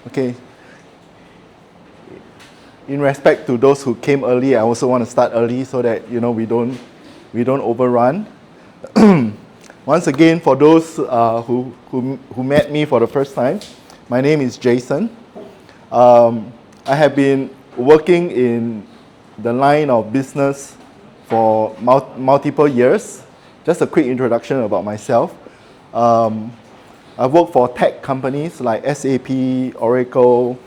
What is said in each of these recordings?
Okay. In respect to those who came early, I also want to start early so that we don't overrun. Once again, for those who met me for the first time, my name is Jason. I have been working in the line of business for multiple years. Just a quick introduction about myself. I've worked for tech companies like SAP, Oracle.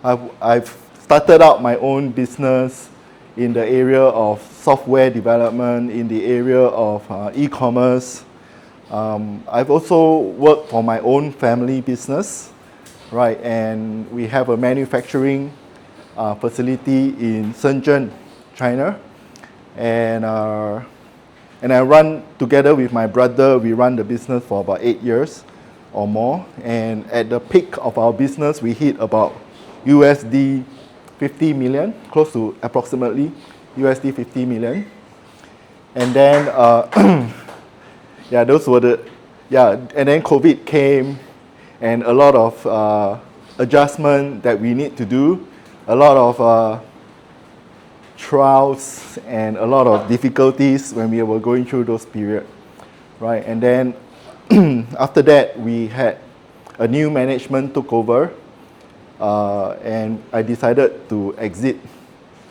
I've started out my own business in the area of software development, in the area of e-commerce. I've also worked for my own family business, right? And we have a manufacturing facility in Shenzhen, China. And I run together with my brother. We run the business for about 8 years or more. And at the peak of our business, we hit about USD 50 million, close to approximately USD 50 million. And then, and then COVID came, and a lot of adjustment that we need to do, a lot of trials and a lot of difficulties when we were going through those periods, right? And then after that, we had a new management took over, and I decided to exit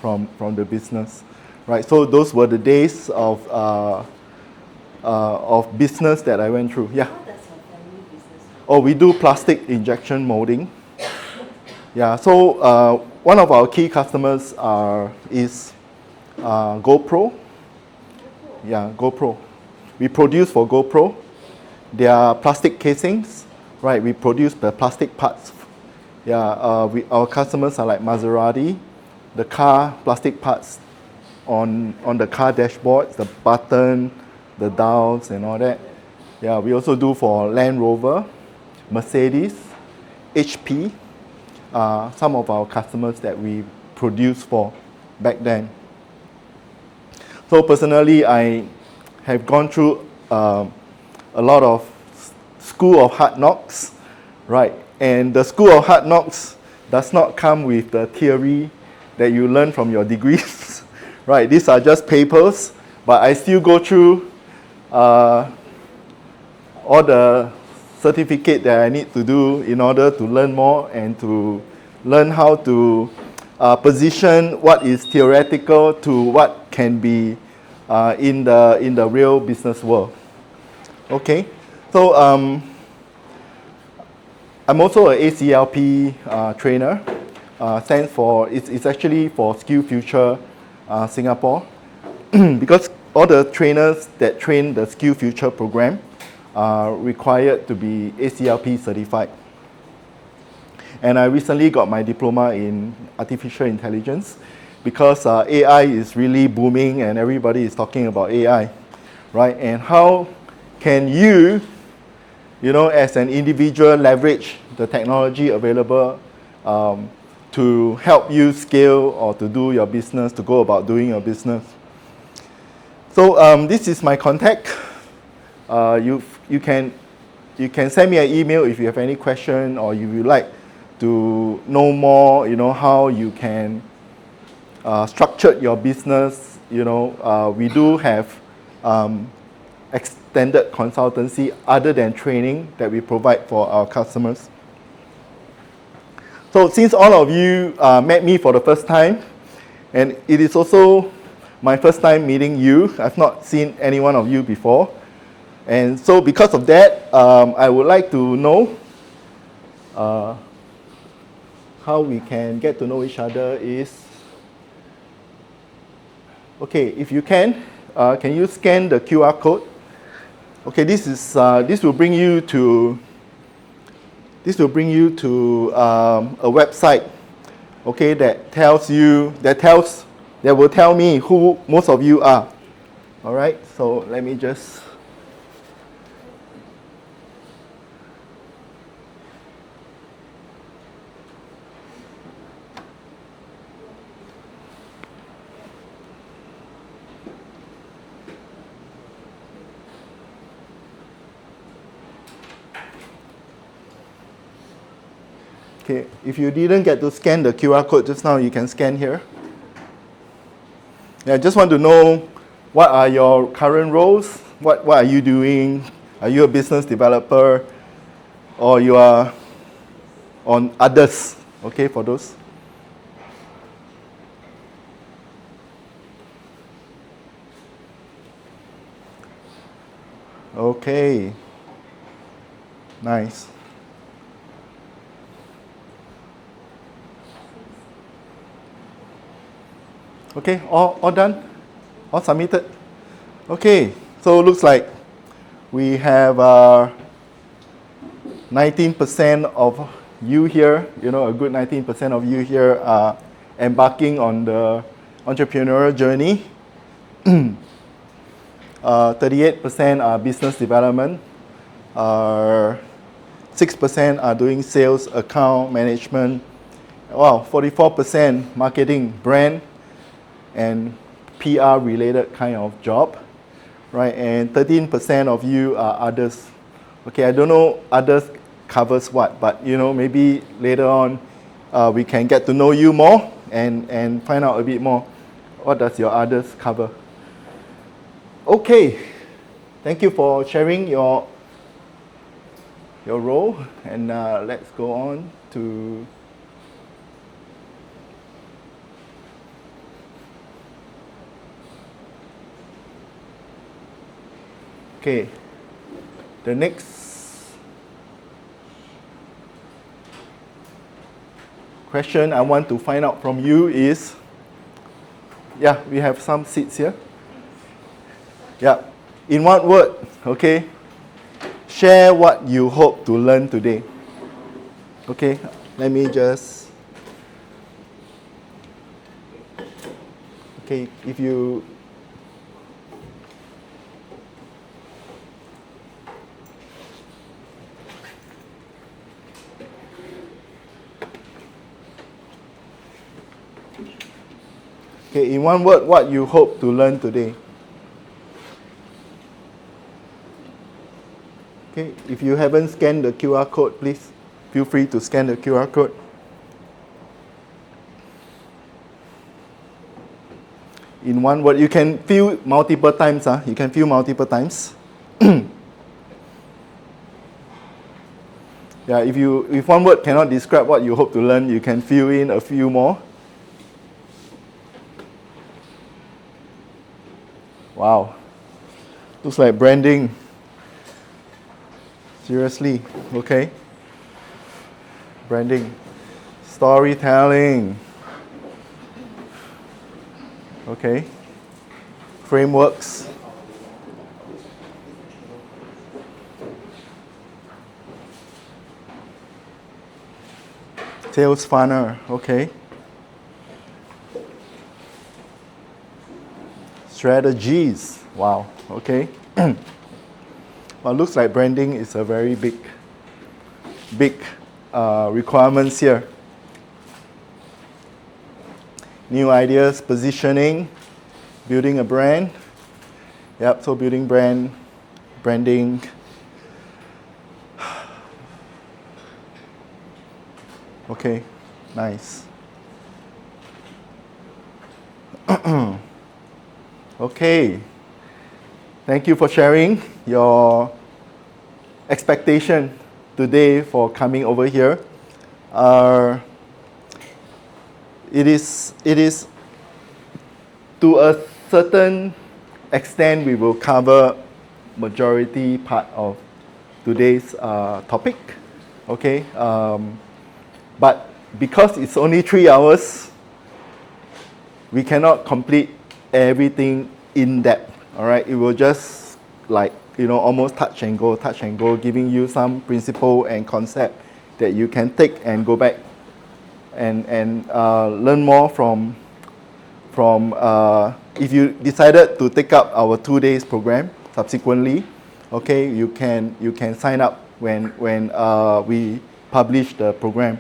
from the business, right? So those were the days of business that I went through. Yeah. What does your family business do? Oh, we do plastic injection molding. Yeah. So one of our key customers is GoPro. Yeah, GoPro. We produce for GoPro. They are plastic casings, right? We produce the plastic parts. Yeah, our customers are like Maserati, the car plastic parts on the car dashboards, the button, the dials, and all that. Yeah, we also do for Land Rover, Mercedes, HP. Some of our customers that we produced for back then. So personally, I have gone through a lot of school of hard knocks, right? And the school of hard knocks does not come with the theory that you learn from your degrees, right? These are just papers, but I still go through all the certificate that I need to do in order to learn more and to learn how to position what is theoretical to what can be in the real business world. Okay, so I'm also an ACLP trainer. Stands for it's actually for SkillsFuture Singapore, because all the trainers that train the SkillsFuture program are required to be ACLP certified. And I recently got my diploma in artificial intelligence because AI is really booming and everybody is talking about AI, right? And how can you, as an individual, leverage the technology available to help you scale or to do your business, to go about doing your business. So this is my contact. You can send me an email if you have any question or you would like to know more, how you can structure your business. We do have extended consultancy other than training that we provide for our customers. So since all of you met me for the first time, and it is also my first time meeting you, I've not seen any one of you before. And so because of that, I would like to know how we can get to know each other is, okay, if you can you scan the QR code? Okay, this will bring you to a website, okay, that will tell me who most of you are. All right, so let me just. Okay, if you didn't get to scan the QR code just now, you can scan here. Yeah, I just want to know what are your current roles? What are you doing? Are you a business developer? Or you are on others? Okay, for those. Okay, nice. Okay, all done? All submitted? Okay, so looks like we have 19% of you here, a good 19% of you here are embarking on the entrepreneurial journey. 38% are business development. 6% are doing sales, account management. Wow, 44% marketing, brand, and PR related kind of job, right? And 13% of you are others. Okay, I don't know others covers what, but maybe later on we can get to know you more and find out a bit more. What does your others cover? Okay, thank you for sharing your role, and let's go on to okay, the next question I want to find out from you is, yeah, we have some seats here. Yeah, in one word, okay, share what you hope to learn today. Okay, let me just, okay, if you, okay, in one word, what you hope to learn today. Okay, if you haven't scanned the QR code, please feel free to scan the QR code. In one word, you can fill multiple times. You can fill multiple times. Yeah, if one word cannot describe what you hope to learn, you can fill in a few more. Wow, looks like branding. Seriously, okay. Branding, storytelling. Okay. Frameworks. Sales funnel, okay. Strategies, wow, okay. Well, looks like branding is a very big requirements here. New ideas, positioning, building a brand. Yep, so building branding. Okay, nice. Okay, thank you for sharing your expectation today for coming over here. It is to a certain extent we will cover majority part of today's topic. Okay, but because it's only 3 hours, we cannot complete everything in depth. All right, it will just like almost touch and go, giving you some principle and concept that you can take and go back and learn more from. If you decided to take up our 2 days program subsequently, okay, you can sign up when we publish the program.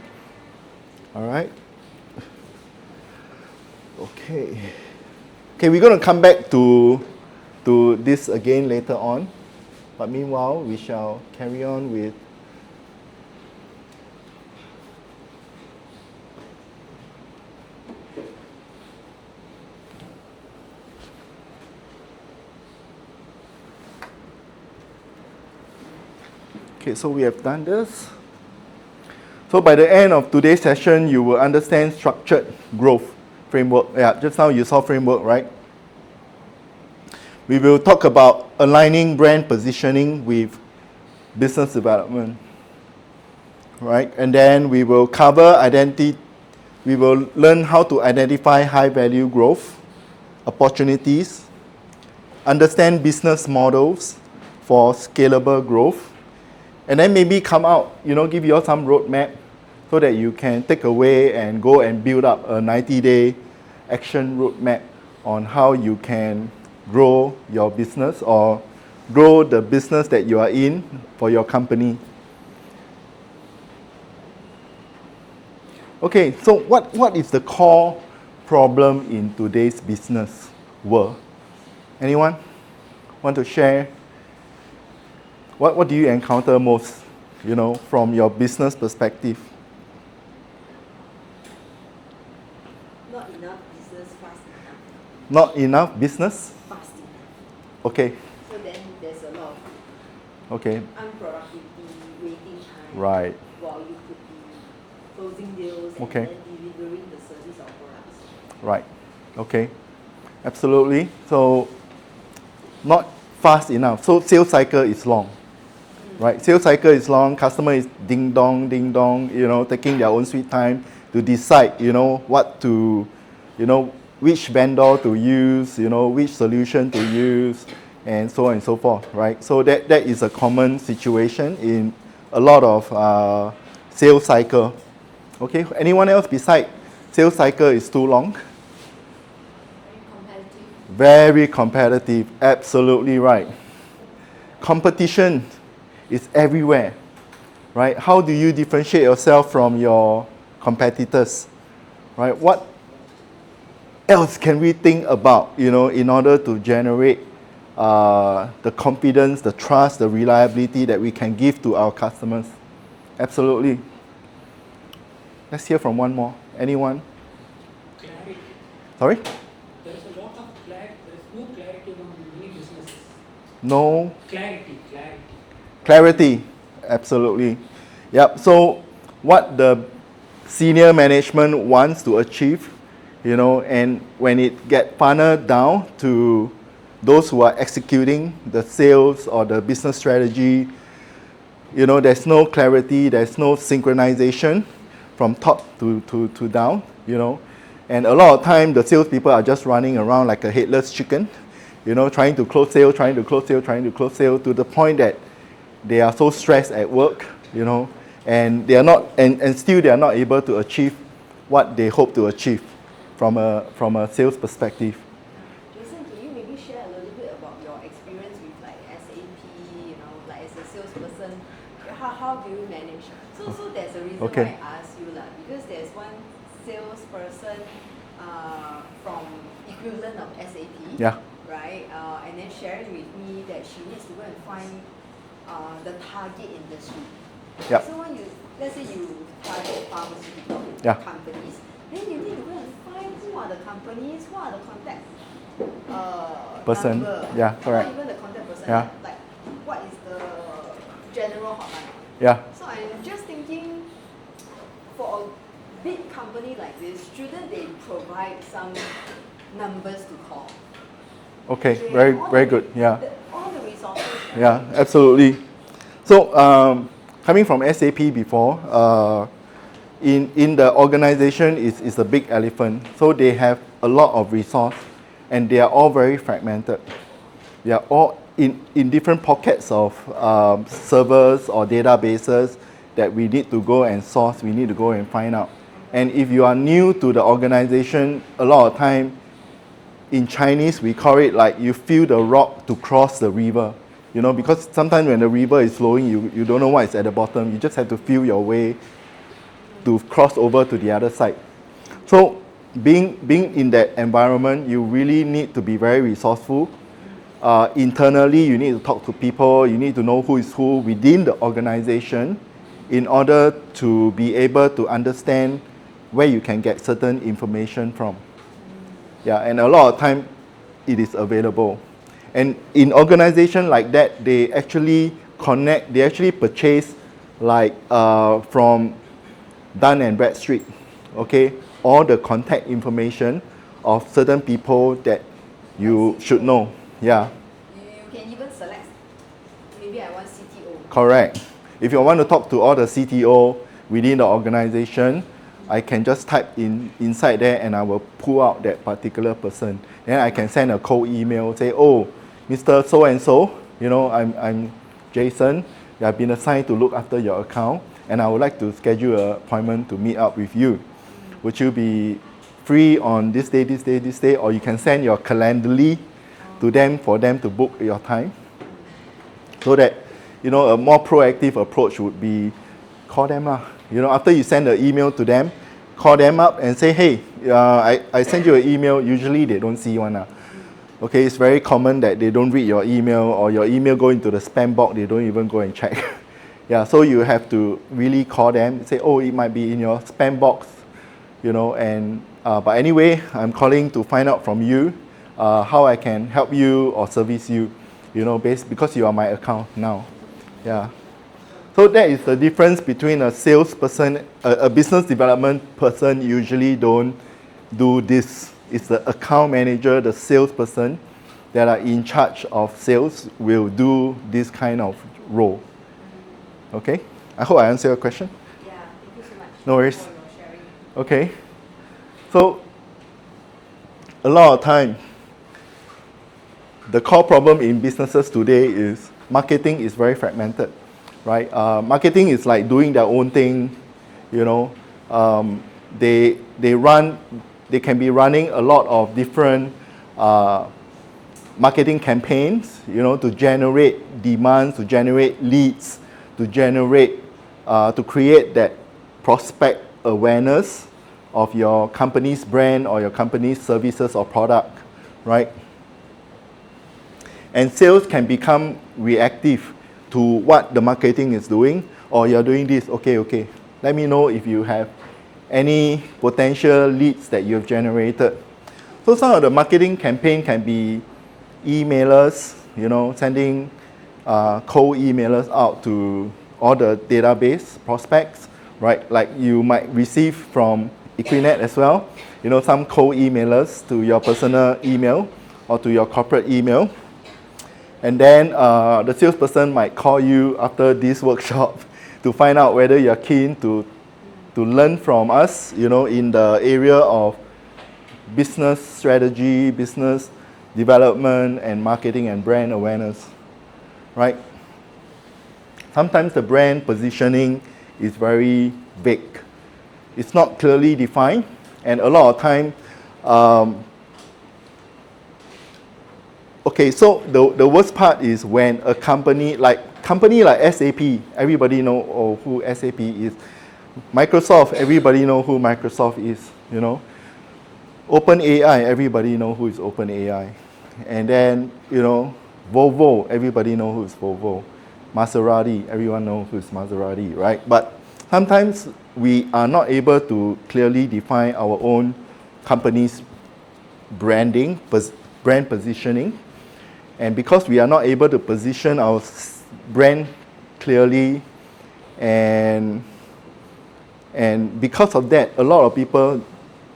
All right. Okay, we're going to come back to this again later on, but meanwhile we shall carry on with Okay, so we have done this. So by the end of today's session, you will understand structured growth framework. Yeah, just now you saw framework, right? We will talk about aligning brand positioning with business development, right? And then we will cover identity. We will learn how to identify high value growth opportunities, understand business models for scalable growth, and then maybe come out, give you all some roadmap so that you can take away and go and build up a 90-day action roadmap on how you can grow your business or grow the business that you are in for your company. Okay, so what is the core problem in today's business world? Anyone want to share? What do you encounter most, from your business perspective? Not enough business fast enough. Not enough business? Fast enough. Okay, So then there's a lot of okay, unproductivity, waiting time. right. While you could be closing deals and Okay. then delivering the service or products. Right. Okay. Absolutely. So not fast enough. So sales cycle is long. Right? Sales cycle is long. Customer is ding dong, taking their own sweet time to decide, what to, which vendor to use, which solution to use, and so on and so forth. Right? So that is a common situation in a lot of sales cycle. Okay. Anyone else beside sales cycle is too long? Very competitive, absolutely right. Competition is everywhere, right? How do you differentiate yourself from your competitors, right? What else can we think about, in order to generate the confidence, the trust, the reliability that we can give to our customers? Absolutely. Let's hear from one more. Anyone? Clarity. Sorry? There is a lot of clarity. There is no clarity among many businesses. No? Clarity. Clarity, absolutely. Yep. So what the senior management wants to achieve, and when it gets funneled down to those who are executing the sales or the business strategy, there's no clarity, there's no synchronization from top to down, And a lot of time the salespeople are just running around like a headless chicken, trying to close sale to the point that they are so stressed at work, and they are not, and still they are not able to achieve what they hope to achieve from a sales perspective. Jason, can you maybe share a little bit about your experience with like SAP, like as a salesperson, how do you manage? So there's a reason Okay. why I asked you because there's one salesperson from equivalent of SAP, Yeah. right? And then sharing with me that she needs to go and find the target industry. Yeah. So when let's say you target pharmaceutical Yeah. companies, then you need to go and find who are the companies, who are the contact Person. number. Yeah, correct. Not even the contact person. Yeah. Like what is the general hotline? Yeah. So I'm just thinking, for a big company like this, shouldn't they provide some numbers to call? Okay. They Very have all very the- good. Yeah. all the resources. Right? Yeah. Absolutely. So coming from SAP before, in the organization is a big elephant. So they have a lot of resource, and they are all very fragmented. They are all in different pockets of servers or databases that we need to go and source, we need to go and find out. And if you are new to the organization, a lot of time, in Chinese we call it like you feel the rock to cross the river. Because sometimes when the river is flowing, you don't know what is at the bottom. You just have to feel your way to cross over to the other side. So being in that environment, you really need to be very resourceful. Internally, you need to talk to people, you need to know who is who within the organization in order to be able to understand where you can get certain information from. Yeah, and a lot of time it is available. And in organization like that, they actually connect, they actually purchase like from Dun and Bradstreet, okay, all the contact information of certain people that you should know. Yeah, You can even select, maybe I want CTO. correct. If you want to talk to all the CTO within the organization, I can just type inside there and I will pull out that particular person. Then I can send a cold email, say, oh, Mr. So-and-so, you know, I'm Jason. I've been assigned to look after your account and I would like to schedule an appointment to meet up with you. Would you be free on this day, this day, this day? Or you can send your Calendly to them for them to book your time. So that, you know, a more proactive approach would be call them lah. You know, after you send the email to them, call them up and say, hey, I sent you an email. Usually they don't see one. Okay, it's very common that they don't read your email or your email go into the spam box. They don't even go and check. Yeah, so you have to really call them, say, oh, it might be in your spam box, you know, and but anyway, I'm calling to find out from you how I can help you or service you, you know, because you are my account now. Yeah. So that is the difference between a salesperson, a business development person usually don't do this. It's the account manager, the salesperson that are in charge of sales will do this kind of role. Okay? I hope I answered your question. Yeah, thank you so much. No worries. For your sharing. Okay. So a lot of time, the core problem in businesses today is marketing is very fragmented. Right? Marketing is like doing their own thing, you know. They can be running a lot of different marketing campaigns, you know, to generate demands, to generate leads, to create that prospect awareness of your company's brand or your company's services or product, right? And sales can become reactive to what the marketing is doing, or you're doing this, okay, let me know if you have any potential leads that you've generated. So some of the marketing campaign can be emailers, you know, sending cold emailers out to all the database prospects, right? Like you might receive from Equinet as well, you know, some cold emailers to your personal email or to your corporate email. And then the salesperson might call you after this workshop to find out whether you're keen to learn from us, you know, in the area of business strategy, business development, and marketing and brand awareness, right? Sometimes the brand positioning is very vague. It's not clearly defined, and a lot of time, okay, so the worst part is when a company like SAP, everybody know who SAP is. Microsoft, everybody know who Microsoft is, you know. OpenAI, everybody know who is OpenAI. And then, you know, Volvo, everybody know who is Volvo. Maserati, everyone know who is Maserati, right? But sometimes we are not able to clearly define our own company's branding, brand positioning. And because we are not able to position our brand clearly, and because of that, a lot of people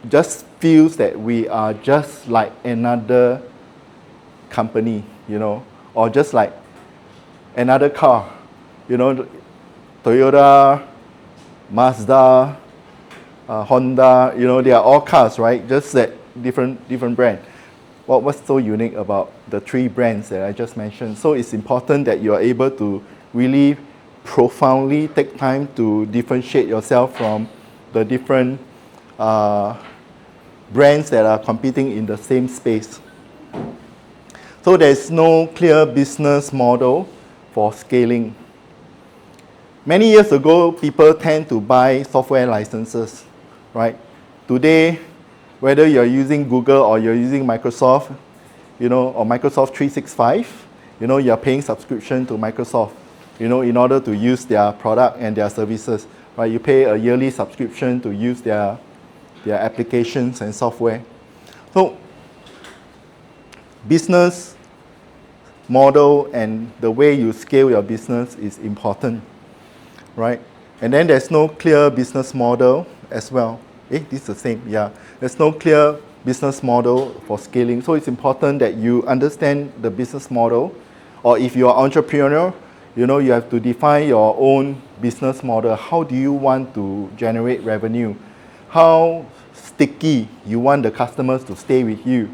just feels that we are just like another company, you know, or just like another car, you know, Toyota, Mazda, Honda, you know, they are all cars, right? Just that different brand. What's so unique about the three brands that I just mentioned? So it's important that you are able to really profoundly take time to differentiate yourself from the different brands that are competing in the same space. So there's no clear business model for scaling. Many years ago, people tend to buy software licenses, right? Today, whether you're using Google or you're using Microsoft, you know, or Microsoft 365, you know, you're paying subscription to Microsoft, you know, in order to use their product and their services, right? You pay a yearly subscription to use their applications and software. So business model and the way you scale your business is important, right? And then there's no clear business model as well. This is the same, yeah. There's no clear business model for scaling. So it's important that you understand the business model. Or if you're an entrepreneur, you know, you have to define your own business model. How do you want to generate revenue? How sticky you want the customers to stay with you?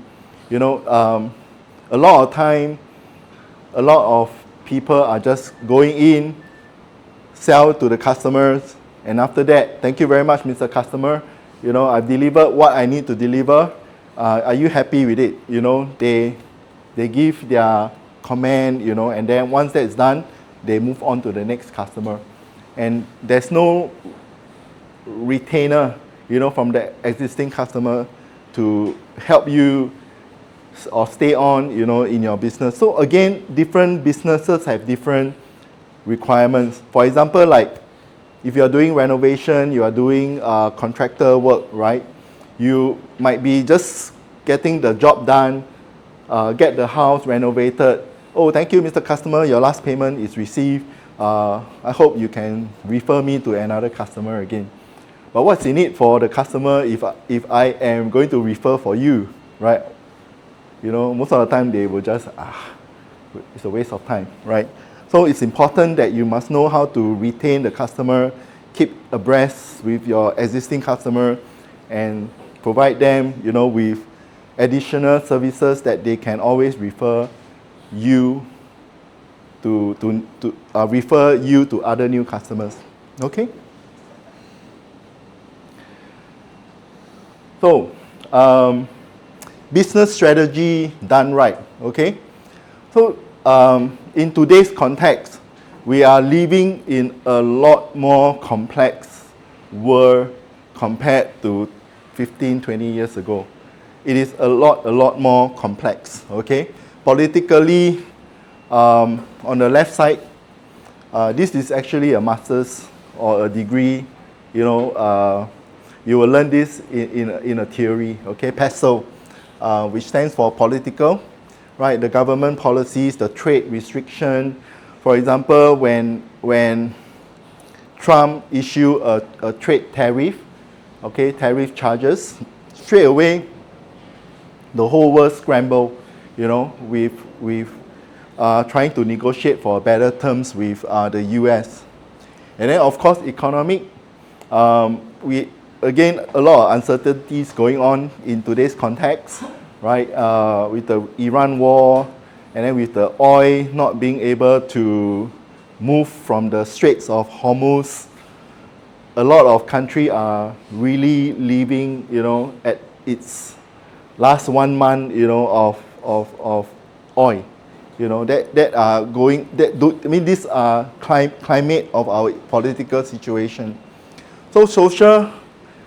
You know, a lot of time, a lot of people are just going in, sell to the customers, and after that, thank you very much, Mr. Customer. You know, I've delivered what I need to deliver. Are you happy with it? You know, they give their comment, you know, and then once that's done, they move on to the next customer. And there's no retainer, you know, from the existing customer to help you or stay on, you know, in your business. So again, different businesses have different requirements. For example, like if you are doing renovation, you are doing contractor work, right? You might be just getting the job done, get the house renovated. Oh, thank you, Mr. Customer, your last payment is received. I hope you can refer me to another customer again. But what's in it for the customer if I am going to refer for you, right? You know, most of the time they will just, it's a waste of time, right? So it's important that you must know how to retain the customer, keep abreast with your existing customer, and provide them, you know, with additional services that they can always refer you to refer you to other new customers. Okay. So, business strategy done right. Okay. So, in today's context, we are living in a lot more complex world compared to 15, 20 years ago. It is a lot more complex, okay? Politically, on the left side, this is actually a master's or a degree, you know, you will learn this in a theory, okay? PESO, which stands for political, right? The government policies, the trade restriction. For example, when Trump issued a trade tariff, okay, tariff charges, straight away, the whole world scrambled, you know, with trying to negotiate for better terms with the US. And then, of course, economic, again, a lot of uncertainties going on in today's context, right? With the Iran war, and then with the oil not being able to move from the Straits of Hormuz, a lot of countries are really living, you know, at its last 1 month, you know, of oil, you know, these are climate of our political situation. So social,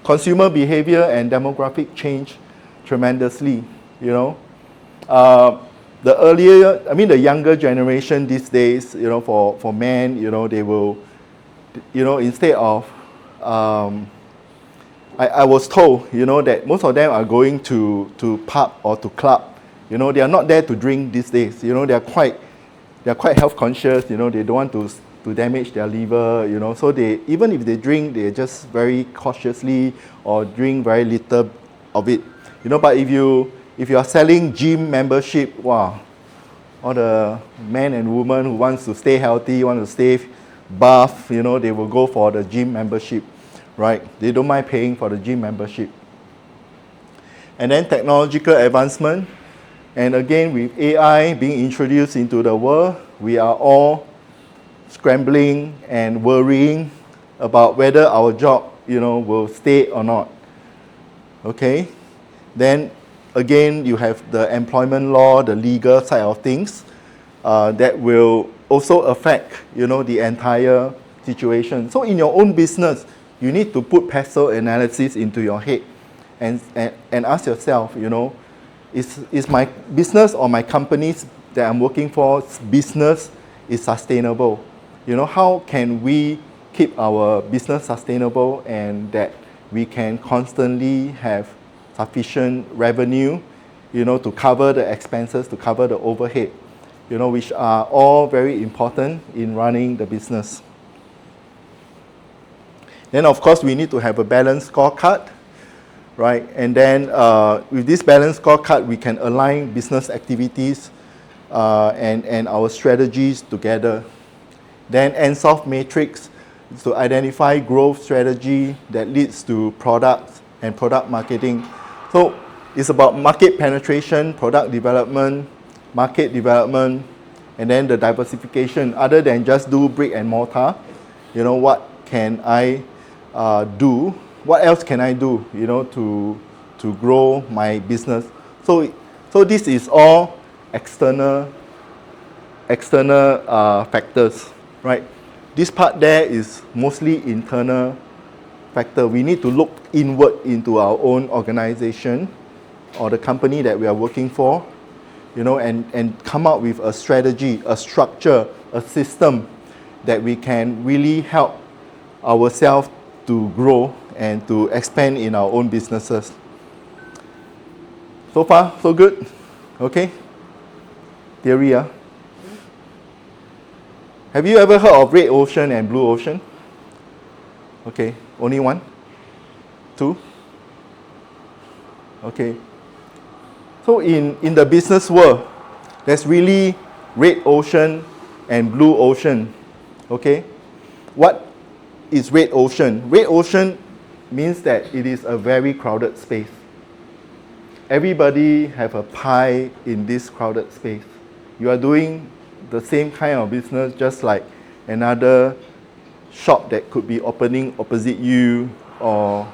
consumer behavior and demographic change tremendously, you know. The younger generation these days, you know, for men, you know, they will, you know, instead of, I was told, you know, that most of them are going to pub or to club. You know, they are not there to drink these days. You know, they are quite health conscious. You know, they don't want to damage their liver. You know, so they, even if they drink, they just very cautiously or drink very little of it. You know, but if you are selling gym membership, wow, all the men and women who wants to stay healthy, want to stay buff, you know, they will go for the gym membership, right? They don't mind paying for the gym membership. And then technological advancement. And again, with AI being introduced into the world, we are all scrambling and worrying about whether our job, you know, will stay or not. Okay? Then again, you have the employment law, the legal side of things, that will also affect, you know, the entire situation. So in your own business, you need to put PESO analysis into your head and ask yourself, you know, is my business or my companies that I'm working for business is sustainable? You know, how can we keep our business sustainable and that we can constantly have sufficient revenue, you know, to cover the expenses, to cover the overhead. which are all very important in running the business. Then, of course, we need to have a balanced scorecard, right? And then with this balanced scorecard, we can align business activities and our strategies together. Then Ansoff matrix is to identify growth strategy that leads to products and product marketing. So it's about market penetration, product development, market development, and then the diversification. Other than just do brick and mortar, what can I do? What else can I do, to grow my business? So this is all external factors, right? This part there is mostly internal factor. We need to look inward into our own organization or the company that we are working for, and come up with a strategy, a structure, a system that we can really help ourselves to grow and to expand in our own businesses. So far, so good? Okay? Theory, Have you ever heard of red ocean and blue ocean? Okay, only one? Two? Okay. So in the business world, there's really red ocean and blue ocean. Okay? What is red ocean? Red ocean means that it is a very crowded space. Everybody have a pie in this crowded space. You are doing the same kind of business just like another shop that could be opening opposite you or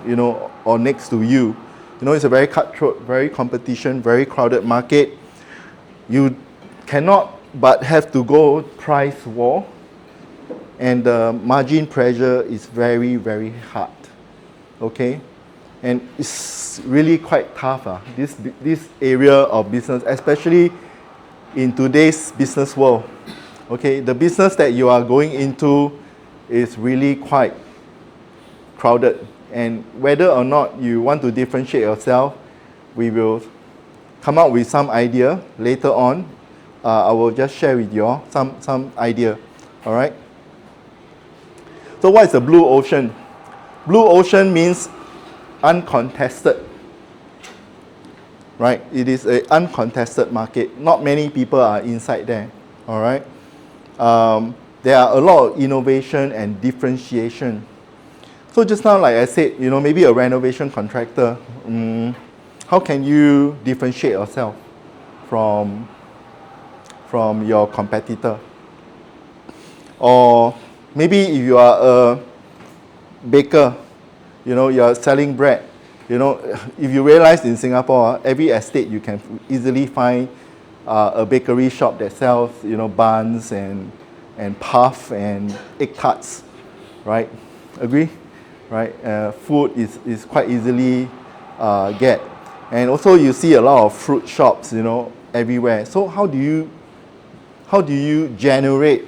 or next to you. It's a very cutthroat, very competition, very crowded market. You cannot but have to go price war, and the margin pressure is very, very hard. Okay? And it's really quite tough, this area of business, especially in today's business world. Okay, the business that you are going into is really quite crowded, and whether or not you want to differentiate yourself, we will come up with some idea later on. I will just share with you all some idea. All right. So what is the blue ocean? Blue ocean means uncontested. Right? It is an uncontested market. Not many people are inside there. All right. There are a lot of innovation and differentiation. So just now, like I said, maybe a renovation contractor. How can you differentiate yourself from your competitor? Or maybe if you are a baker, you are selling bread. If you realize in Singapore, every estate you can easily find a bakery shop that sells, buns and puff and egg tarts, right? Agree? Right? Food is quite easily get, and also you see a lot of fruit shops, everywhere. So how do you generate,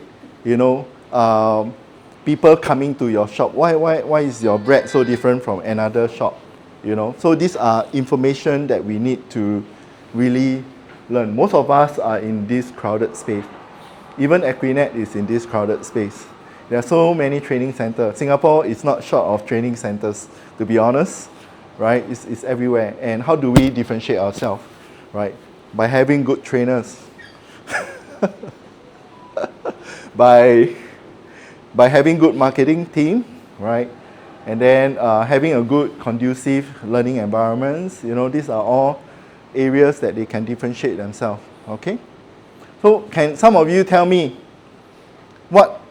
people coming to your shop? Why is your bread so different from another shop? So these are information that we need to really learn. Most of us are in this crowded space. Even Equinet is in this crowded space. There are so many training centers. Singapore is not short of training centers, to be honest, right? It's everywhere. And how do we differentiate ourselves, right? By having good trainers. by having good marketing team, right? And then having a good conducive learning environments. These are all areas that they can differentiate themselves. Okay? So can some of you tell me what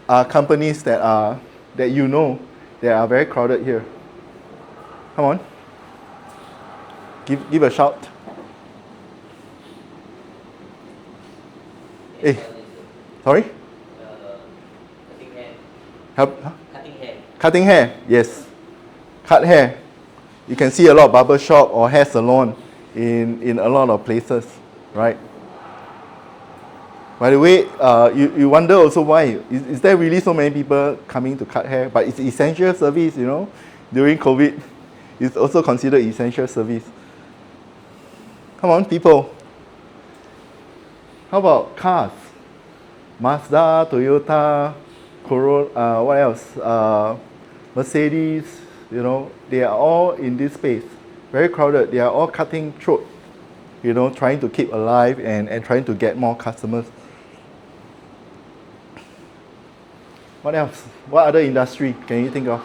are companies that are that are very crowded here? Come on. Give a shout. Hey. Sorry? Cutting hair. Help? Huh? Cutting hair. Cutting hair, yes. Cut hair. You can see a lot of barber shop or hair salon in a lot of places, right? By the way, you wonder also why. Is there really so many people coming to cut hair? But it's essential service, during COVID. It's also considered essential service. Come on, people. How about cars? Mazda, Toyota, Corolla, what else? Mercedes, you know, they are all in this space. Very crowded. They are all cutting throat, you know, trying to keep alive and trying to get more customers. What else? What other industry can you think of?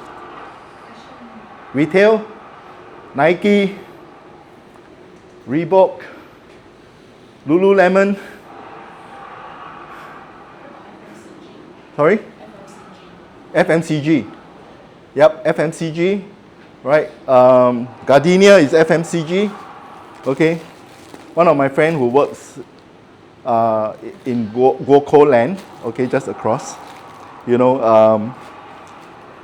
Retail? Nike? Reebok? Lululemon? Sorry? FMCG. Yep, FMCG. Right. Gardenia is FMCG. Okay. One of my friends who works in Goco Land, okay, just across. You know,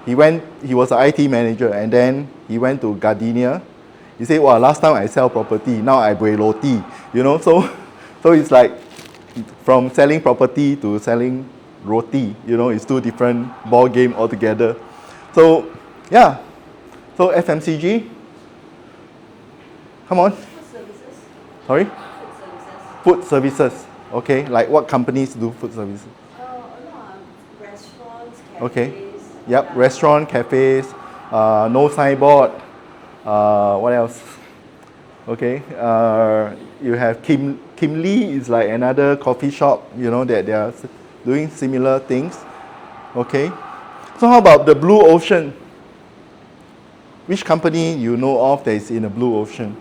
he was an IT manager and then he went to Gardenia. He said, well, last time I sell property, now I buy roti. You know, so it's like from selling property to selling roti, you know, it's two different ball game altogether. So, yeah. So FMCG. Come on. Food services. Sorry? Food services. Food services. Okay. Like what companies do food services? No, restaurants, cafes. Okay. Yep. Restaurant, cafes. No signboard. What else? Okay. You have Kim Lee is like another coffee shop. You know that they are doing similar things. Okay. So how about the blue ocean? Which company you know of that is in the blue ocean?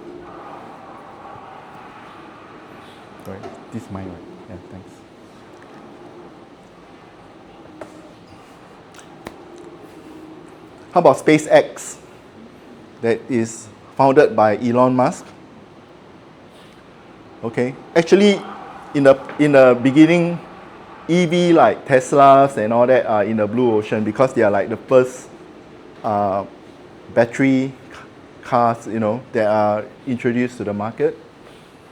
Sorry, this is mine, right? Yeah, thanks. How about SpaceX? That is founded by Elon Musk. Okay, actually, in the beginning, EV like Teslas and all that are in the blue ocean because they are like the first battery cars, you know, that are introduced to the market.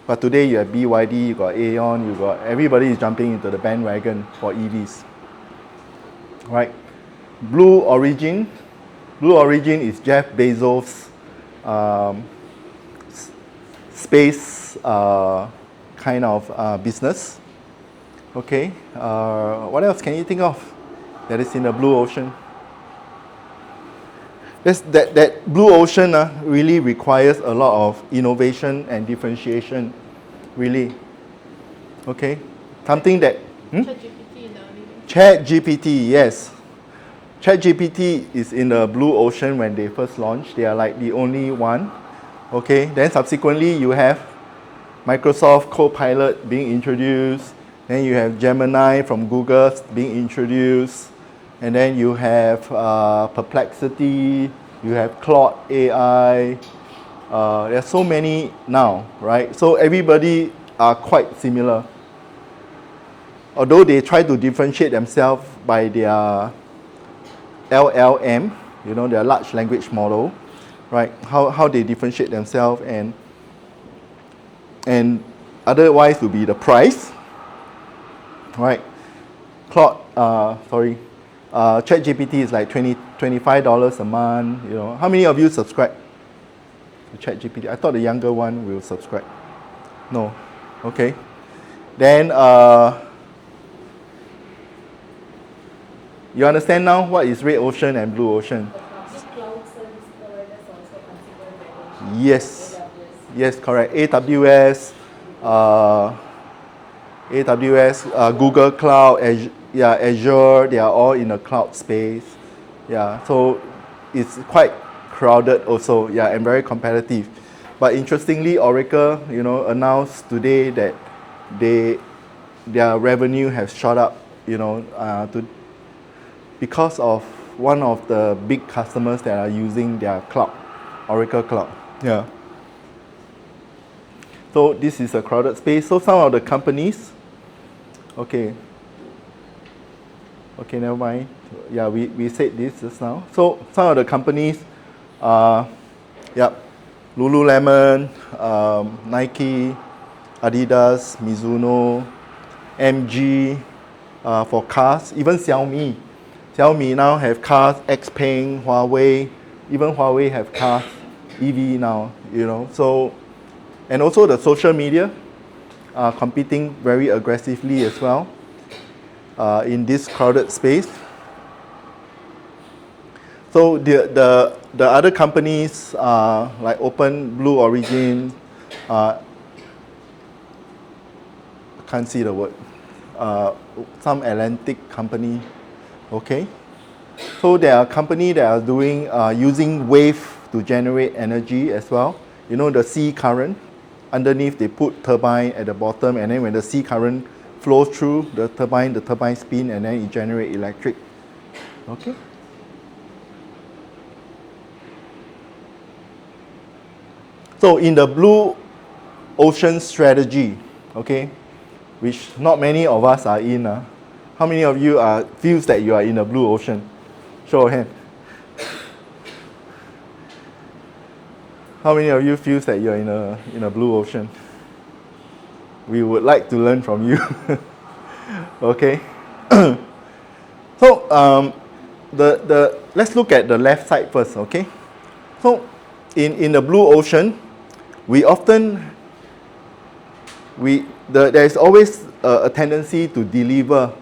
But today you have BYD, you got Aeon, everybody is jumping into the bandwagon for EVs. Right? Blue Origin is Jeff Bezos' space kind of business. Okay. What else can you think of that is in the blue ocean? That blue ocean really requires a lot of innovation and differentiation, really. Okay, something that ChatGPT, yes. ChatGPT is in the blue ocean when they first launched. They are like the only one. Okay, then subsequently you have Microsoft Copilot being introduced. Then you have Gemini from Google being introduced. And then you have Perplexity, you have Claude AI. There are so many now, right? So everybody are quite similar. Although they try to differentiate themselves by their LLM, you know, their large language model, right? How they differentiate themselves and otherwise will be the price, right? ChatGPT is like $25 a month. You know, how many of you subscribe to ChatGPT? I thought the younger one will subscribe. No, okay. Then you understand now what is red ocean and blue ocean? Cloud service providers also considered red ocean. Yes, AWS. yes, correct. AWS, Google Cloud, Azure, they are all in the cloud space. Yeah, so it's quite crowded also, yeah, and very competitive. But interestingly, Oracle, you know, announced today that their revenue has shot up, you know, because of one of the big customers that are using their cloud, Oracle Cloud. Yeah. So this is a crowded space. So some of the companies, okay, never mind. Yeah, we said this just now. So some of the companies, Lululemon, Nike, Adidas, Mizuno, MG, for cars, even Xiaomi. Xiaomi now have cars, Xpeng, Huawei, even Huawei have cars, EV now, you know. So, and also the social media. are competing very aggressively as well in this crowded space. So the other companies like Open, Blue Origin, can't see the word, some Atlantic company, okay? So there are companies that are doing using wave to generate energy as well. You know, the sea current. Underneath they put turbine at the bottom, and then when the sea current flows through the turbine spin, and then it generates electric. Okay. So in the blue ocean strategy, okay, which not many of us are in. How many of you feels that you are in the blue ocean? Show of hand. How many of you feels that you are in a blue ocean? We would like to learn from you. Okay. So let's look at the left side first. Okay. So in the blue ocean, there is always a tendency to deliver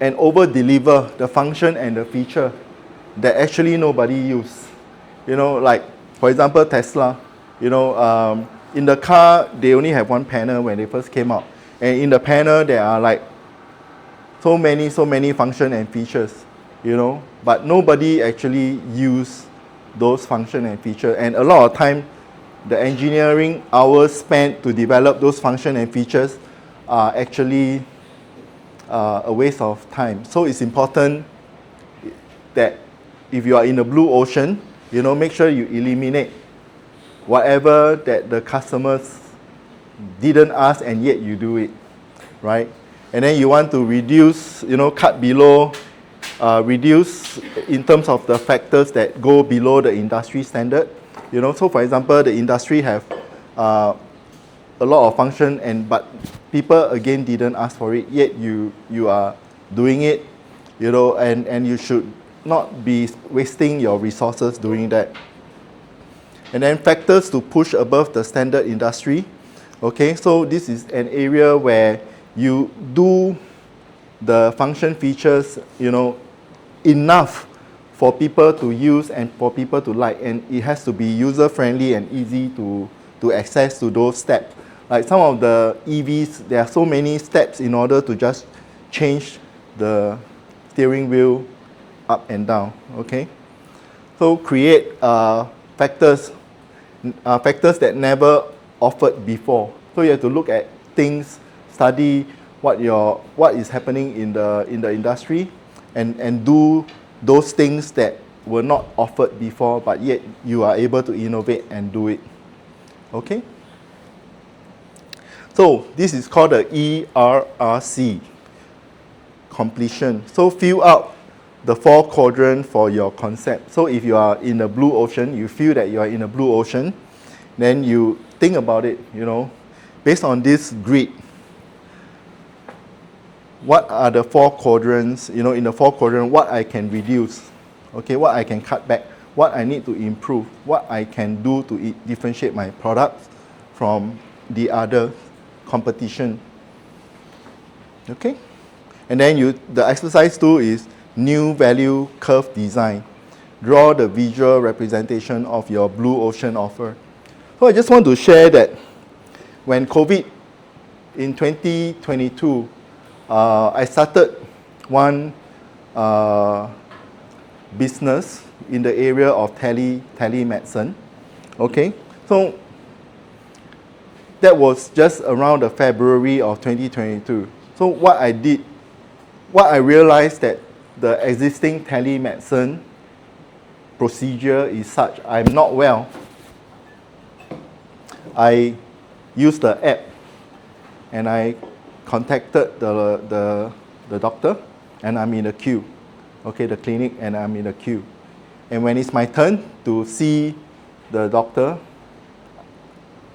and over-deliver the function and the feature that actually nobody use. You know, like for example Tesla. You know, in the car they only have one panel when they first came out, and in the panel there are like so many function and features. You know, but nobody actually use those function and feature, and a lot of time the engineering hours spent to develop those function and features are actually a waste of time. So it's important that if you are in the blue ocean, you know, make sure you eliminate whatever that the customers didn't ask and yet you do it, right? And then you want to reduce, you know, cut below, reduce in terms of the factors that go below the industry standard. You know, so for example, the industry have a lot of function, but people again didn't ask for it, yet you are doing it, you know, and you should not be wasting your resources doing that. And then factors to push above the standard industry. Okay, so this is an area where you do the function features, you know, enough for people to use and for people to like, and it has to be user friendly and easy to access to those steps. Like some of the EVs, there are so many steps in order to just change the steering wheel up and down. Okay, so create factors that never offered before. So you have to look at things, study what is happening in the industry, and do those things that were not offered before, but yet you are able to innovate and do it. Okay. So this is called the ERRC, completion. So fill out the 4 quadrants for your concept. So if you are in the blue ocean, you feel that you are in a blue ocean, then you think about it, you know, based on this grid, what are the 4 quadrants, you know, in the 4 quadrants, what I can reduce, okay, what I can cut back, what I need to improve, what I can do to differentiate my products from the other competition. Okay, and then the exercise 2 is new value curve design. Draw the visual representation of your blue ocean offer. So I just want to share that when COVID in 2022, I started one business in the area of telemedicine. Okay, so that was just around the February of 2022. So what I realized that the existing telemedicine procedure is such, I'm not well. I used the app and I contacted the doctor, and I'm in the queue. Okay, the clinic, and I'm in the queue. And when it's my turn to see the doctor,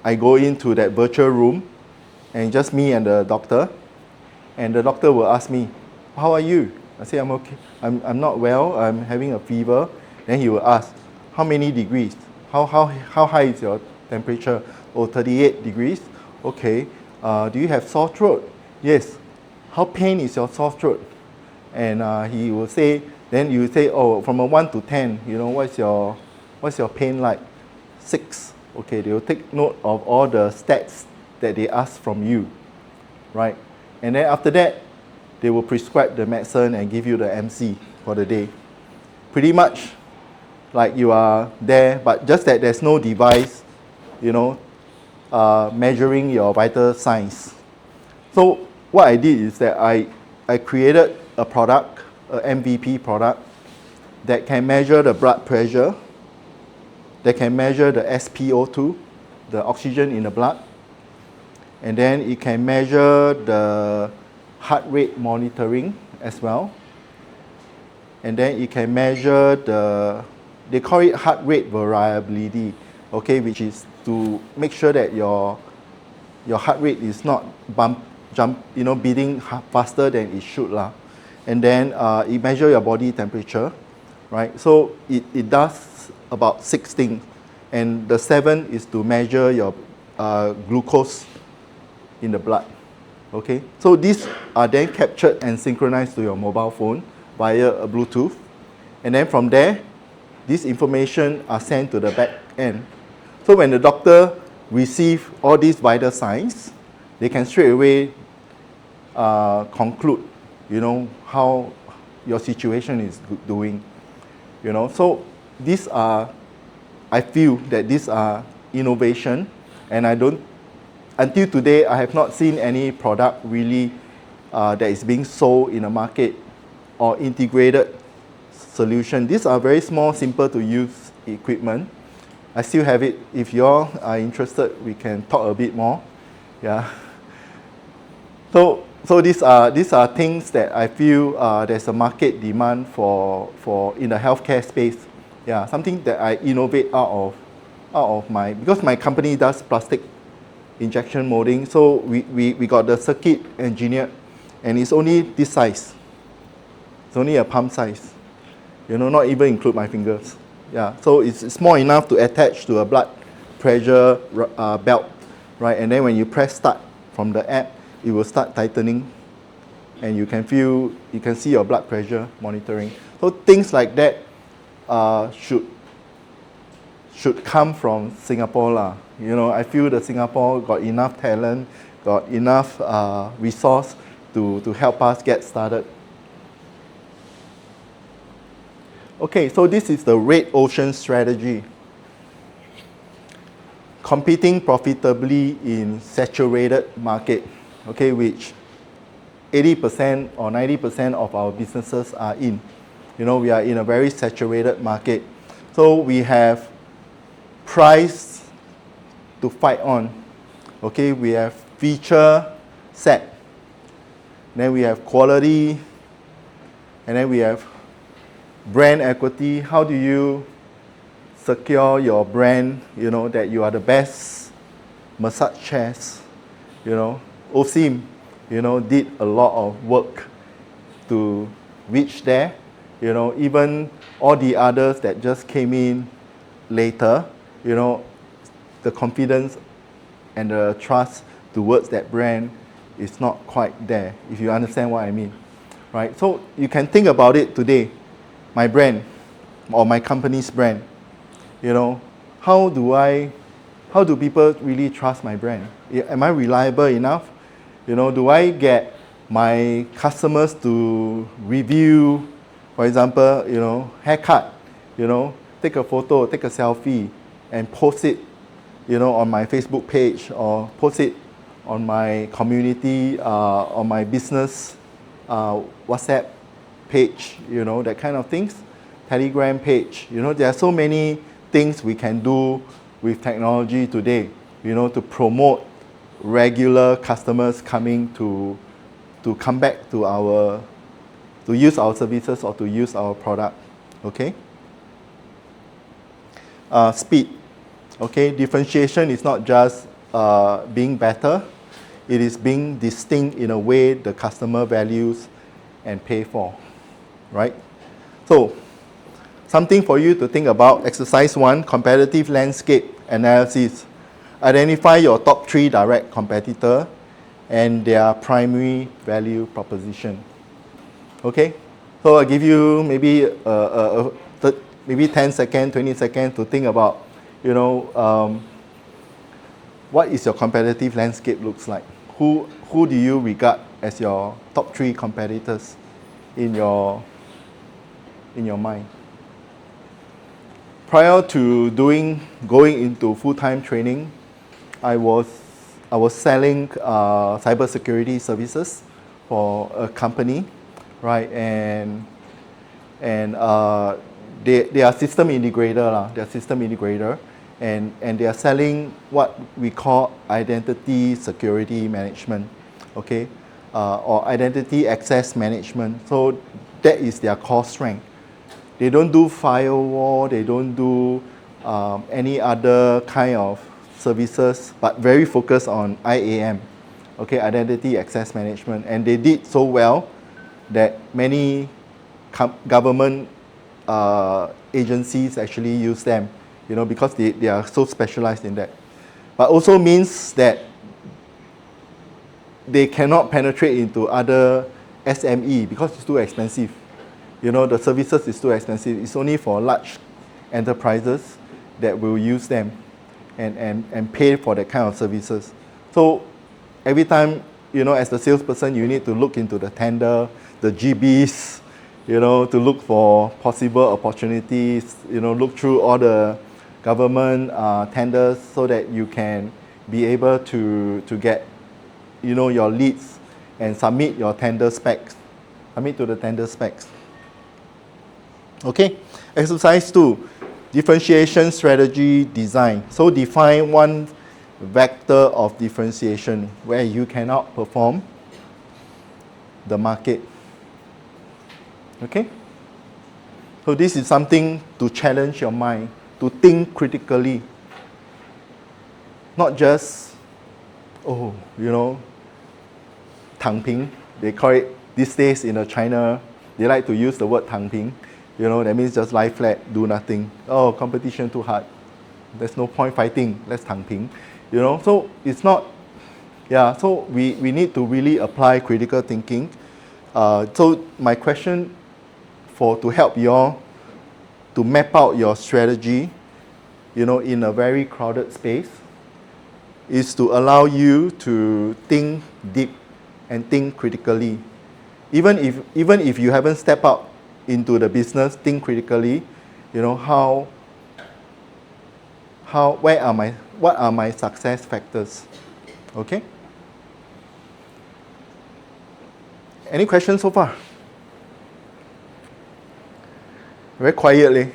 I go into that virtual room, and just me and the doctor will ask me, how are you? I say, I'm okay. I'm not well, I'm having a fever. Then he will ask, how many degrees? How high is your temperature? Oh, 38 degrees. Okay. Do you have sore throat? Yes. How pain is your sore throat? And he will say, then you say, oh, from a 1 to 10, you know, what's your pain like? 6. Okay, they will take note of all the stats that they ask from you, right? And then after that, they will prescribe the medicine and give you the MC for the day. Pretty much like you are there, but just that there's no device, you know, measuring your vital signs. So what I did is that I created a product, an MVP product, that can measure the blood pressure, that can measure the SpO2, the oxygen in the blood, and then it can measure the heart rate monitoring as well. And then it can measure they call it heart rate variability, okay, which is to make sure that your heart rate is not beating faster than it should lah. And then it measures your body temperature, right? So it does about 6 things, and the 7 is to measure your glucose in the blood. Okay, so these are then captured and synchronized to your mobile phone via a Bluetooth, and then from there, this information are sent to the back end. So when the doctor receives all these vital signs, they can straight away conclude, you know, how your situation is doing. You know, so these are, I feel that these are innovation, and until today, I have not seen any product really that is being sold in the market or integrated solution. These are very small, simple to use equipment. I still have it. If you all are interested, we can talk a bit more. Yeah. So these are things that I feel there's a market demand for in the healthcare space. Yeah, something that I innovate out of because my company does plastic injection molding, so we got the circuit engineered, and it's only this size. It's only a palm size. You know, not even include my fingers. Yeah, so it's small enough to attach to a blood pressure belt, right? And then when you press start from the app, it will start tightening, and you can see your blood pressure monitoring. So things like that should come from Singapore lah. You know, I feel that Singapore got enough talent, got enough resource to help us get started. Okay, so this is the red ocean strategy. Competing profitably in saturated market, okay, which 80% or 90% of our businesses are in. You know, we are in a very saturated market. So we have price to fight on. Okay, we have feature set. Then we have quality. And then we have brand equity. How do you secure your brand, you know, that you are the best massage chairs? You know, OSIM, you know, did a lot of work to reach there. You know, even all the others that just came in later, you know, the confidence and the trust towards that brand is not quite there, if you understand what I mean, right? So you can think about it today, my brand or my company's brand, you know, how do people really trust my brand? Am I reliable enough? You know, do I get my customers to review, for example, you know, haircut, you know, take a photo, take a selfie and post it, you know, on my Facebook page or post it on my community, on my business WhatsApp page, you know, that kind of things, Telegram page. You know, there are so many things we can do with technology today, you know, to promote regular customers coming to come back to use our services or to use our product, okay? Speed, okay? Differentiation is not just being better, it is being distinct in a way the customer values and pay for, right? So, something for you to think about. Exercise 1, competitive landscape analysis. Identify your top 3 direct competitor and their primary value proposition. Okay, so I'll give you maybe maybe 10 seconds, 20 seconds to think about, what is your competitive landscape looks like. Who do you regard as your top 3 competitors in your mind? Prior to going into full-time training, I was selling cybersecurity services for a company, right? And they are system integrator lah. They are system integrator, and they are selling what we call identity security management, okay, or identity access management. So that is their core strength. They don't do firewall. They don't do any other kind of services, but very focused on IAM, okay, identity access management. And they did so well that many government agencies actually use them, because they are so specialized in that. But also means that they cannot penetrate into other SME because it's too expensive. The services is too expensive. It's only for large enterprises that will use them and pay for that kind of services. So every time, as the salesperson, you need to look into the tender, the GBs, to look for possible opportunities, look through all the government tenders so that you can be able to get, your leads and submit your tender specs, submit to the tender specs. Okay, exercise 2, differentiation strategy design. So define one vector of differentiation where you cannot perform the market. Okay, so this is something to challenge your mind, to think critically, not just, 躺平. They call it these days in China. They like to use the word 躺平. That means just lie flat, do nothing. Oh, competition too hard. There's no point fighting. Let's 躺平. So it's not. Yeah. So we need to really apply critical thinking. So my question to help you all to map out your strategy, in a very crowded space, is to allow you to think deep and think critically. Even if you haven't stepped out into the business, think critically. What are my success factors? Okay. Any questions so far? Very quietly.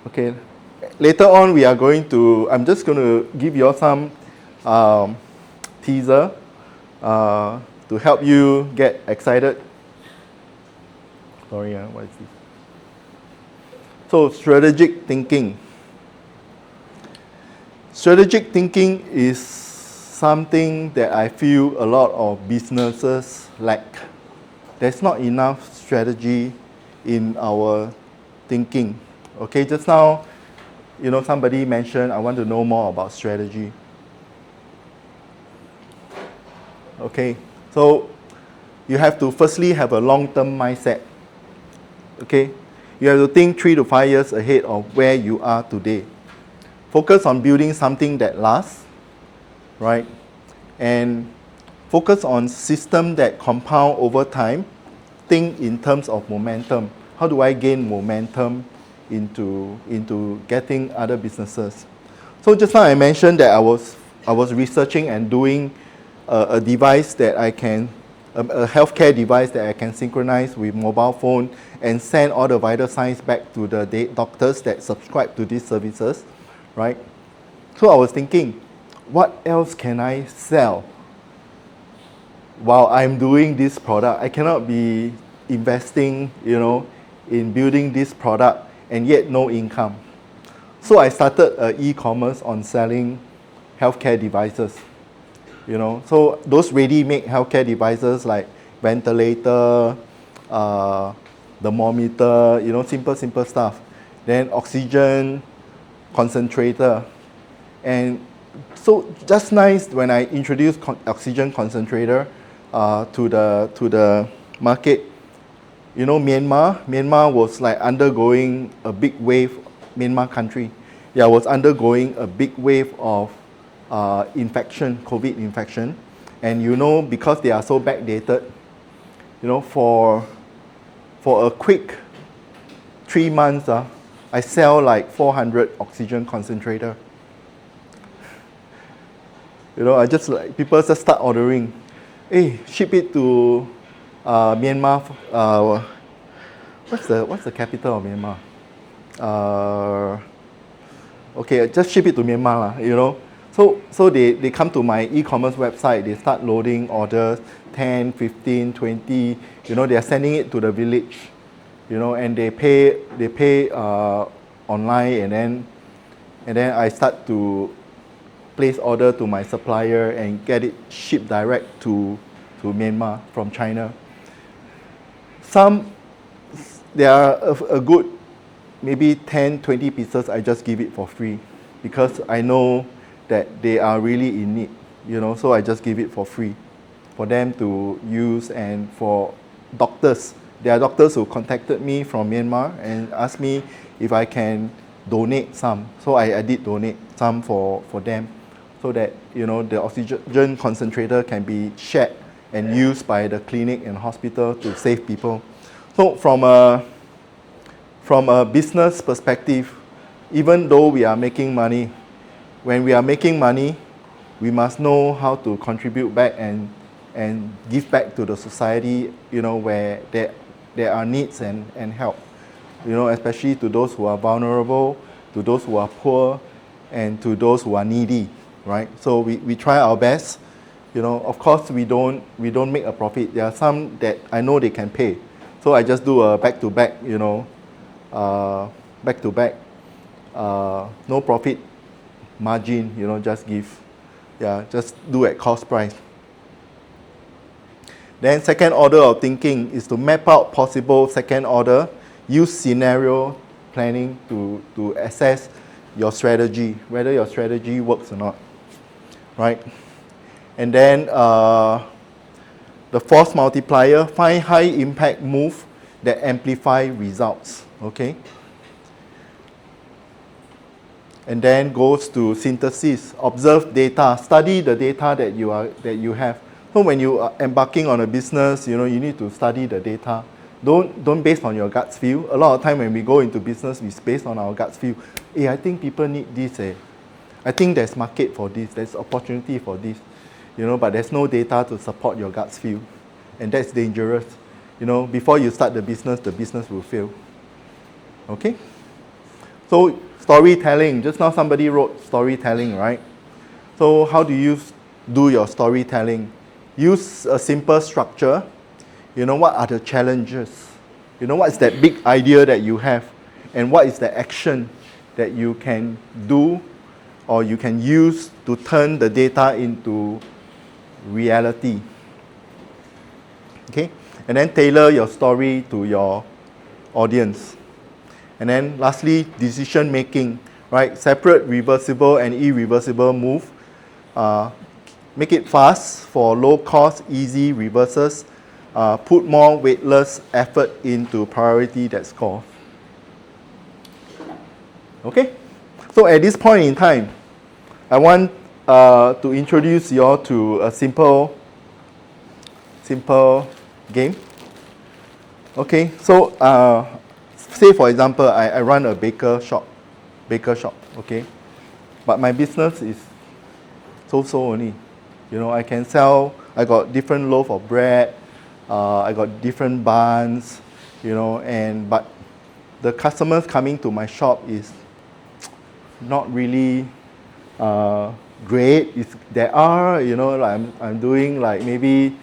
Okay. Later on, I'm just going to give you all some teaser to help you get excited. Sorry, what is this? So, strategic thinking. Strategic thinking is something that I feel a lot of businesses lack. There's not enough strategy in our thinking. Okay, just now, somebody mentioned, I want to know more about strategy. Okay, so you have to firstly have a long-term mindset. Okay, you have to think 3 to 5 years ahead of where you are today. Focus on building something that lasts, right? And focus on systems that compound over time. Think in terms of momentum. How do I gain momentum into getting other businesses? So just now I mentioned that I was researching and doing a device that I can, a healthcare device that I can synchronize with mobile phone and send all the vital signs back to the doctors that subscribe to these services, right? So I was thinking, what else can I sell while I'm doing this product? I cannot be investing, in building this product and yet no income. So I started e-commerce on selling healthcare devices. So those ready-made healthcare devices like ventilator, thermometer, simple stuff. Then oxygen concentrator. And so just nice when I introduced oxygen concentrator to the market. You know, Myanmar was like undergoing a big wave. Myanmar country, yeah, was undergoing a big wave of infection, COVID infection, and you know, because they are so backdated, you know, for a quick 3 months, I sell like 400 oxygen concentrator. You know, I just like, people just start ordering. Hey, ship it to Myanmar. What's the capital of Myanmar? Okay, just ship it to Myanmar, you know. So they come to my e-commerce website, they start loading orders, 10, 15, 20, you know, they are sending it to the village, you know, and they pay online, and then I start to place order to my supplier and get it shipped direct to Myanmar from China. There are a good maybe 10, 20 pieces, I just give it for free because I know that they are really in need, you know, so I just give it for free for them to use. And for doctors, there are doctors who contacted me from Myanmar and asked me if I can donate some. So I did donate some for them so that, you know, the oxygen concentrator can be shared and used by the clinic and hospital to save people. So from a business perspective, even though we are making money, when we are making money, we must know how to contribute back and give back to the society, you know, where there are needs and help, you know, especially to those who are vulnerable, to those who are poor, and to those who are needy, right? So we try our best, you know. Of course, we don't make a profit. There are some that I know they can pay, so I just do a back-to-back, you know, back-to-back, no profit margin, you know, just give, yeah, just do at cost price. Then second order of thinking is to map out possible second order, use scenario planning to assess your strategy, whether your strategy works or not, right? And then the force multiplier, find high impact move that amplify results, okay? And then goes to synthesis, observe data, study the data that you have. So when you are embarking on a business, you know, you need to study the data. Don't base on your gut feel. A lot of time when we go into business, we base on our gut feel. Hey, I think people need this. I think there's market for this. There's opportunity for this. You know, but there's no data to support your gut feel, and that's dangerous. You know, before you start the business will fail. Okay. So storytelling. Just now somebody wrote storytelling, right? So how do you do your storytelling? Use a simple structure. You know, what are the challenges? You know, what is that big idea that you have? And what is the action that you can do or you can use to turn the data into reality? Okay? And then tailor your story to your audience. And then lastly, decision making, right? Separate reversible and irreversible move. Make it fast for low cost, easy reverses. Put more weightless effort into priority that score. Okay? So at this point in time, I want to introduce you all to a simple game. Okay, so say for example, I run a baker shop, okay? But my business is so only. You know, I can sell, I got different loaf of bread, I got different buns, you know, but the customers coming to my shop is not really great. There are, you know, like I'm doing like maybe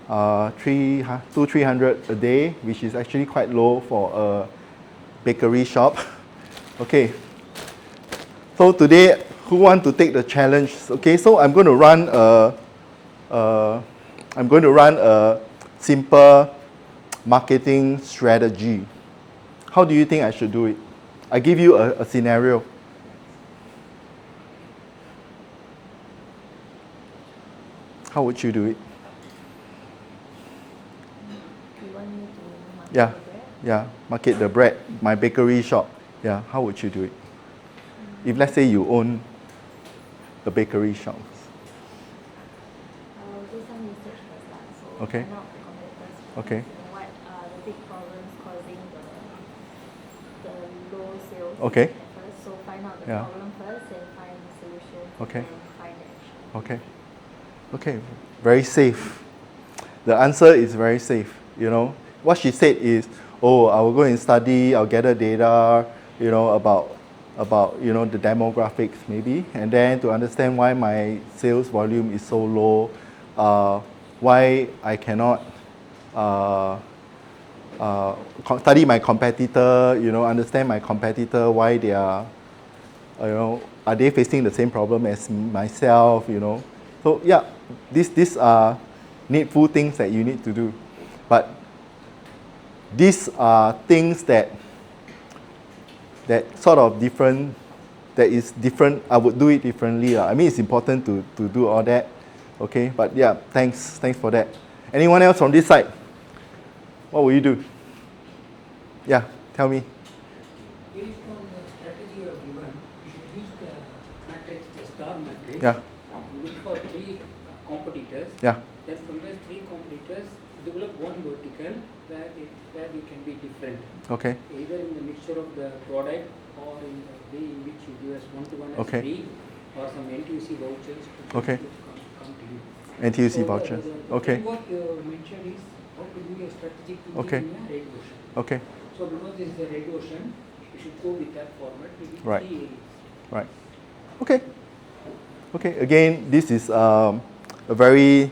300 a day, which is actually quite low for a bakery shop. Okay. So today, who want to take the challenge? Okay, so I'm going to run a simple marketing strategy. How do you think I should do it? I give you a scenario. How would you do it? You want me to market Yeah, the bread? yeah, market the bread, my bakery shop. Yeah, how would you do it? If let's say you own the bakery shop. I will do some research first lah. So Okay. find out the competitors first. Okay. And what are the big problems causing the low sales Okay. at first. So find out the Yeah. problem first and find the solution. Okay. And find the action. Okay. Okay. Very safe. The answer is very safe. You know, what she said is, oh, I will go and study, I'll gather data, you know, about the demographics maybe, and then to understand why my sales volume is so low, why I cannot study my competitor, you know, understand my competitor, why they are, you know, are they facing the same problem as myself, you know. So yeah, these are needful things that you need to do. But these are things that sort of different, that is different, I would do it differently. I mean, it's important to do all that, okay? But yeah, thanks for that. Anyone else from this side? What will you do? Yeah, tell me. Based on the strategy you have given, you should use the matrix, the star matrix. Yeah. Look for 3 competitors. Yeah, Then from those 3 competitors, develop one vertical where you can be different. okay, Either in the mixture of the product or in the way in which you give us one-to-one as Okay. free or some NTUC vouchers to Okay. come to you. NTUC So vouchers. the Okay, framework you mentioned is how to do a strategic thinking Okay. in a red ocean. okay, So because this is a red ocean, you should go with that format maybe Right. 3 areas. right. Okay, okay. Again, this is a very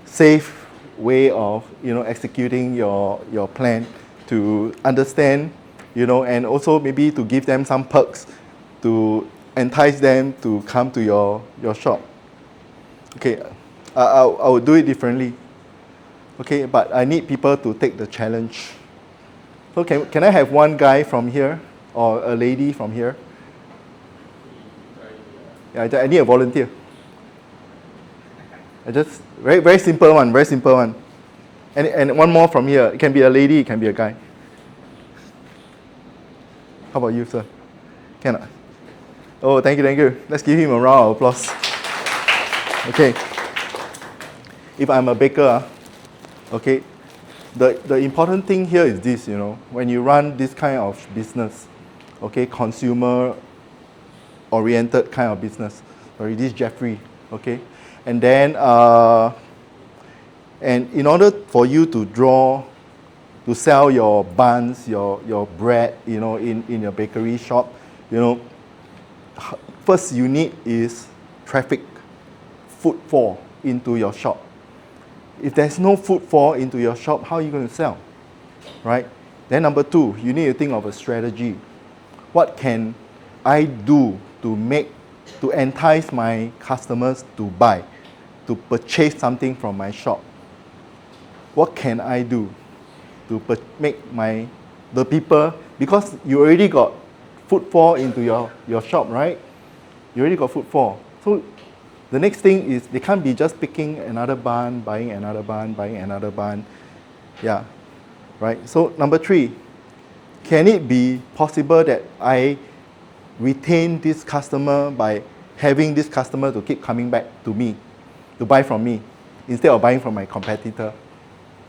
safe way of, you know, executing your plan, to understand, you know, and also maybe to give them some perks to entice them to come to your shop. Okay, I would do it differently. Okay, but I need people to take the challenge. So can I have one guy from here or a lady from here? Yeah, I need a volunteer. I just very simple one, very simple one. And one more from here. It can be a lady, it can be a guy. How about you, sir? Can I? Oh, thank you. Let's give him a round of applause. Okay. If I'm a baker, okay, the important thing here is this, you know, when you run this kind of business, okay, consumer-oriented kind of business. Sorry, this is Jeffrey, okay? And then, and in order for you to sell your buns, your bread, you know, in your bakery shop, you know, first you need is traffic, footfall into your shop. If there's no footfall into your shop, how are you going to sell, right? Then number 2, you need to think of a strategy. What can I do to entice my customers to buy, to purchase something from my shop? What can I do to make the people, because you already got footfall into your shop, right? You already got footfall. So the next thing is they can't be just picking another bun, buying another bun, buying another bun. Yeah, right? So number 3, can it be possible that I retain this customer by having this customer to keep coming back to me, to buy from me, instead of buying from my competitor?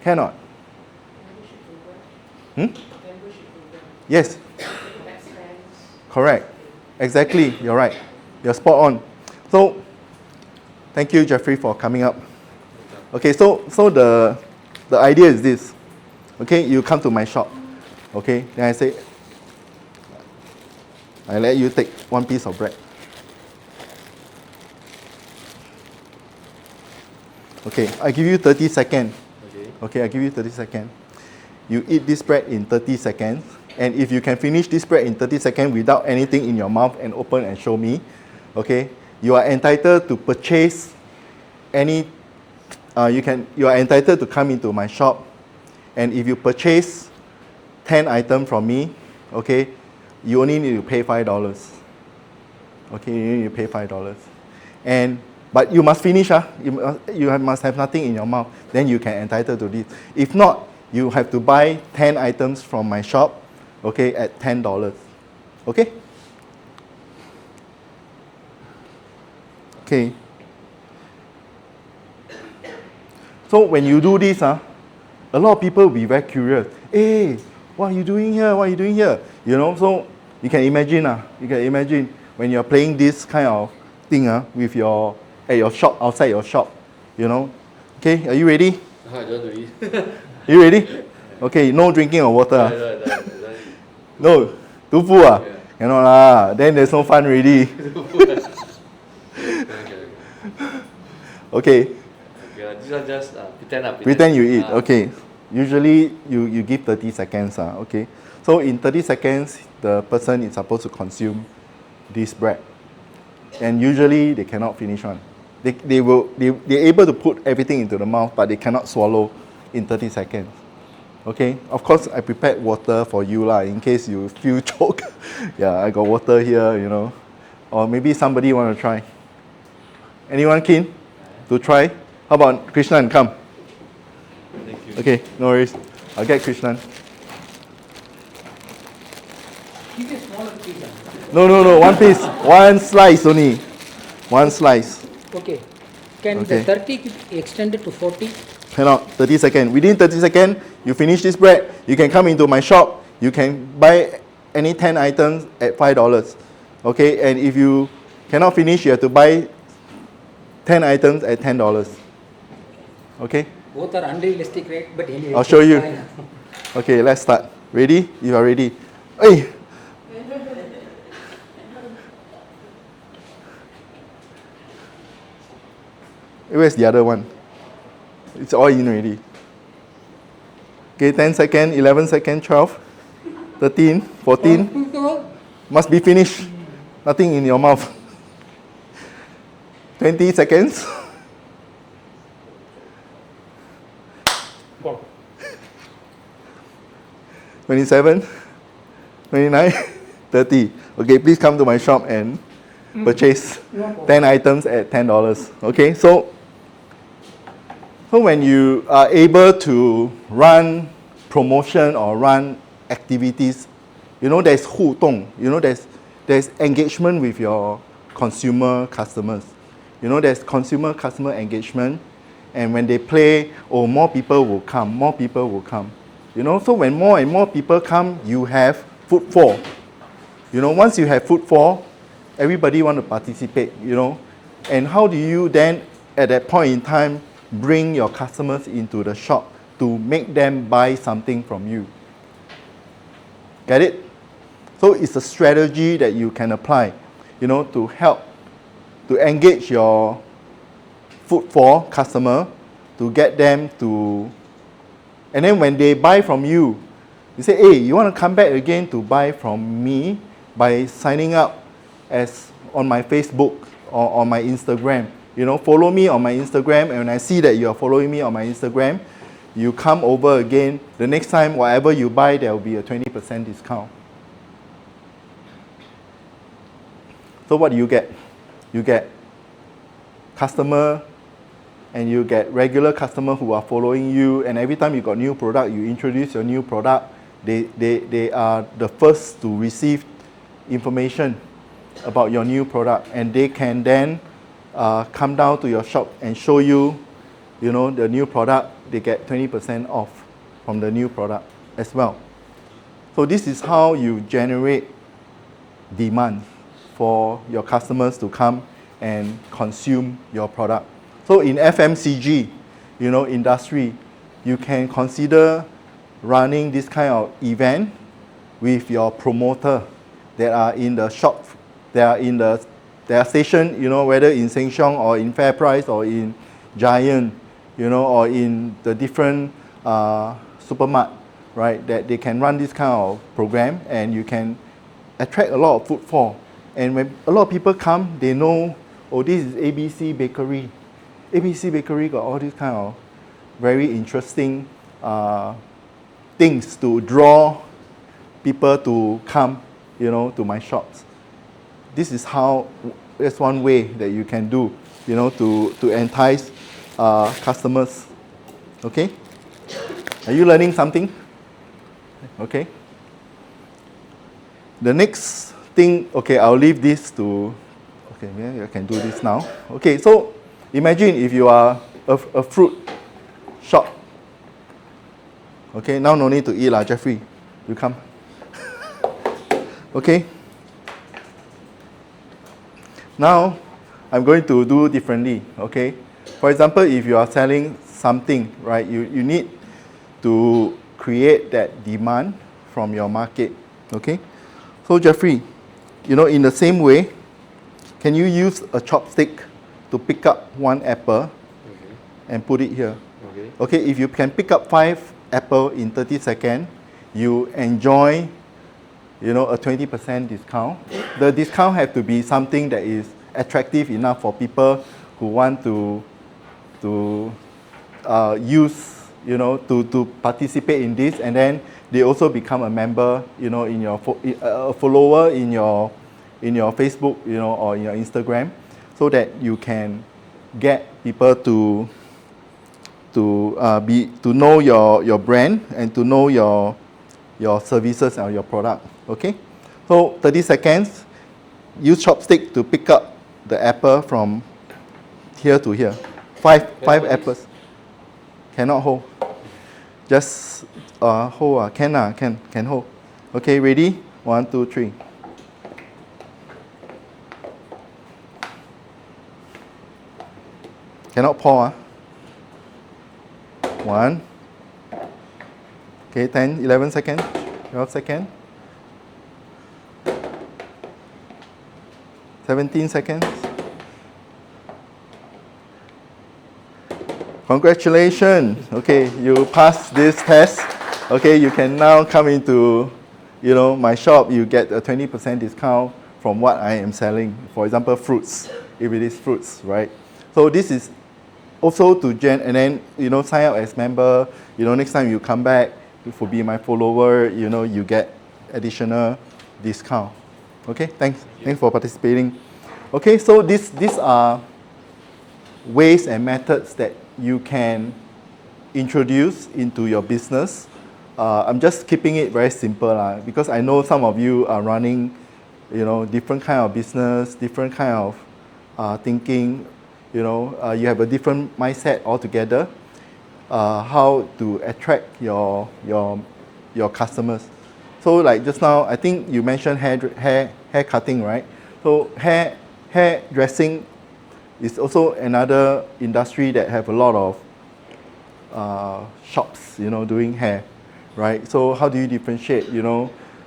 Cannot. Yes. Correct. Exactly. You're right. You're spot on. So, thank you, Jeffrey, for coming up. Okay, so the idea is this. Okay, you come to my shop. Okay, then I say, I let you take one piece of bread. Okay, I give you 30 seconds. Okay, I give you 30 seconds. You eat this bread in 30 seconds. And if you can finish this bread in 30 seconds without anything in your mouth and open and show me, okay, you are entitled to purchase any, you are entitled to come into my shop. And if you purchase 10 items from me, okay, you only need to pay $5. Okay, you need to pay $5. And But you must finish, you must have nothing in your mouth. Then you can entitle to this. If not, you have to buy 10 items from my shop, okay, at $10. Okay? Okay. So when you do this, a lot of people will be very curious. Hey, what are you doing here? What are you doing here? You know, so you can imagine when you're playing this kind of thing with at your shop, outside your shop, you know. Okay, are you ready? I don't do it. Are you ready? Okay, no drinking of water. No, too full Yeah. Cannot lah. Then there's no fun already. Okay. Okay, this one just pretend. Pretend you eat. Okay. Usually you give 30 seconds. Okay. So in 30 seconds, the person is supposed to consume this bread. And usually they cannot finish one. They're able to put everything into the mouth, but they cannot swallow in 30 seconds. Okay. Of course, I prepared water for you lah, in case you feel choke. Yeah, I got water here, you know. Or maybe somebody want to try. Anyone keen to try? How about Krishnan? Come. Thank you. Okay, no worries. I'll get Krishnan. Keep a smaller piece. No, one piece. One slice only. One slice. Okay. Can Okay. the 30 be extended to 40? Cannot. 30 seconds. Within 30 seconds, you finish this bread. You can come into my shop. You can buy any 10 items at $5. Okay, and if you cannot finish, you have to buy 10 items at $10. Okay? Both are unrealistic rate, but anyway. I'll show you. fine. Okay, let's start. Ready? You are ready. Hey! Where's the other one? It's all in already. Okay, 10 seconds, 11 seconds, 12, 13, 14. Must be finished. Nothing in your mouth. 20 seconds. Go. 27, 29, 30. Okay, please come to my shop and purchase 10 items at $10. Okay, so when you are able to run promotion or run activities, you know, there's 互动, you know, there's engagement with your consumer customers. You know, there's consumer-customer engagement, and when they play, more people will come, more people will come. You know, so when more and more people come, you have footfall. You know, once you have footfall, everybody want to participate, you know. And how do you then, at that point in time, bring your customers into the shop to make them buy something from you? Get it? So it's a strategy that you can apply, you know, to help, to engage your footfall customer, to get them to, and then when they buy from you, you say, hey, you want to come back again to buy from me by signing up as on my Facebook or on my Instagram. You know, follow me on my Instagram, and when I see that you are following me on my Instagram, you come over again. The next time, whatever you buy, there will be a 20% discount. So what do you get? You get customer, and you get regular customer who are following you, and every time you got new product, you introduce your new product, they are the first to receive information about your new product, and they can then come down to your shop and show you, you know, the new product. They get 20% off from the new product as well. So this is how you generate demand for your customers to come and consume your product. So in FMCG, you know, industry, you can consider running this kind of event with your promoter that are in the shop, they are stationed, you know, whether in Sheng Siong or in FairPrice or in Giant, you know, or in the different supermarket, right, that they can run this kind of program, and you can attract a lot of footfall. And when a lot of people come, they know, oh, this is ABC Bakery. ABC Bakery got all these kind of very interesting things to draw people to come, you know, to my shops. This is how, that's one way that you can do. to entice customers. Okay? Are you learning something? Okay. The next thing, okay, I'll leave this to, okay, maybe I can do this now. Okay, so imagine if you are a fruit shop. Okay, now no need to eat lah, Jeffrey. You come. Okay. Now, I'm going to do differently, okay? For example, if you are selling something, right, you need to create that demand from your market, okay? So Jeffrey, in the same way, can you use a chopstick to pick up one apple Okay. and put it here? Okay. Okay, if you can pick up 5 apples in 30 seconds, you enjoy, a 20% discount. The discount have to be something that is attractive enough for people who want to use, to participate in this, and then they also become a member, in your a follower in your Facebook, or in your Instagram, so that you can get people to know your brand and to know your services or your product. Okay, so 30 seconds. Use chopstick to pick up the apple from here to here. Five hold apples. Cannot hold. Just hold. Can hold. Okay, ready? 1, 2, 3. Cannot pour. 1. Okay, 10, 11 seconds. 12 seconds. 17 seconds. Congratulations. Okay, you passed this test. Okay, you can now come into, my shop. You get a 20% discount from what I am selling. For example, fruits, if it is fruits, right? So this is also to and then, sign up as member. Next time you come back, if you be my follower, you get additional discount. Okay, thanks for participating. Okay, so these are ways and methods that you can introduce into your business. I'm just keeping it very simple because I know some of you are running, different kind of business, different kind of thinking. You have a different mindset altogether. How to attract your customers. So like just now, I think you mentioned hair cutting, right? So hair dressing is also another industry that have a lot of shops, doing hair, right? So how do you differentiate?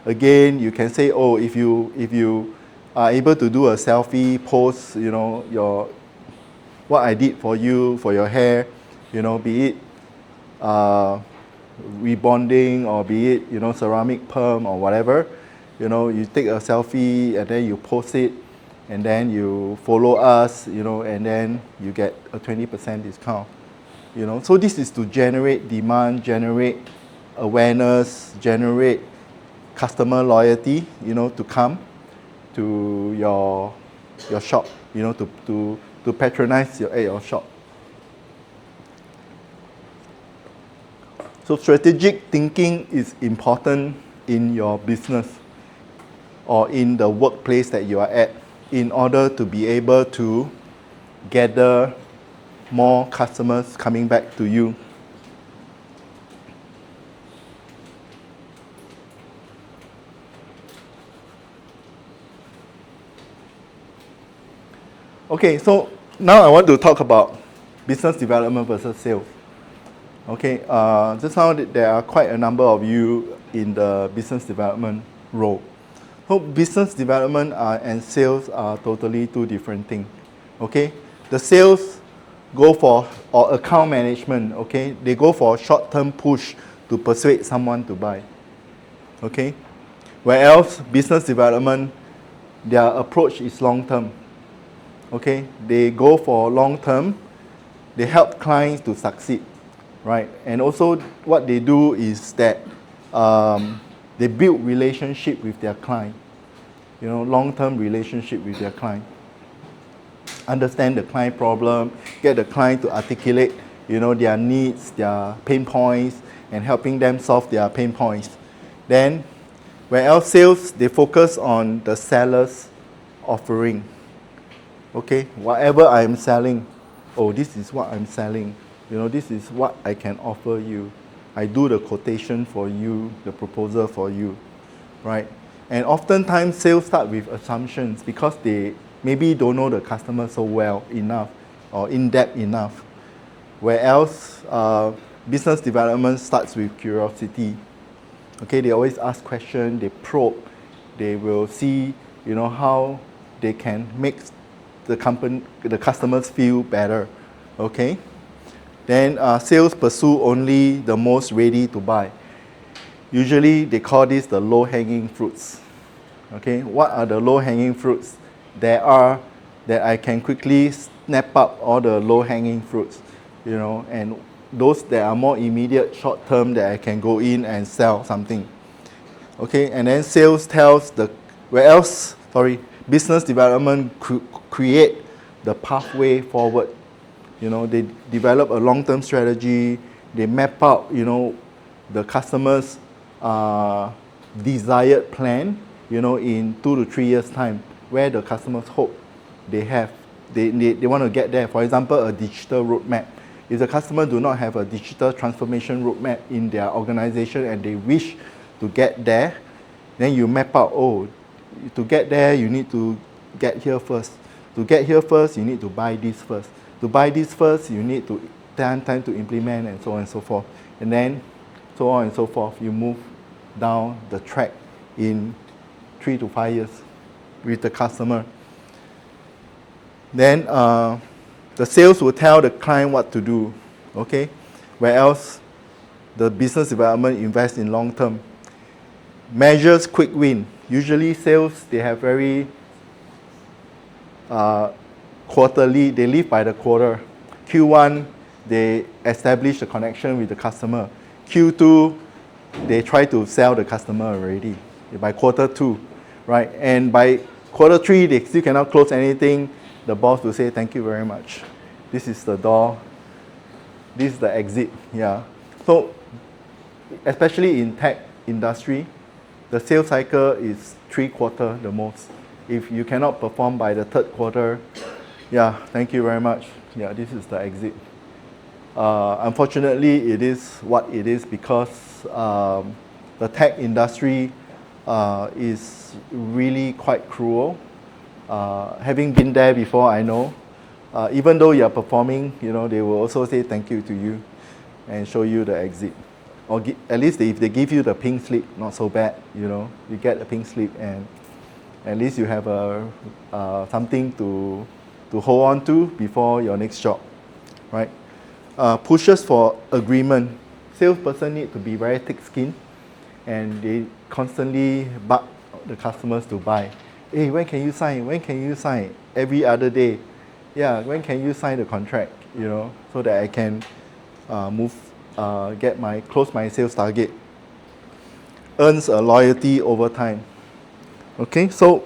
Again, you can say, oh, if you are able to do a selfie post, what I did for you for your hair, be it rebonding or be it ceramic perm or whatever, you take a selfie and then you post it and then you follow us, and then you get a 20% discount. So this is to generate demand, generate awareness, generate customer loyalty, to come to your shop, to patronize your shop. So strategic thinking is important in your business or in the workplace that you are at in order to be able to gather more customers coming back to you. Okay, so now I want to talk about business development versus sales. Okay, just now there are quite a number of you in the business development role. So business development and sales are totally two different things. Okay, the sales go for, or account management, okay, they go for short-term push to persuade someone to buy. Okay, whereas business development, their approach is long-term. Okay, they go for long-term, they help clients to succeed. Right, and also what they do is that they build relationship with their client, long-term relationship with their client. understand the client problem, get the client to articulate, their needs, their pain points, and helping them solve their pain points. Then, where else sales, they focus on the seller's offering. Okay, whatever I'm selling, oh, this is what I'm selling. This is what I can offer you. I do the quotation for you, the proposal for you, right? And oftentimes sales start with assumptions because they maybe don't know the customer so well enough or in depth enough. Where else business development starts with curiosity. Okay, they always ask questions, they probe, they will see, how they can make the customers feel better. Okay. Then sales pursue only the most ready to buy. Usually they call this the low-hanging fruits. Okay, what are the low-hanging fruits? There are that I can quickly snap up all the low-hanging fruits, and those that are more immediate, short-term that I can go in and sell something. Okay, and then sales tells business development create the pathway forward. They develop a long-term strategy. They map out, the customer's desired plan, in 2 to 3 years' time, where the customers hope they have. They want to get there. For example, a digital roadmap. If the customer do not have a digital transformation roadmap in their organization and they wish to get there, then you map out, to get there, you need to get here first. To get here first, you need to buy this first. To buy this first, you need to time to implement, and so on and so forth. And then, so on and so forth, you move down the track in 3 to 5 years with the customer. Then the sales will tell the client what to do. Okay, where else the business development invests in long term. Measures quick win. Usually sales, they have very quarterly, they live by the quarter. Q1, they establish the connection with the customer. Q2, they try to sell the customer already by quarter 2, right? And by quarter 3, they still cannot close anything. The boss will say, thank you very much. This is the door. This is the exit. Yeah. So, especially in tech industry, the sales cycle is 3 quarters the most. If you cannot perform by the 3rd quarter, yeah, thank you very much. Yeah, this is the exit. Unfortunately, it is what it is because the tech industry is really quite cruel. Having been there before, I know. Even though you are performing, they will also say thank you to you and show you the exit. Or at least if they give you the pink slip, not so bad, you get a pink slip and at least you have something to hold on to before your next job, right? Pushes for agreement. Salesperson need to be very thick-skinned and they constantly bug the customers to buy. Hey, when can you sign? When can you sign? Every other day. Yeah, when can you sign the contract? So that I can close my sales target. Earns a loyalty over time. Okay, so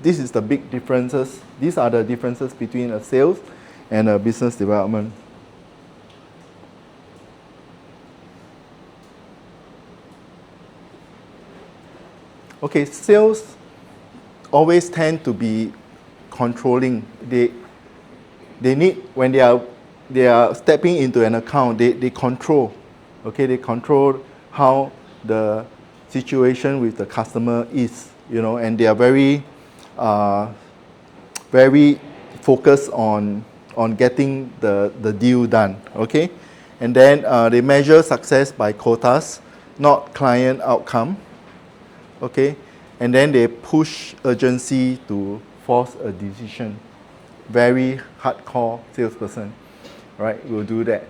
this is the big differences. These are the differences between a sales and a business development. Okay, sales always tend to be controlling. They need, when they are stepping into an account, they control. Okay, they control how the situation with the customer is, and they are very focused on getting the deal done. Okay, and then they measure success by quotas, not client outcome. Okay, and then they push urgency to force a decision. Very hardcore salesperson, right? Will do that.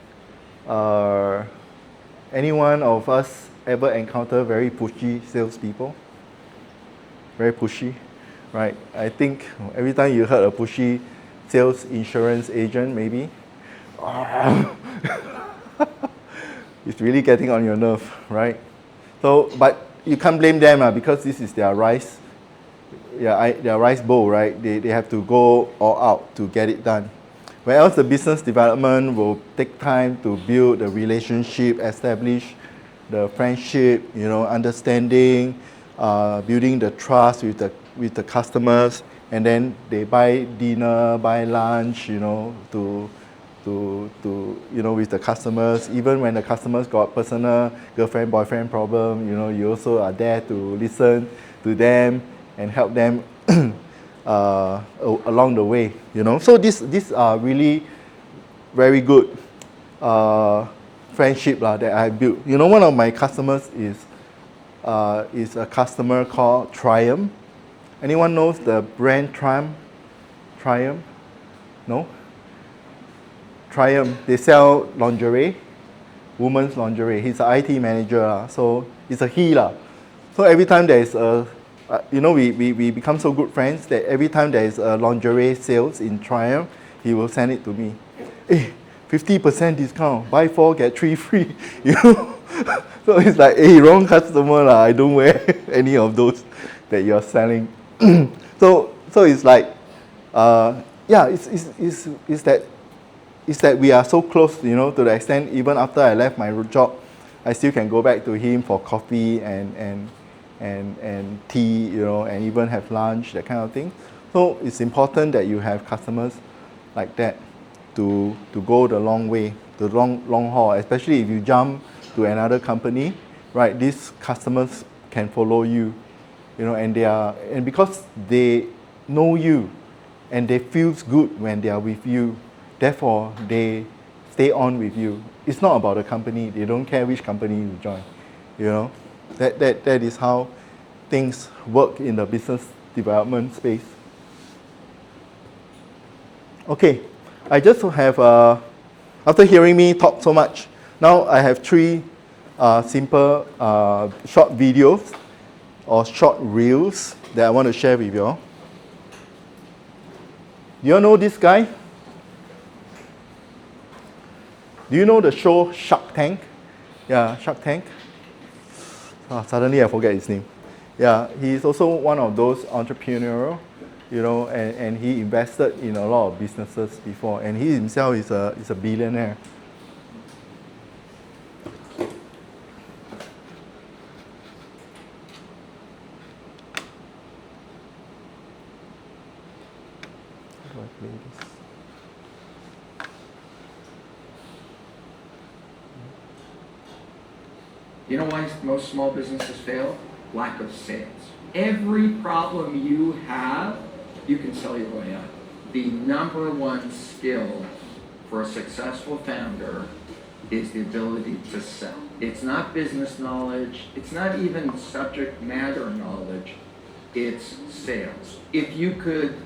Any one of us ever encounter very pushy salespeople? Very pushy, right? I think every time you heard a pushy sales insurance agent, maybe, it's really getting on your nerve, right? So, but you can't blame them because this is their rise. their rice bowl, right? They have to go all out to get it done. Whereas the business development will take time to build the relationship, establish the friendship, understanding, building the trust with the customers, and then they buy dinner, buy lunch, to with the customers. Even when the customers got personal girlfriend, boyfriend problem, you also are there to listen to them and help them along the way, So these are really very good friendship that I built. One of my customers is a customer called Triumph. Anyone knows the brand Triumph? Triumph? No? Triumph, they sell lingerie, women's lingerie. He's an IT manager, so it's a he. So every time there is a, we become so good friends that every time there is a lingerie sales in Triumph, he will send it to me. Hey, 50% discount, buy 4 get 3 free. So it's like, hey, wrong customer, I don't wear any of those that you're selling. So it's like, it's that we are so close, to the extent even after I left my job, I still can go back to him for coffee and tea, and even have lunch, that kind of thing. So it's important that you have customers like that to go the long way, the long haul, especially if you jump to another company, right? These customers can follow you, and because they know you and they feel good when they are with you, therefore they stay on with you. It's not about the company. They don't care which company you join. That is how things work in the business development space. Okay, I just have, after hearing me talk so much, now I have 3 simple short videos or short reels that I want to share with you all. Do you all know this guy? Do you know the show Shark Tank? Yeah, Shark Tank. Suddenly I forget his name. Yeah, he's also one of those entrepreneurial, and he invested in a lot of businesses before, and he himself is a billionaire. How do I play this? You know why most small businesses fail? Lack of sales. Every problem you have, you can sell your way out. The number one skill for a successful founder is the ability to sell. It's not business knowledge, it's not even subject matter knowledge, it's sales. If you could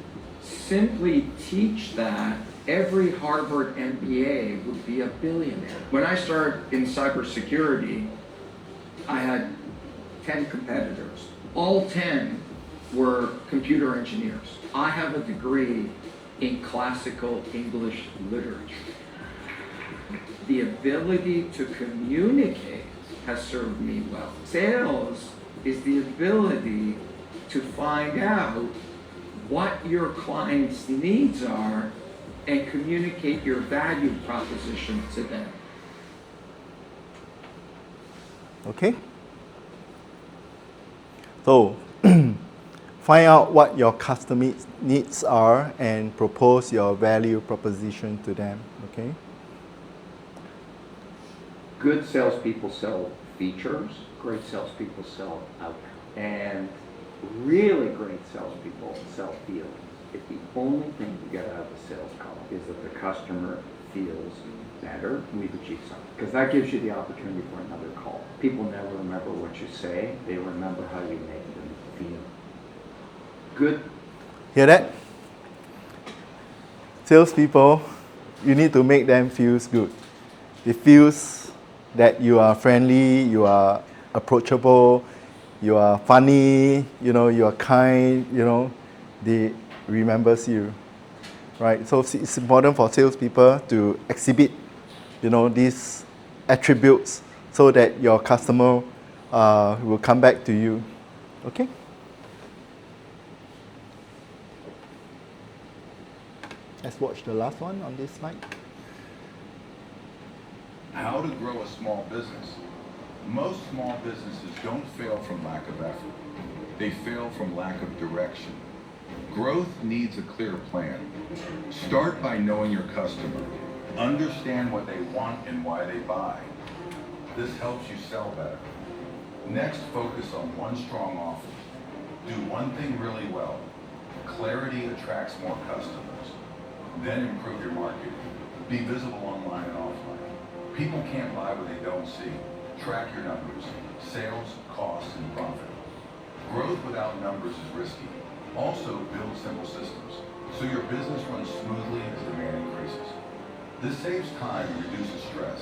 simply teach that, every Harvard MBA would be a billionaire. When I started in cybersecurity, I had 10 competitors. All 10 were computer engineers. I have a degree in classical English literature. The ability to communicate has served me well. Sales is the ability to find out what your client's needs are and communicate your value proposition to them. Okay? So, find out what your customer needs are and propose your value proposition to them. Okay? Good salespeople sell features, great salespeople sell outcomes. And really great salespeople sell feelings. If the only thing you get out of a sales call is that the customer feels better, we've achieved something. Because that gives you the opportunity for another call. People never remember what you say, they remember how you make them feel. Good. Hear that? Salespeople, you need to make them feel good. It feels that you are friendly, you are approachable, you are funny, you are kind, they remembers you, right? So it's important for salespeople to exhibit, these attributes so that your customer will come back to you. Okay? Let's watch the last one on this slide. How to grow a small business. Most small businesses don't fail from lack of effort. They fail from lack of direction. Growth needs a clear plan. Start by knowing your customer. Understand what they want and why they buy. This helps you sell better. Next, focus on one strong offer. Do one thing really well. Clarity attracts more customers. Then improve your marketing. Be visible online and offline. People can't buy what they don't see. Track your numbers, sales, costs, and profit. Growth without numbers is risky. Also, build simple systems, so your business runs smoothly as demand increases. This saves time and reduces stress.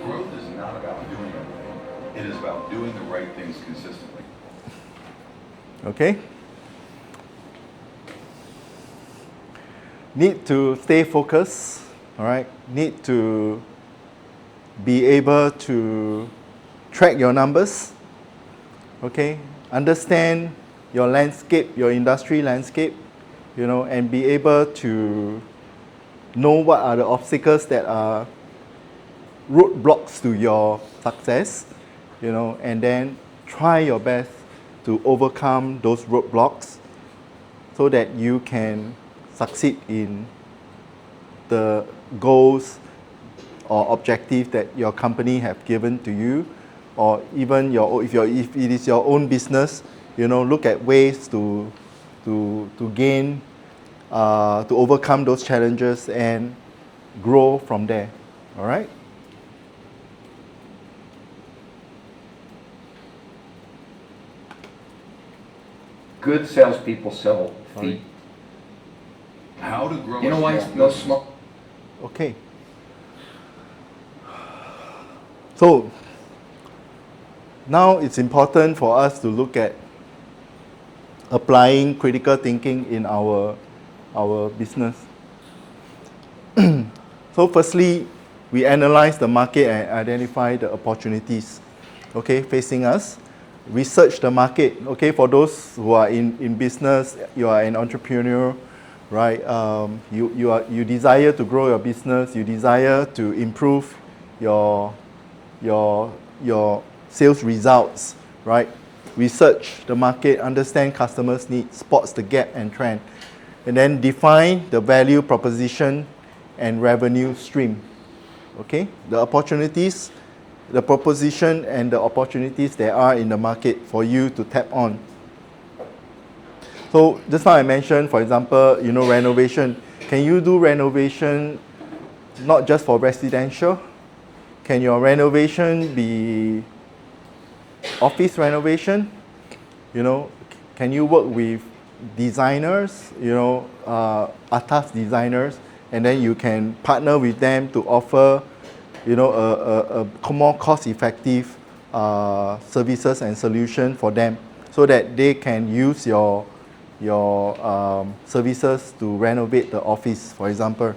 Growth is not about doing everything. It is about doing the right things consistently. Okay? Need to stay focused, all right? Need to be able to track your numbers, okay? Understand your landscape, your industry landscape, you know, and be able to know what are the obstacles that are roadblocks to your success, you know, and then try your best to overcome those roadblocks so that you can succeed in the goals or objectives that your company have given to you, or even if it is your own business, you know, look at ways to gain, to overcome those challenges and grow from there. All right. Good salespeople sell feet. How to grow You know a why small no business. small? Okay. So now it's important for us to look at applying critical thinking in our business. So firstly, we analyze the market and identify the opportunities, okay, facing us. Research the market, okay, for those who are in business, you are an entrepreneur, right? You desire to grow your business, you desire to improve your sales results, right? Research the market, understand customers' needs, spots the gap and trend, and then define the value proposition and revenue stream. Okay, the opportunities, the proposition and the opportunities there are in the market for you to tap on. So just now I mentioned, for example, you know, renovation. Can you do renovation not just for residential? Can your renovation be office renovation? You know, can you work with designers, you know, atas designers, and then you can partner with them to offer, you know, a more cost-effective services and solution for them, so that they can use your services to renovate the office, for example,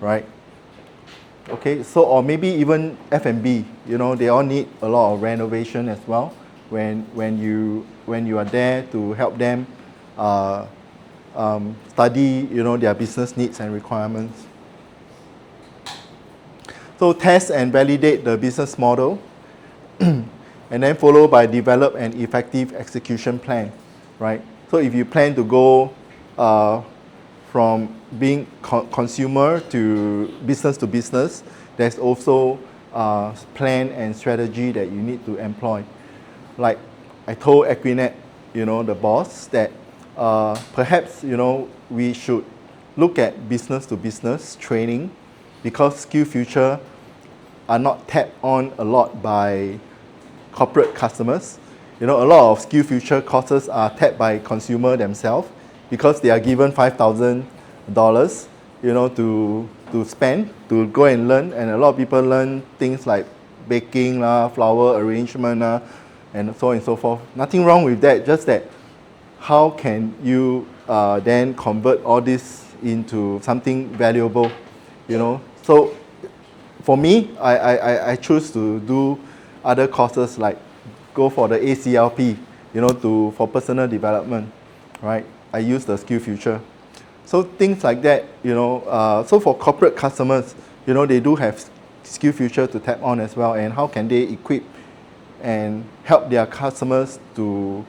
right? Okay, so or maybe even F&B, you know, they all need a lot of renovation as well. When you are there to help them study, you know, their business needs and requirements. So test and validate the business model, and then followed by develop an effective execution plan, right? So if you plan to go from being consumer to business, there's also plan and strategy that you need to employ. Like I told Equinet, you know, the boss, that perhaps, you know, we should look at business to business training, because SkillsFuture are not tapped on a lot by corporate customers. You know, a lot of SkillsFuture courses are tapped by consumer themselves, because they are given $5,000, you know, to spend, to go and learn. And a lot of people learn things like baking, flower arrangement, and so on and so forth. Nothing wrong with that, just that how can you then convert all this into something valuable, you know? So for me, I choose to do other courses, like go for the ACLP, you know, for personal development, right? I use the SkillsFuture. So things like that, so for corporate customers, they do have SkillsFuture to tap on as well, and how can they equip and help their customers or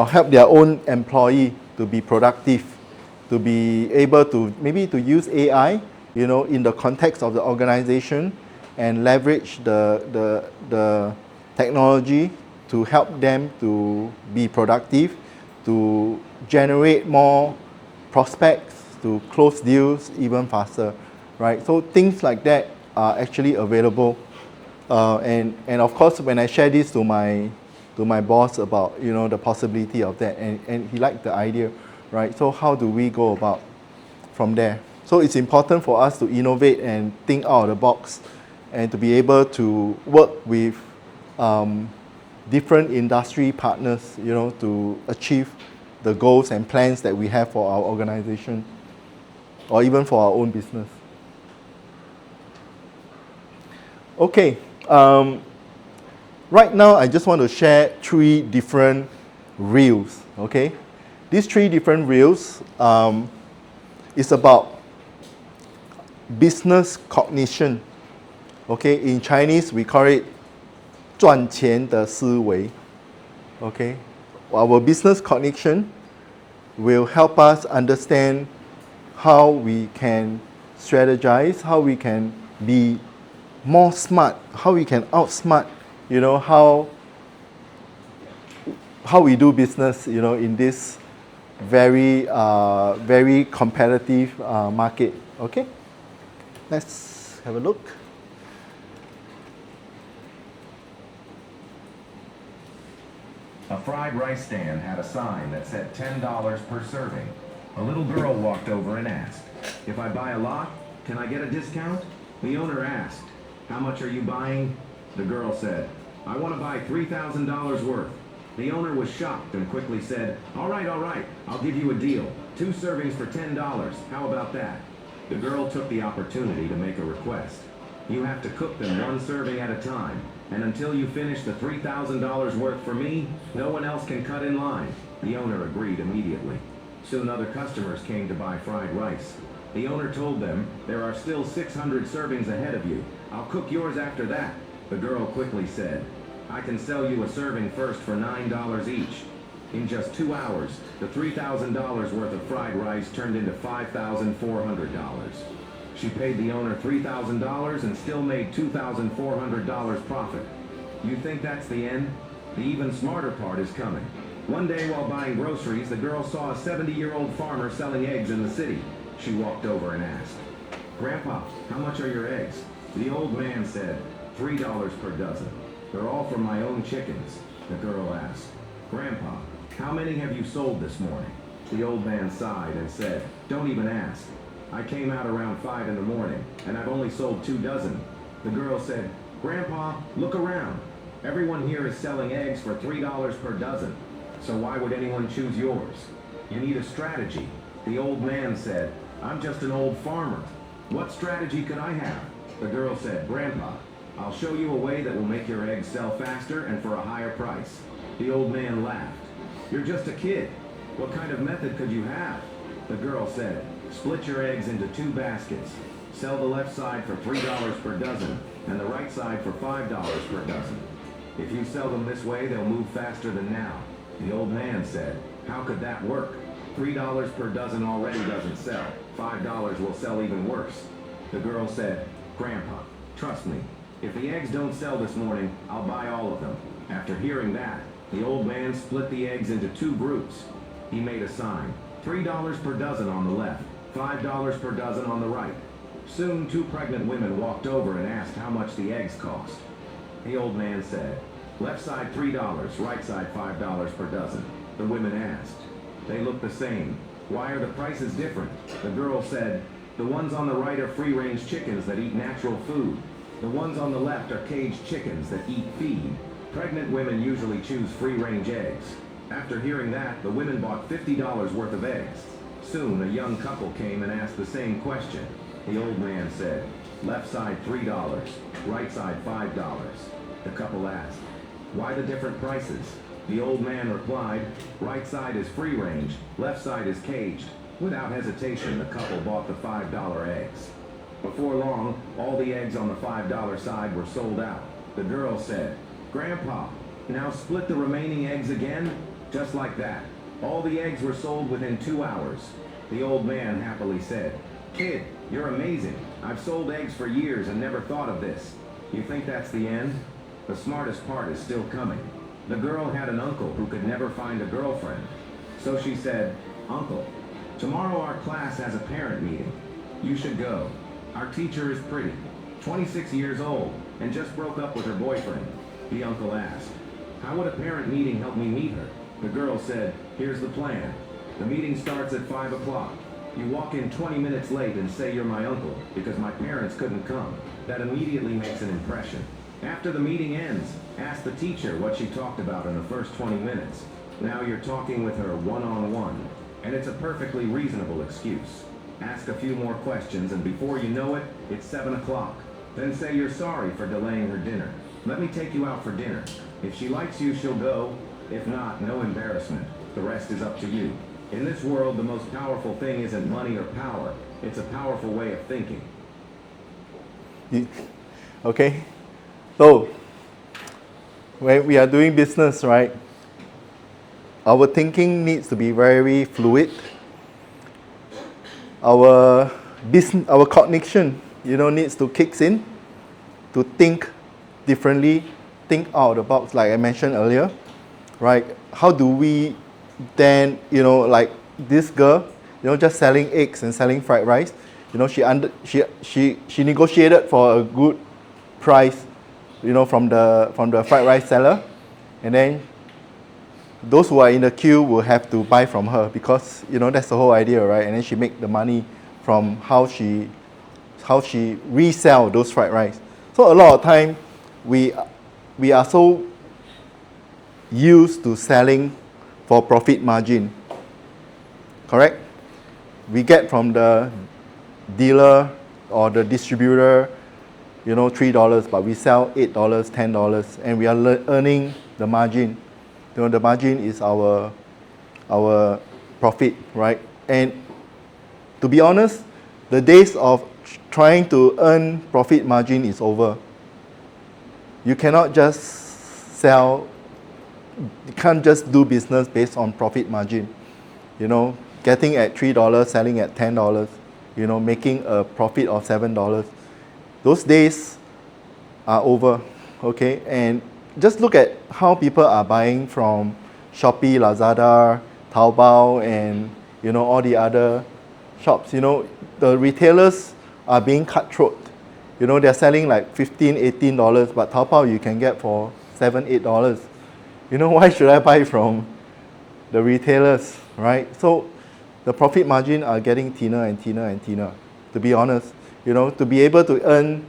help their own employee to be productive, to be able to maybe to use AI, in the context of the organization and leverage the technology to help them to be productive, to generate more prospects, to close deals even faster, right? So things like that are actually available. And of course, when I share this to my boss about the possibility of that, and he liked the idea, right? So how do we go about from there? So it's important for us to innovate and think out of the box, and to be able to work with different industry partners, to achieve the goals and plans that we have for our organization, or even for our own business. Okay. Right now, I just want to share 3 different reels. Okay, these 3 different reels is about business cognition. Okay, in Chinese we call it 赚钱的思维. Okay, our business cognition will help us understand how we can strategize, how we can be more smart, how we can outsmart, how we do business, in this very very competitive market. Okay, let's have a look. A fried rice stand had a sign that said $10 per serving. A little girl walked over and asked, "If I buy a lot, can I get a discount?" The owner asked, "How much are you buying?" The girl said, "I want to buy $3,000 worth." The owner was shocked and quickly said, all right, I'll give you a deal. 2 servings for $10. How about that?" The girl took the opportunity to make a request. "You have to cook them 1 serving at a time, and until you finish the $3,000 worth for me, no one else can cut in line." The owner agreed immediately. Soon other customers came to buy fried rice. The owner told them, "There are still 600 servings ahead of you. I'll cook yours after that." The girl quickly said, "I can sell you a serving first for $9 each." In just 2 hours, the $3,000 worth of fried rice turned into $5,400. She paid the owner $3,000 and still made $2,400 profit. You think that's the end? The even smarter part is coming. One day while buying groceries, the girl saw a 70-year-old farmer selling eggs in the city. She walked over and asked, "Grandpa, how much are your eggs?" The old man said, $3 per dozen. "They're all from my own chickens." The girl asked, "Grandpa, how many have you sold this morning?" The old man sighed and said, "Don't even ask. I came out around 5 in the morning, and I've only sold 2 dozen. The girl said, "Grandpa, look around. Everyone here is selling eggs for $3 per dozen. So why would anyone choose yours? You need a strategy." The old man said, "I'm just an old farmer. What strategy could I have?" The girl said, "Grandpa, I'll show you a way that will make your eggs sell faster and for a higher price." The old man laughed. "You're just a kid. What kind of method could you have?" The girl said, "Split your eggs into 2 baskets. Sell the left side for $3 per dozen and the right side for $5 per dozen. If you sell them this way, they'll move faster than now." The old man said, "How could that work? $3 per dozen already doesn't sell. $5 will sell even worse." The girl said, "Grandpa, trust me. If the eggs don't sell this morning, I'll buy all of them." After hearing that, the old man split the eggs into 2 groups. He made a sign, $3 per dozen on the left, $5 per dozen on the right. Soon 2 pregnant women walked over and asked how much the eggs cost. The old man said, "Left side $3, right side $5 per dozen." The women asked. They look the same. "Why are the prices different?" The girl said, "The ones on the right are free-range chickens that eat natural food. The ones on the left are caged chickens that eat feed. Pregnant women usually choose free-range eggs." After hearing that, the women bought $50 worth of eggs. Soon, a young couple came and asked the same question. The old man said, "Left side $3, right side $5. The couple asked, "Why the different prices?" The old man replied, "Right side is free range, left side is caged. Without hesitation, the couple bought the $5 eggs. Before long, all the eggs on the $5 side were sold out. The girl said, "Grandpa, now split the remaining eggs again?" Just like that. All the eggs were sold within 2 hours. The old man happily said, "Kid, you're amazing. I've sold eggs for years and never thought of this. You think that's the end? The smartest part is still coming." The girl had an uncle who could never find a girlfriend. So she said, "Uncle, tomorrow our class has a parent meeting. You should go. Our teacher is pretty, 26 years old, and just broke up with her boyfriend." The uncle asked, "How would a parent meeting help me meet her?" The girl said, "Here's the plan. The meeting starts at 5 o'clock. You walk in 20 minutes late and say you're my uncle because my parents couldn't come. That immediately makes an impression. After the meeting ends, ask the teacher what she talked about in the first 20 minutes. Now you're talking with her one-on-one, and it's a perfectly reasonable excuse. Ask a few more questions, and before you know it, it's 7 o'clock. Then say you're sorry for delaying her dinner. Let me take you out for dinner. If she likes you, she'll go. If not, no embarrassment. The rest is up to you. In this world, the most powerful thing isn't money or power. It's a powerful way of thinking." Okay? So, when we are doing business, right, our thinking needs to be very fluid. Our cognition, needs to kick in to think differently, think out of the box, like I mentioned earlier, right? How do we then, like this girl, just selling eggs and selling fried rice, she negotiated for a good price, from the fried rice seller, and then those who are in the queue will have to buy from her because that's the whole idea, right? And then she make the money from how she resell those fried rice. So a lot of time we are so used to selling for profit margin, correct? We get from the dealer or the distributor, $3, but we sell $8, $10, and we are earning the margin. The margin is our profit, right? And to be honest, the days of trying to earn profit margin is over. You cannot just sell, you can't just do business based on profit margin. Getting at $3, selling at $10, making a profit of $7. Those days are over, okay? And just look at how people are buying from Shopee, Lazada, Taobao, and all the other shops. The retailers are being cutthroat. They're selling like $15, $18, but Taobao you can get for $7, $8. Why should I buy from the retailers, right? So the profit margin are getting thinner and thinner and thinner, to be honest. To be able to earn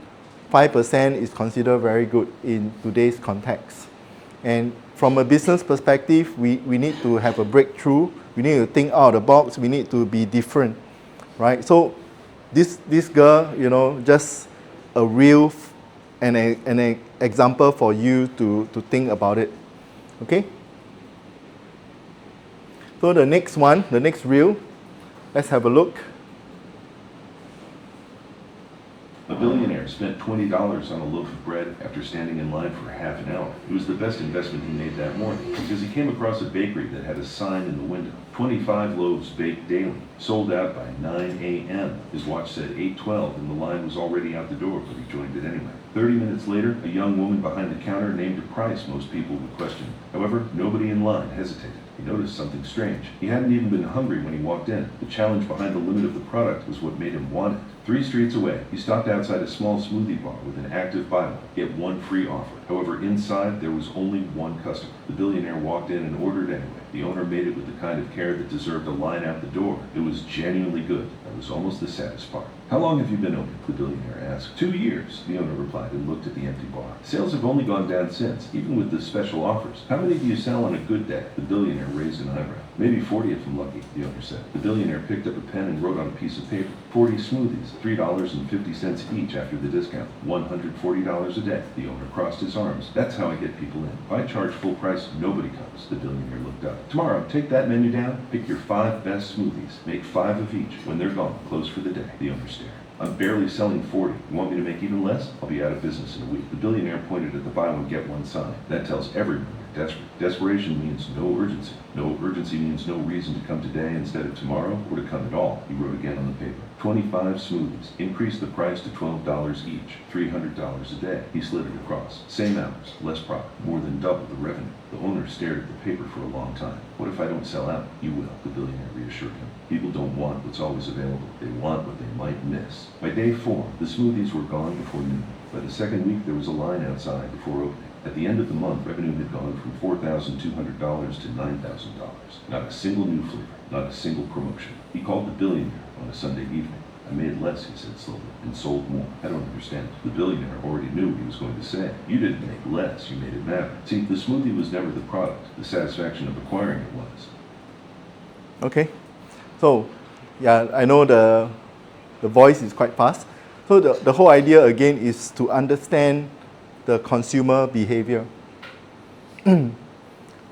5% is considered very good in today's context. And from a business perspective, we need to have a breakthrough. We need to think out of the box. We need to be different, right? So this girl, just a real an example for you to think about it, okay? So the next one, the next reel, let's have a look. A billionaire spent $20 on a loaf of bread after standing in line for half an hour. It was the best investment he made that morning because he came across a bakery that had a sign in the window. 25 loaves baked daily, sold out by 9 a.m. His watch said 8:12 and the line was already out the door, but he joined it anyway. 30 minutes later, a young woman behind the counter named a price most people would question. However, nobody in line hesitated. He noticed something strange. He hadn't even been hungry when he walked in. The challenge behind the limit of the product was what made him want it. 3 streets away, he stopped outside a small smoothie bar with an active buy one, get one free offer. However, inside there was only one customer. The billionaire walked in and ordered anyway. The owner made it with the kind of care that deserved a line out the door. It was genuinely good. That was almost the saddest part. "How long have you been open?" the billionaire asked. 2 years, the owner replied and looked at the empty bar. "Sales have only gone down since, even with the special offers. How many do you sell on a good day?" The billionaire raised an eyebrow. "Maybe 40 if I'm lucky," the owner said. The billionaire picked up a pen and wrote on a piece of paper, 40 smoothies, $3.50 each after the discount, $140 a day. The owner crossed his arms. "That's how I get people in. If I charge full price, nobody comes." The billionaire looked up. Tomorrow, take that menu down, pick your 5 best smoothies, make 5 of each. When they're gone, close for the day. The owner stared. I'm barely selling 40. You want me to make even less? I'll be out of business in a week. The billionaire pointed at the buy one, get one sign. That tells everyone you're desperate. Desperation means no urgency. No urgency means no reason to come today instead of tomorrow, or to come at all. He wrote again on the paper. 25 smoothies. Increase the price to $12 each. $300 a day. He slid it across. Same hours, less profit, more than double the revenue. The owner stared at the paper for a long time. What if I don't sell out? You will, the billionaire reassured him. People don't want what's always available. They want what they might miss. By day 4, the smoothies were gone before noon. By the second week, there was a line outside before opening. At the end of the month, revenue had gone from $4,200 to $9,000. Not a single new flavor, not a single promotion. He called the billionaire on a Sunday evening. I made less, he said slowly, and sold more. I don't understand. The billionaire already knew what he was going to say. You didn't make less, you made it matter. See, the smoothie was never the product. The satisfaction of acquiring it was. Okay, so yeah, I know the voice is quite fast. So the whole idea again is to understand the consumer behavior.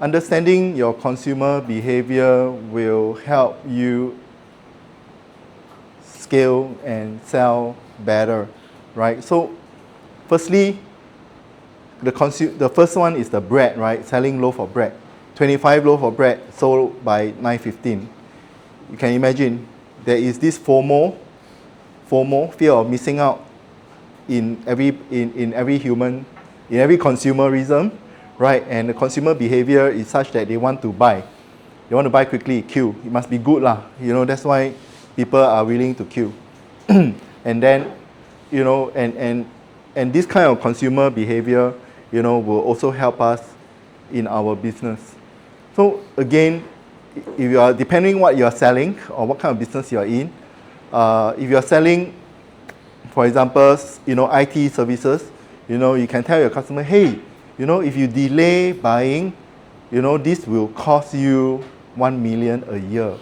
Understanding your consumer behavior will help you scale and sell better, right? So firstly, the first one is the bread, right? Selling loaf of bread. 25 loaf of bread sold by 9:15. You can imagine there is this FOMO, fear of missing out in every human, in every consumerism, right? And the consumer behavior is such that they want to buy. They want to buy quickly, queue. It must be good lah. You know, that's why people are willing to queue. And then, you know, and this kind of consumer behavior, you know, will also help us in our business. So again, if you are, depending what you are selling or what kind of business you are in, if you are selling, for example, you know, IT services, you know, you can tell your customer, hey, you know, if you delay buying, you know, this will cost you 1 million a year.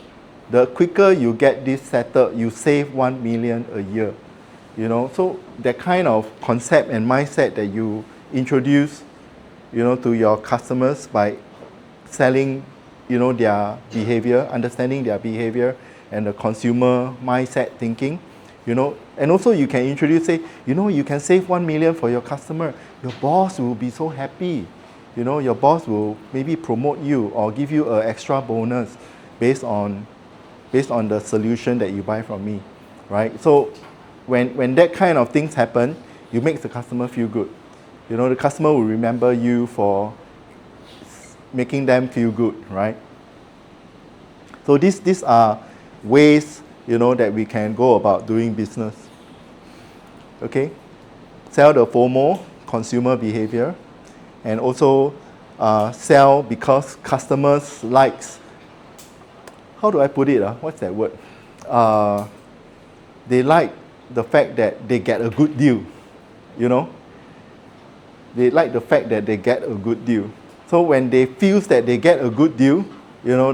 The quicker you get this settled, you save 1 million a year. You know, so that kind of concept and mindset that you introduce, you know, to your customers by selling, you know, their behavior, understanding their behavior and the consumer mindset thinking, you know, and also you can introduce, say, you know, you can save 1 million for your customer. Your boss will be so happy. You know, your boss will maybe promote you or give you an extra bonus based on the solution that you buy from me, right? So when that kind of things happen, you make the customer feel good. You know, the customer will remember you for making them feel good, right? So these are ways, you know, that we can go about doing business. Okay? Sell the FOMO, consumer behavior, and also sell because customers likes, how do I put it? What's that word? They like the fact that they get a good deal, you know? They like the fact that they get a good deal. So when they feel that they get a good deal, you know,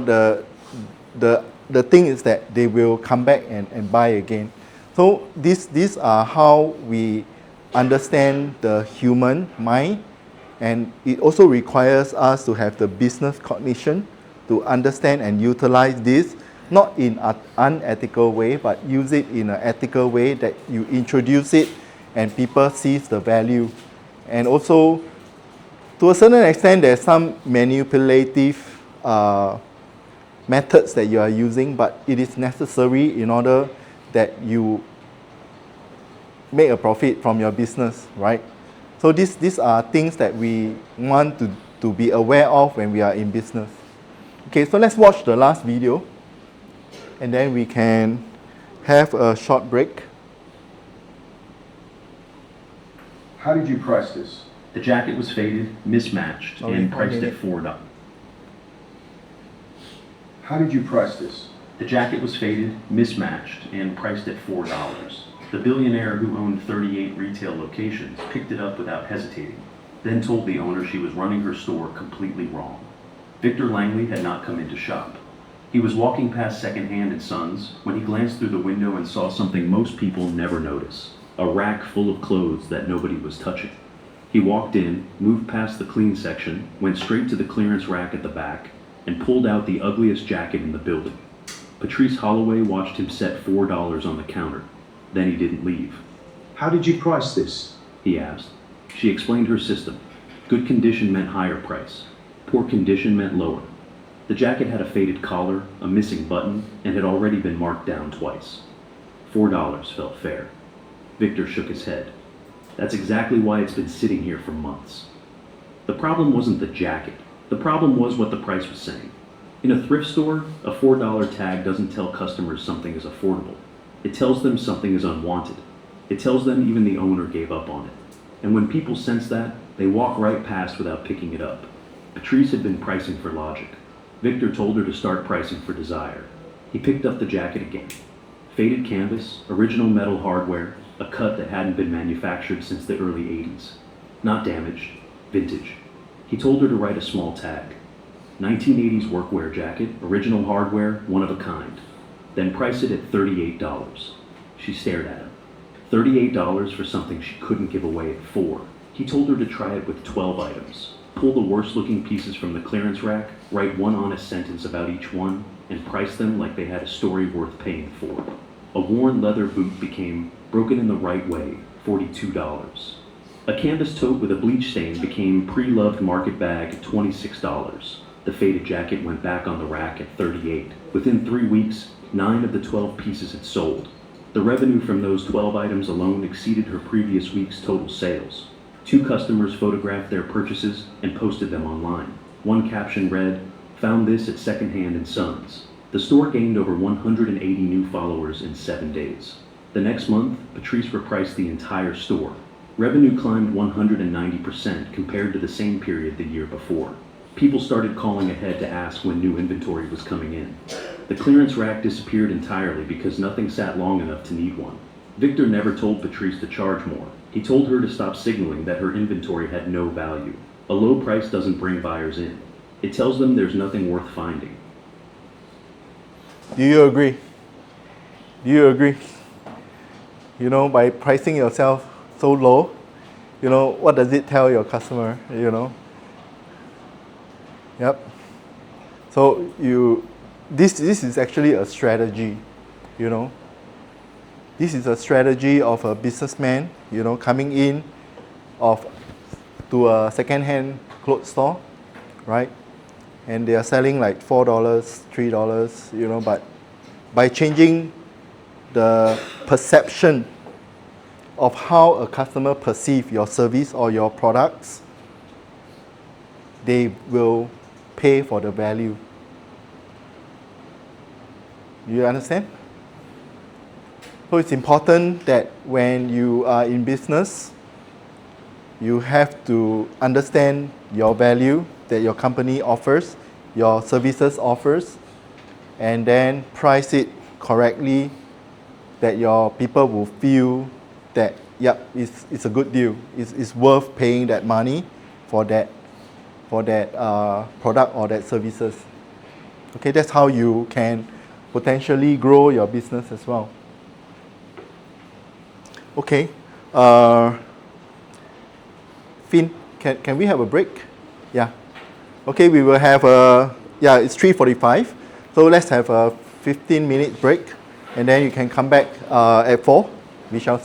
the thing is that they will come back and buy again. So these are how we understand the human mind, and it also requires us to have the business cognition to understand and utilize this, not in an unethical way, but use it in an ethical way that you introduce it and people sees the value. And also, to a certain extent, there's some manipulative methods that you are using, but it is necessary in order that you make a profit from your business, right? So these are things that we want to be aware of when we are in business. Okay, so let's watch the last video, and then we can have a short break. How did you price this? The jacket was faded, mismatched, and priced at $4. How did you price this? The jacket was faded, mismatched, and priced at $4. The billionaire who owned 38 retail locations picked it up without hesitating, then told the owner she was running her store completely wrong. Victor Langley had not come in to shop. He was walking past Secondhand and Sons when he glanced through the window and saw something most people never notice, a rack full of clothes that nobody was touching. He walked in, moved past the clean section, went straight to the clearance rack at the back, and pulled out the ugliest jacket in the building. Patrice Holloway watched him set $4 on the counter. Then he didn't leave. How did you price this? He asked. She explained her system. Good condition meant higher price. Poor condition meant lower. The jacket had a faded collar, a missing button, and had already been marked down twice. $4 felt fair. Victor shook his head. That's exactly why it's been sitting here for months. The problem wasn't the jacket. The problem was what the price was saying. In a thrift store, a $4 tag doesn't tell customers something is affordable. It tells them something is unwanted. It tells them even the owner gave up on it. And when people sense that, they walk right past without picking it up. Patrice had been pricing for logic. Victor told her to start pricing for desire. He picked up the jacket again. Faded canvas, original metal hardware, a cut that hadn't been manufactured since the early 80s. Not damaged, vintage. He told her to write a small tag. 1980s workwear jacket, original hardware, one of a kind. Then price it at $38. She stared at him. $38 for something she couldn't give away at $4. He told her to try it with 12 items. Pull the worst looking pieces from the clearance rack, write one honest sentence about each one, and price them like they had a story worth paying for. A worn leather boot became, broken in the right way, $42. A canvas tote with a bleach stain became pre-loved market bag at $26. The faded jacket went back on the rack at $38. Within 3 weeks, 9 of the 12 pieces had sold. The revenue from those 12 items alone exceeded her previous week's total sales. 2 customers photographed their purchases and posted them online. One caption read, "Found this at Secondhand and Sons." The store gained over 180 new followers in 7 days. The next month, Patrice repriced the entire store. Revenue climbed 190% compared to the same period the year before. People started calling ahead to ask when new inventory was coming in. The clearance rack disappeared entirely because nothing sat long enough to need one. Victor never told Patrice to charge more. He told her to stop signaling that her inventory had no value. A low price doesn't bring buyers in. It tells them there's nothing worth finding. Do you agree? Do you agree? You know, by pricing yourself so low, you know, what does it tell your customer, you know? Yep. So this is actually a strategy, you know. This is a strategy of a businessman, you know, coming in to a second-hand clothes store, right? And they are selling like $4, $3, you know, but by changing the perception of how a customer perceives your service or your products, they will pay for the value. You understand? So it's important that when you are in business, you have to understand your value that your company offers, your services offers, and then price it correctly that your people will feel that, yep, it's a good deal. It's worth paying that money for that product or that services. Okay, that's how you can potentially grow your business as well. Okay, Finn, can we have a break? Yeah. Okay, we will have it's 3:45. So let's have a 15-minute break, and then you can come back at 4. We shall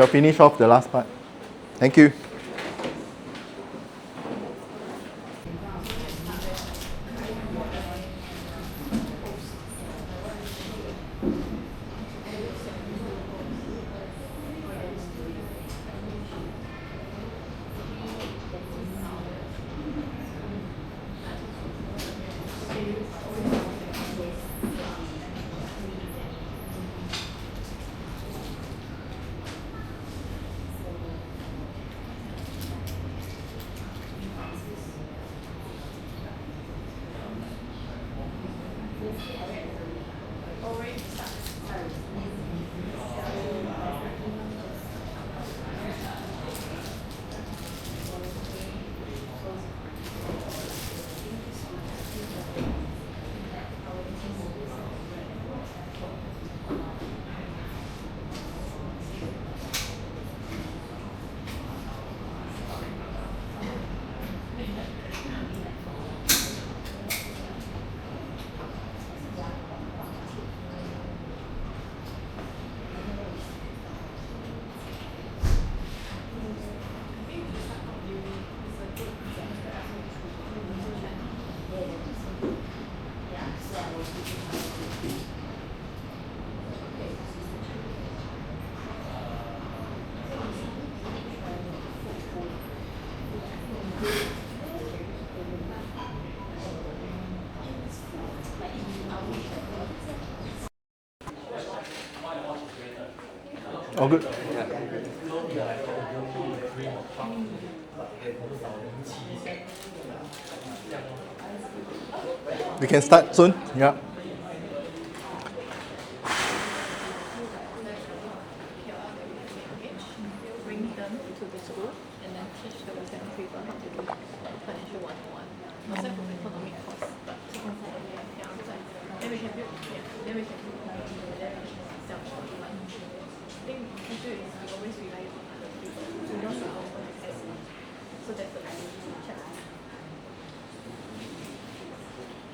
finish off the last part. Thank you. Already start. All good. We can start soon. Yeah. Bring them to the school and then teach the exam people how to do financial 101. Outside from economic course, but yeah, outside. Then we can build, yeah, then we can do sell online. I think the issue is we always rely on other people. We don't have our own SE. So that's the challenge.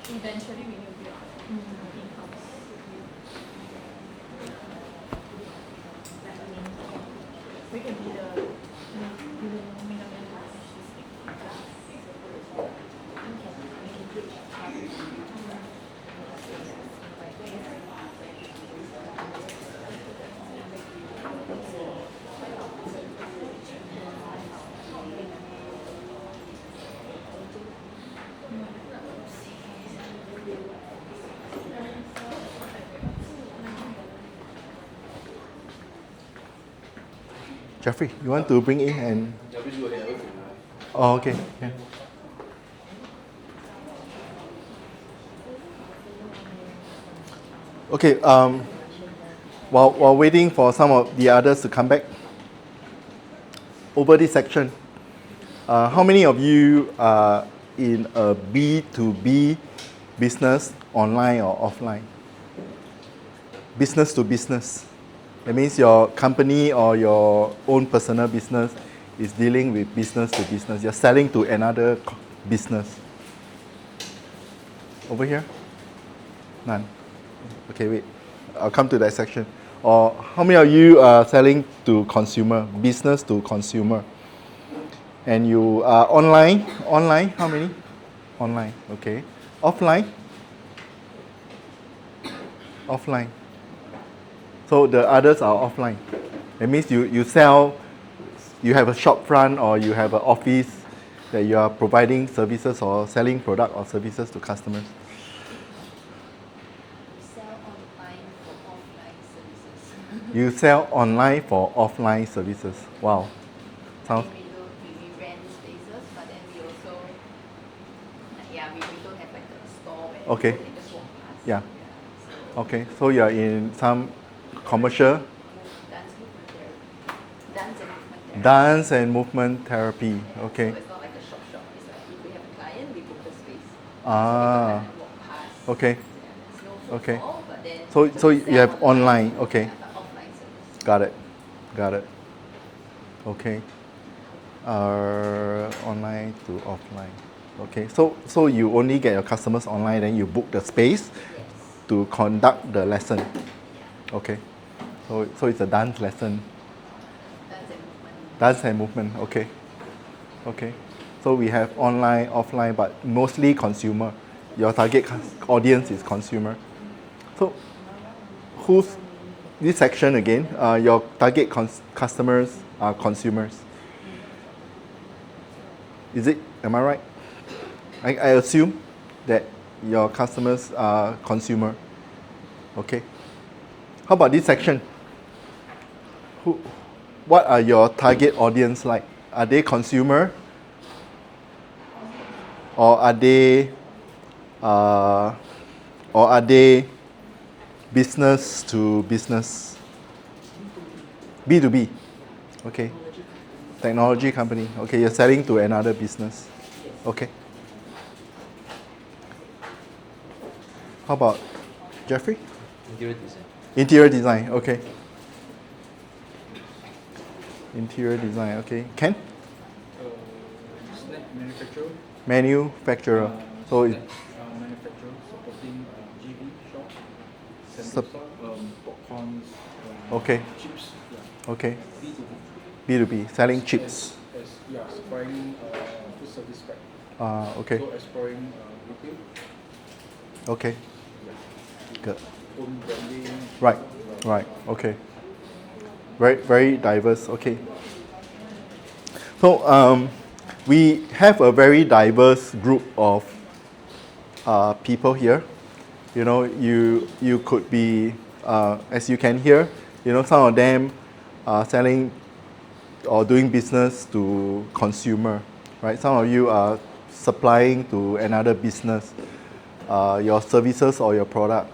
Eventually we need to build our in-house. We can be the middleman Jeffrey, you want to bring in and... Oh, okay. Yeah. Okay, while waiting for some of the others to come back, over this section, how many of you are in a B2B business, online or offline? Business to business. That means your company or your own personal business is dealing with business to business. You're selling to another business. Over here? None. Okay, wait. I'll come to that section. Or how many of you are selling to consumer, business to consumer? And you are online? Online, how many? Online, okay. Offline? Offline. So the others are offline. That means you sell, you have a shop front or you have an office that you are providing services or selling product or services to customers. You sell online for offline services. Wow. Sounds. We rent spaces, but then we also, we don't have like a store where Okay. people can just walk past. Yeah. Okay, so you are in some commercial? Dance and movement therapy. Okay. So it's not like a shop. It's like if we have a client, we book the space. Ah. So walk past. Okay. There's no Okay. footfall, but then So we you sell have online. Okay. but offline service. Got it. Got it. Okay. Online to offline. Okay. So you only get your customers online, then you book the space to conduct the lesson. Okay. So it's a dance lesson. Dance and movement. Okay. Okay. So we have online, offline, but mostly consumer. Your target audience is consumer. So who's this section again? Your target customers are consumers. Is it? Am I right? I assume that your customers are consumer. Okay. How about this section? What are your target audience like? Are they consumer? Or are they business to business? B2B. Okay. Technology company. Okay, you're selling to another business. Okay. How about Jeffrey? Interior design. Interior design, okay. Interior design, okay. Ken? Snack manufacturer. Manufacturer. So it, Manufacturer supporting GV shop, center shop, popcorns, okay. chips. Yeah. Okay. B2B. B2B, selling chips. Supplying food service pack. Okay. So exploring retail. Okay. Yeah. Good. Own branding. Right, okay. Very diverse, okay. So we have a very diverse group of people here. You know, you could be, as you can hear, you know, some of them selling or doing business to consumer, right? Some of you are supplying to another business, your services or your product,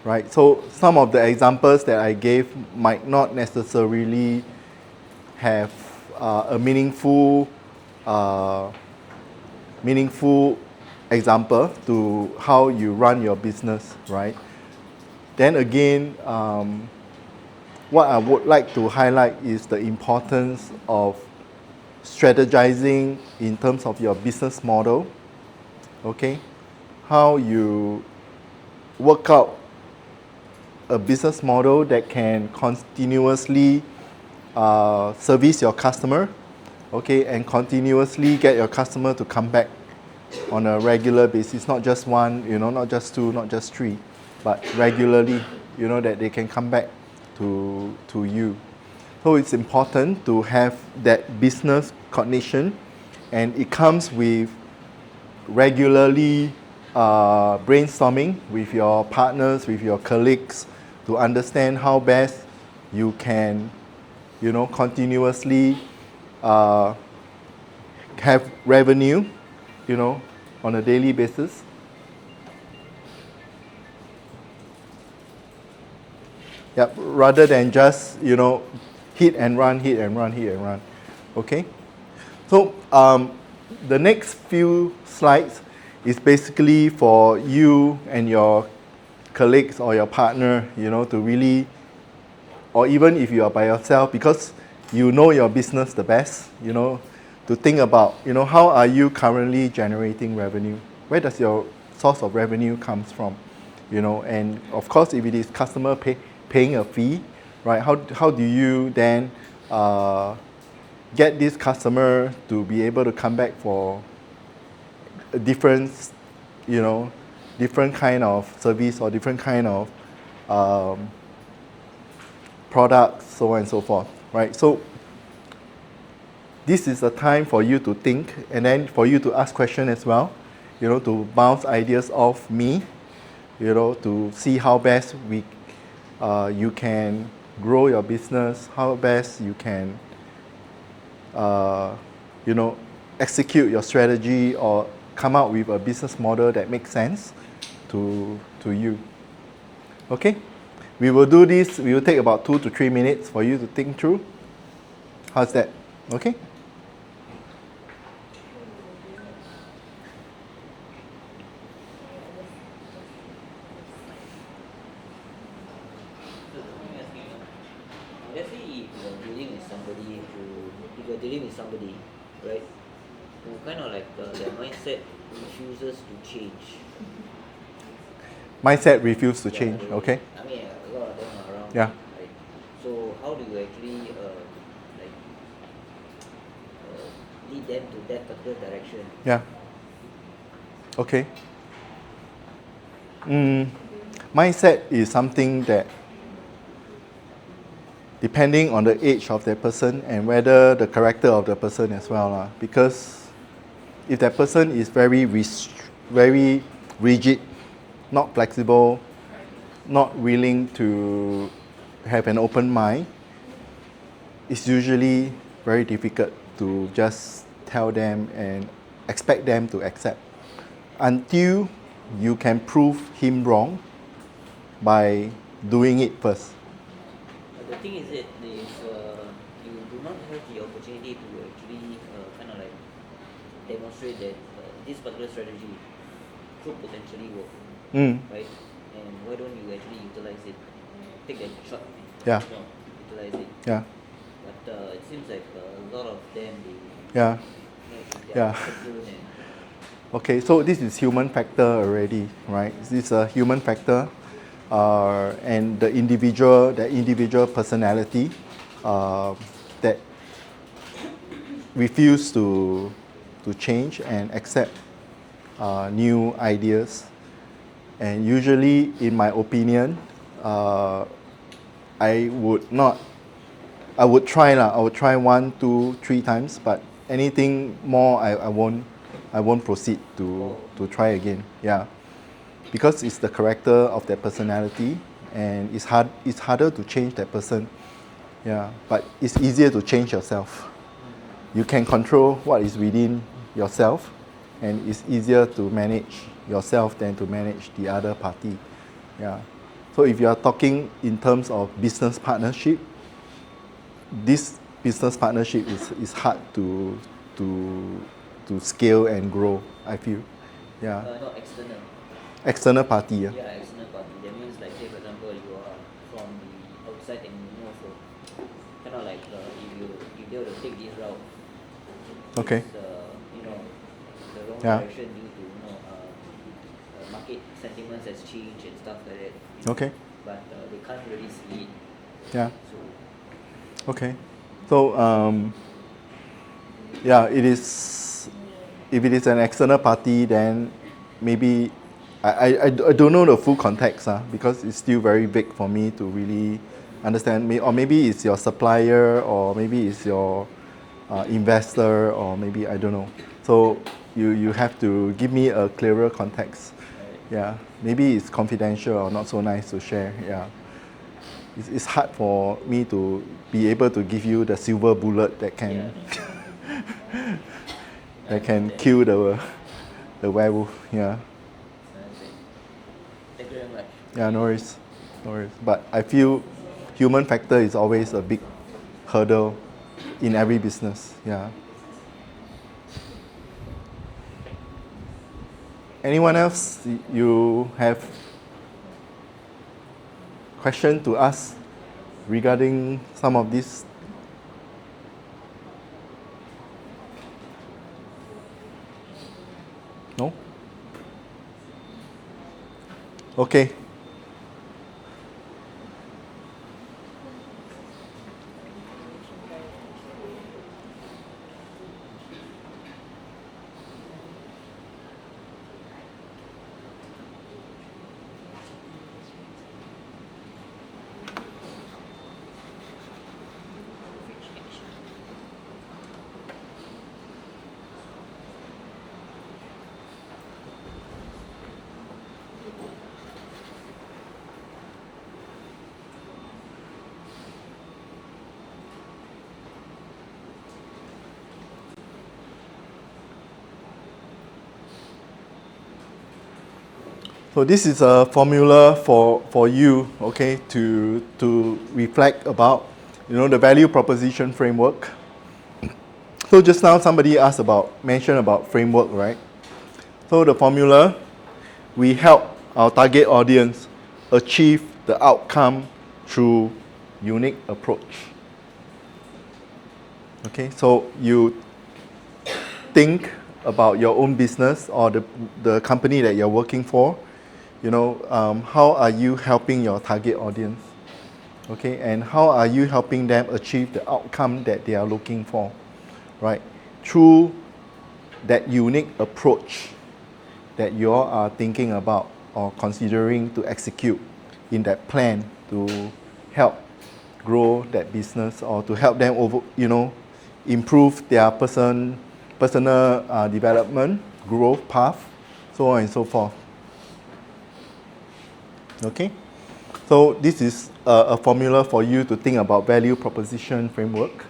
right? So some of the examples that I gave might not necessarily have a meaningful example to how you run your business, right? Then again, what I would like to highlight is the importance of strategizing in terms of your business model, okay? How you work out a business model that can continuously service your customer, okay, and continuously get your customer to come back on a regular basis, not just one, not just two, not just three, but regularly, that they can come back to you. So it's important to have that business cognition, and it comes with regularly brainstorming with your partners, with your colleagues, to understand how best you can, continuously have revenue, on a daily basis. Yep, rather than just, hit and run. Okay? So the next few slides is basically for you and your colleagues or your partner, to really, or even if you are by yourself, because you know your business the best, to think about, how are you currently generating revenue? Where does your source of revenue comes from? And of course, if it is customer paying a fee, right? How do you then get this customer to be able to come back for a different kind of service or different kind of products, so on and so forth, right? So this is a time for you to think, and then for you to ask questions as well, to bounce ideas off me, to see how best you can grow your business, how best you can, execute your strategy or come out with a business model that makes sense to you. Okay? We will do this, we will take about 2 to 3 minutes for you to think through. How's that? Okay? Let's say if you're dealing with somebody, right, who kind of like their mindset refuses to change. Mindset refuse to change, okay? I mean, a lot of them are around. Yeah. Right? So how do you actually lead them to that particular direction? Yeah. Okay. Mindset is something that, depending on the age of that person and whether the character of the person as well, because if that person is very rigid, not flexible, not willing to have an open mind, it's usually very difficult to just tell them and expect them to accept until you can prove him wrong by doing it first. The thing is that if you do not have the opportunity to actually kind of like demonstrate that this particular strategy could potentially work, right? And why don't you actually utilize it? Take that shot. Yeah. Utilize it. Yeah. But it seems like a lot of them Yeah. Yeah. Okay, so this is human factor already, right? This is a human factor, and the individual personality that refuse to change and accept new ideas. And usually, in my opinion, I would try 1, 2, 3 times, but anything more, I won't proceed to try again. Yeah, because it's the character of that personality, and it's harder to change that person Yeah, but it's easier to change yourself. You can control what is within yourself, and it's easier to manage yourself than to manage the other party. Yeah. So if you are talking in terms of business partnership, this business partnership is hard to scale and grow, I feel. Yeah. Not external. External party, yeah. Yeah, external party. That means like say for example you are from the outside and you know so kind of like if they were to take this route, Okay. it's, you know the wrong Yeah. direction due to market sentiments has changed and stuff like that. Okay. But they can't really see it. Yeah. So Okay. So yeah, it is. If it is an external party, then maybe I don't know the full context, because it's still very vague for me to really understand. Or maybe it's your supplier, or maybe it's your investor, or maybe I don't know. So you have to give me a clearer context. Yeah, maybe it's confidential or not so nice to share. Yeah, it's hard for me to be able to give you the silver bullet that can that can kill the werewolf. Yeah. thank you very much. Yeah, no worries. No worries. But I feel human factor is always a big hurdle in every business. Yeah. Anyone else you have question to ask regarding some of this? No? Okay. So this is a formula for you, okay, to reflect about, the value proposition framework. So just now somebody mentioned about framework, right? So the formula, we help our target audience achieve the outcome through unique approach. Okay, so you think about your own business or the company that you're working for. How are you helping your target audience? Okay, and how are you helping them achieve the outcome that they are looking for, right? Through that unique approach that you all are thinking about or considering to execute in that plan to help grow that business or to help them improve their personal development, growth path, so on and so forth. Okay, so this is a formula for you to think about value proposition framework.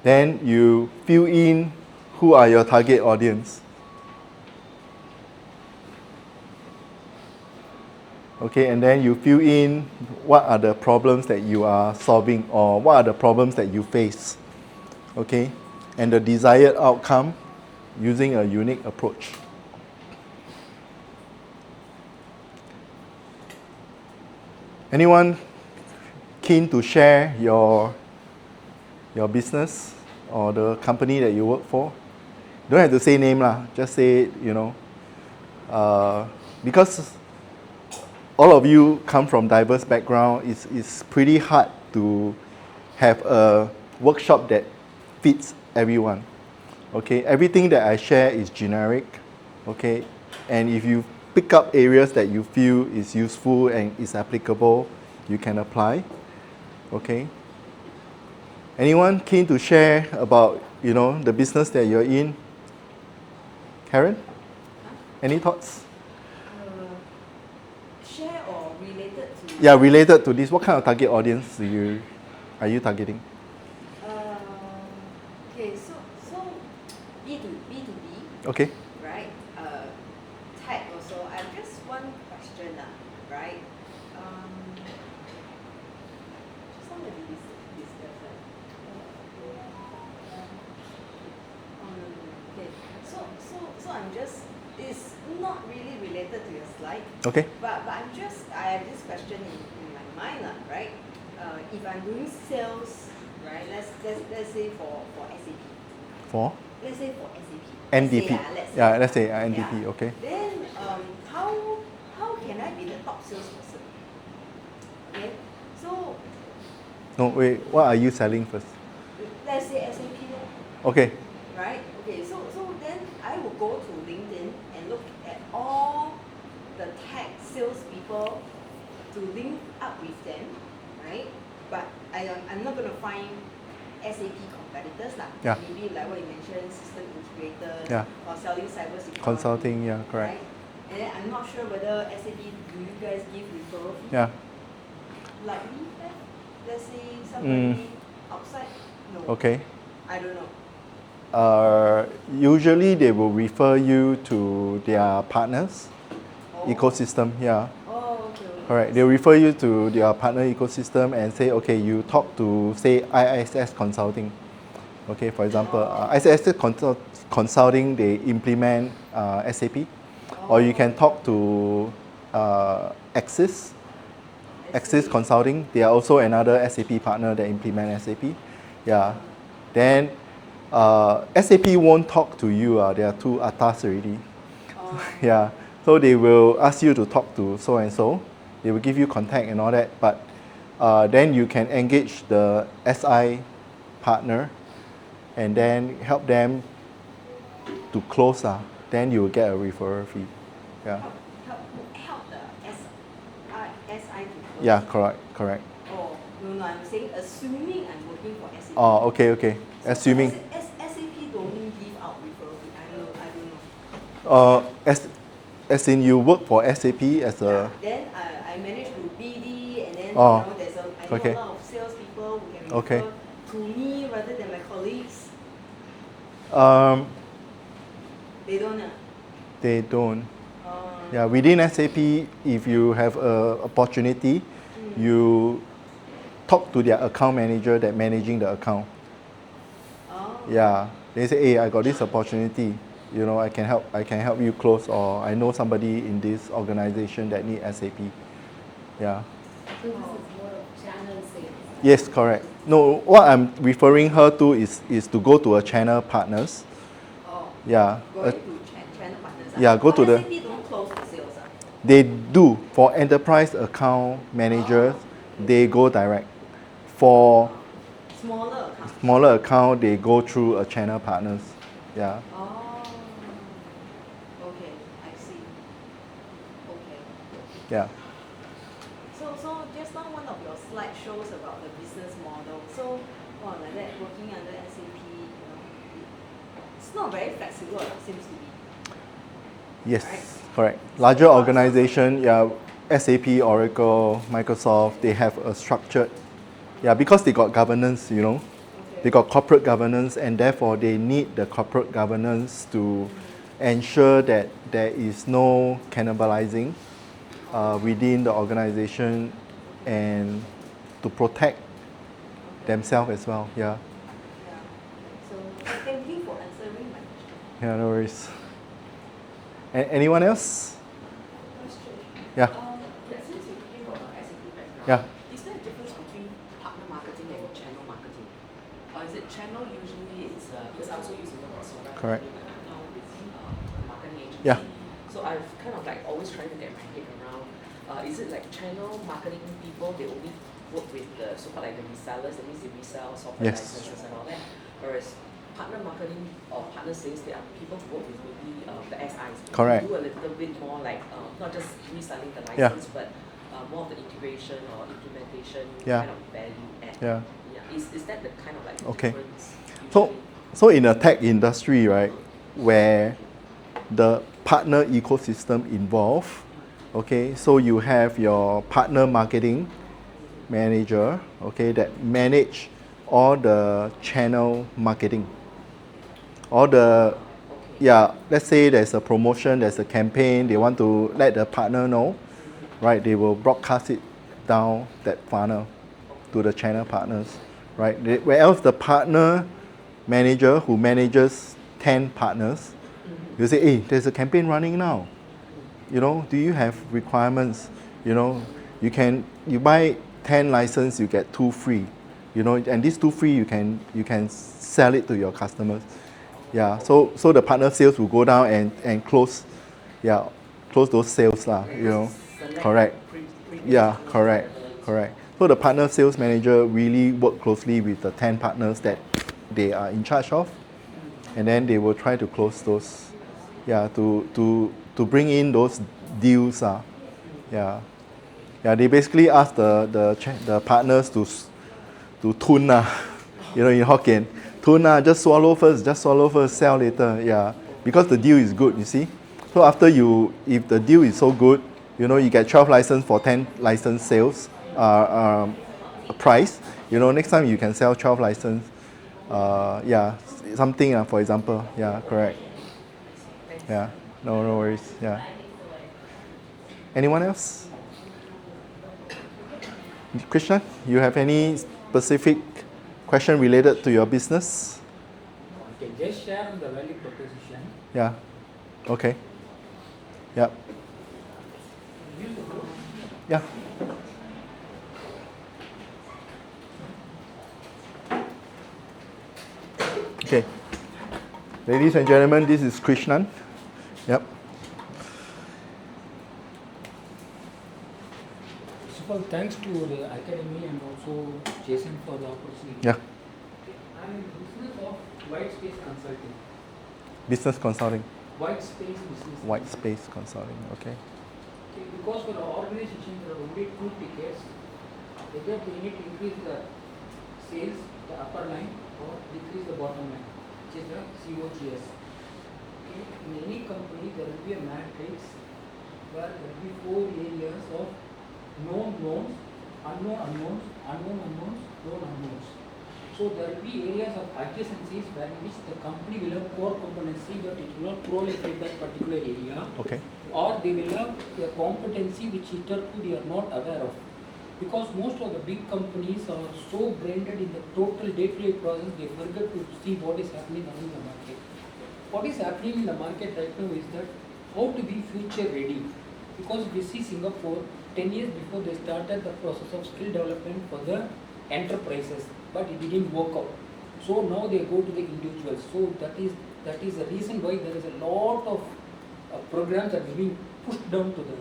Then you fill in who are your target audience. Okay, and then you fill in what are the problems that you are solving or what are the problems that you face. Okay, and the desired outcome using a unique approach. Anyone keen to share your business or the company that you work for? Don't have to say name lah. Just say, because all of you come from diverse background, it's pretty hard to have a workshop that fits everyone. Okay, everything that I share is generic. Okay, and if you pick up areas that you feel is useful and is applicable, you can apply. Okay. Anyone keen to share about, the business that you're in? Karen? Any thoughts? share or related to? Yeah, related to this, what kind of target audience are you targeting? Okay, so B2B, Okay. right? Tech also. I have just one question, right? Just want to discuss that. Oh no. Okay. So I'm just. It's not really related to your slide. Okay. But I have this question in my mind, right? If I'm doing sales, right? Let's say for SAP. For? Let's say for SAP. NDP. Let's say NDP. Okay. Then how can I be the top salesperson? Okay. So No, wait. What are you selling first? let's say SAP. Okay. Right? Okay, so then I will go to LinkedIn and look at all the tech salespeople to link up with them, right? But I'm not going to find SAP competitors lah. Yeah. Maybe like what you mentioned, system integrators Yeah. or selling cybersecurity. Consulting, yeah, correct. Right? And then I'm not sure whether SAP, do you guys give referral fee? Yeah. Likely, let's say somebody outside? No. Okay. I don't know. Usually they will refer you to their partners ecosystem. Yeah. Oh, okay. Correct. They refer you to their partner ecosystem and say, okay, you talk to say ISS Consulting. Okay, for example, ISS Consulting, they implement SAP, or you can talk to Axis Consulting. They are also another SAP partner that implement SAP. Yeah. Then SAP won't talk to you. They are too atas already. Yeah. So they will ask you to talk to so and so. They will give you contact and all that. But then you can engage the SI partner and then help them to close. Then you will get a referral fee. Yeah. Help the SI to close. Yeah, correct. Oh, no, I'm saying assuming I'm working for SAP. Oh, okay. Assuming. SAP don't give out referral fee. I don't know. As in you work for SAP as a. Then I managed to BD and then there's I know okay. a lot of salespeople who can Okay. refer to me rather than my colleagues. They don't. They don't. Yeah, within SAP, if you have a opportunity, you talk to their account manager that managing the account. Yeah, they say, hey, I got this opportunity. You know, I can help you close, or I know somebody in this organization that need SAP. Yeah. So this is more of channel sales. Yes, correct. No, what I'm referring her to is to go to a channel partners. Yeah. Going to channel partners. Yeah, go to the. SAP don't close the sales. They do. For enterprise account managers, they go direct. For smaller account, they go through a channel partners. Yeah. Okay, I see. Okay. Yeah. So just now one of your slides shows about the business model. So like that, working under SAP, it's not very flexible, it seems to be. Yes, right? correct. Larger organization, yeah, SAP, Oracle, Microsoft, they have a structured, because they got governance, they got corporate governance, and therefore they need the corporate governance to ensure that there is no cannibalizing within the organization and to protect themselves as well. Yeah. So thank you for answering my question. Yeah, no worries. Anyone else? Yeah. Since you're talking about SAP background, Yeah. is there a difference between partner marketing and channel marketing? Or is it channel usually it's because I also use it also, right? Correct. Now with marketing agency. Yeah. So I've kind of like always trying to get my head around. Is it like channel marketing people, they only work with the so-called like the resellers, that means they resell software licenses and all that. Whereas partner marketing or partner sales, they are people who work with maybe the SIs. Correct. Do a little bit more like not just reselling the license, but more of the integration or implementation kind of value add. Yeah. Is that the kind of like difference? So in a tech industry, right, where the partner ecosystem involved, Okay, so you have your partner marketing manager, okay, that manage all the channel marketing. All the, yeah, let's say there's a promotion, there's a campaign, they want to let the partner know, right? They will broadcast it down that funnel to the channel partners, right? Where else the partner manager who manages 10 partners, you say, hey, there's a campaign running now. You know, do you have requirements? You know, you buy 10 license, you get 2 free. You know, and these 2 free you can sell it to your customers. Yeah, so the partner sales will go down and close, yeah, close those sales lah. You know, correct. Yeah, correct. So the partner sales manager really work closely with the 10 partners that they are in charge of, and then they will try to close those, yeah, to bring in those deals. Yeah, they basically ask the partners to tune you know, in Hokkien, tune just swallow first, sell later. Yeah, because the deal is good, you see. So after if the deal is so good, you know, you get 12 license for 10 license sales price. You know, next time you can sell 12 license. Yeah, something for example. Yeah, correct. Yeah, no worries. Yeah. Anyone else? Krishna, you have any specific question related to your business? You can just share the value proposition. Yeah. Okay. Yep. Yeah. Okay. Ladies and gentlemen, this is Krishnan. Yep. First of all, thanks to the academy and also Jason for the opportunity. Yeah. I'm in the business of white space consulting. Business consulting. White space business. White space consulting. Okay. Because for the organization there are only 2 tickets. Either they need to increase the sales, the upper line, or decrease the bottom line, which is the COGS. Okay. In any company there will be a matrix where there will be 4 areas of known knowns, unknown unknowns, unknown unknowns, known unknowns. So there will be areas of adjacencies where in which the company will have core competency but it will not proliferate that particular area. Okay. Or they will have a competency which hitherto they are not aware of. Because most of the big companies are so branded in the total day-to-day process, they forget to see what is happening around the market. What is happening in the market right now is that how to be future ready. Because we see Singapore, 10 years before they started the process of skill development for the enterprises, but it didn't work out. So now they go to the individuals. So that is the reason why there is a lot of programs that are being pushed down to the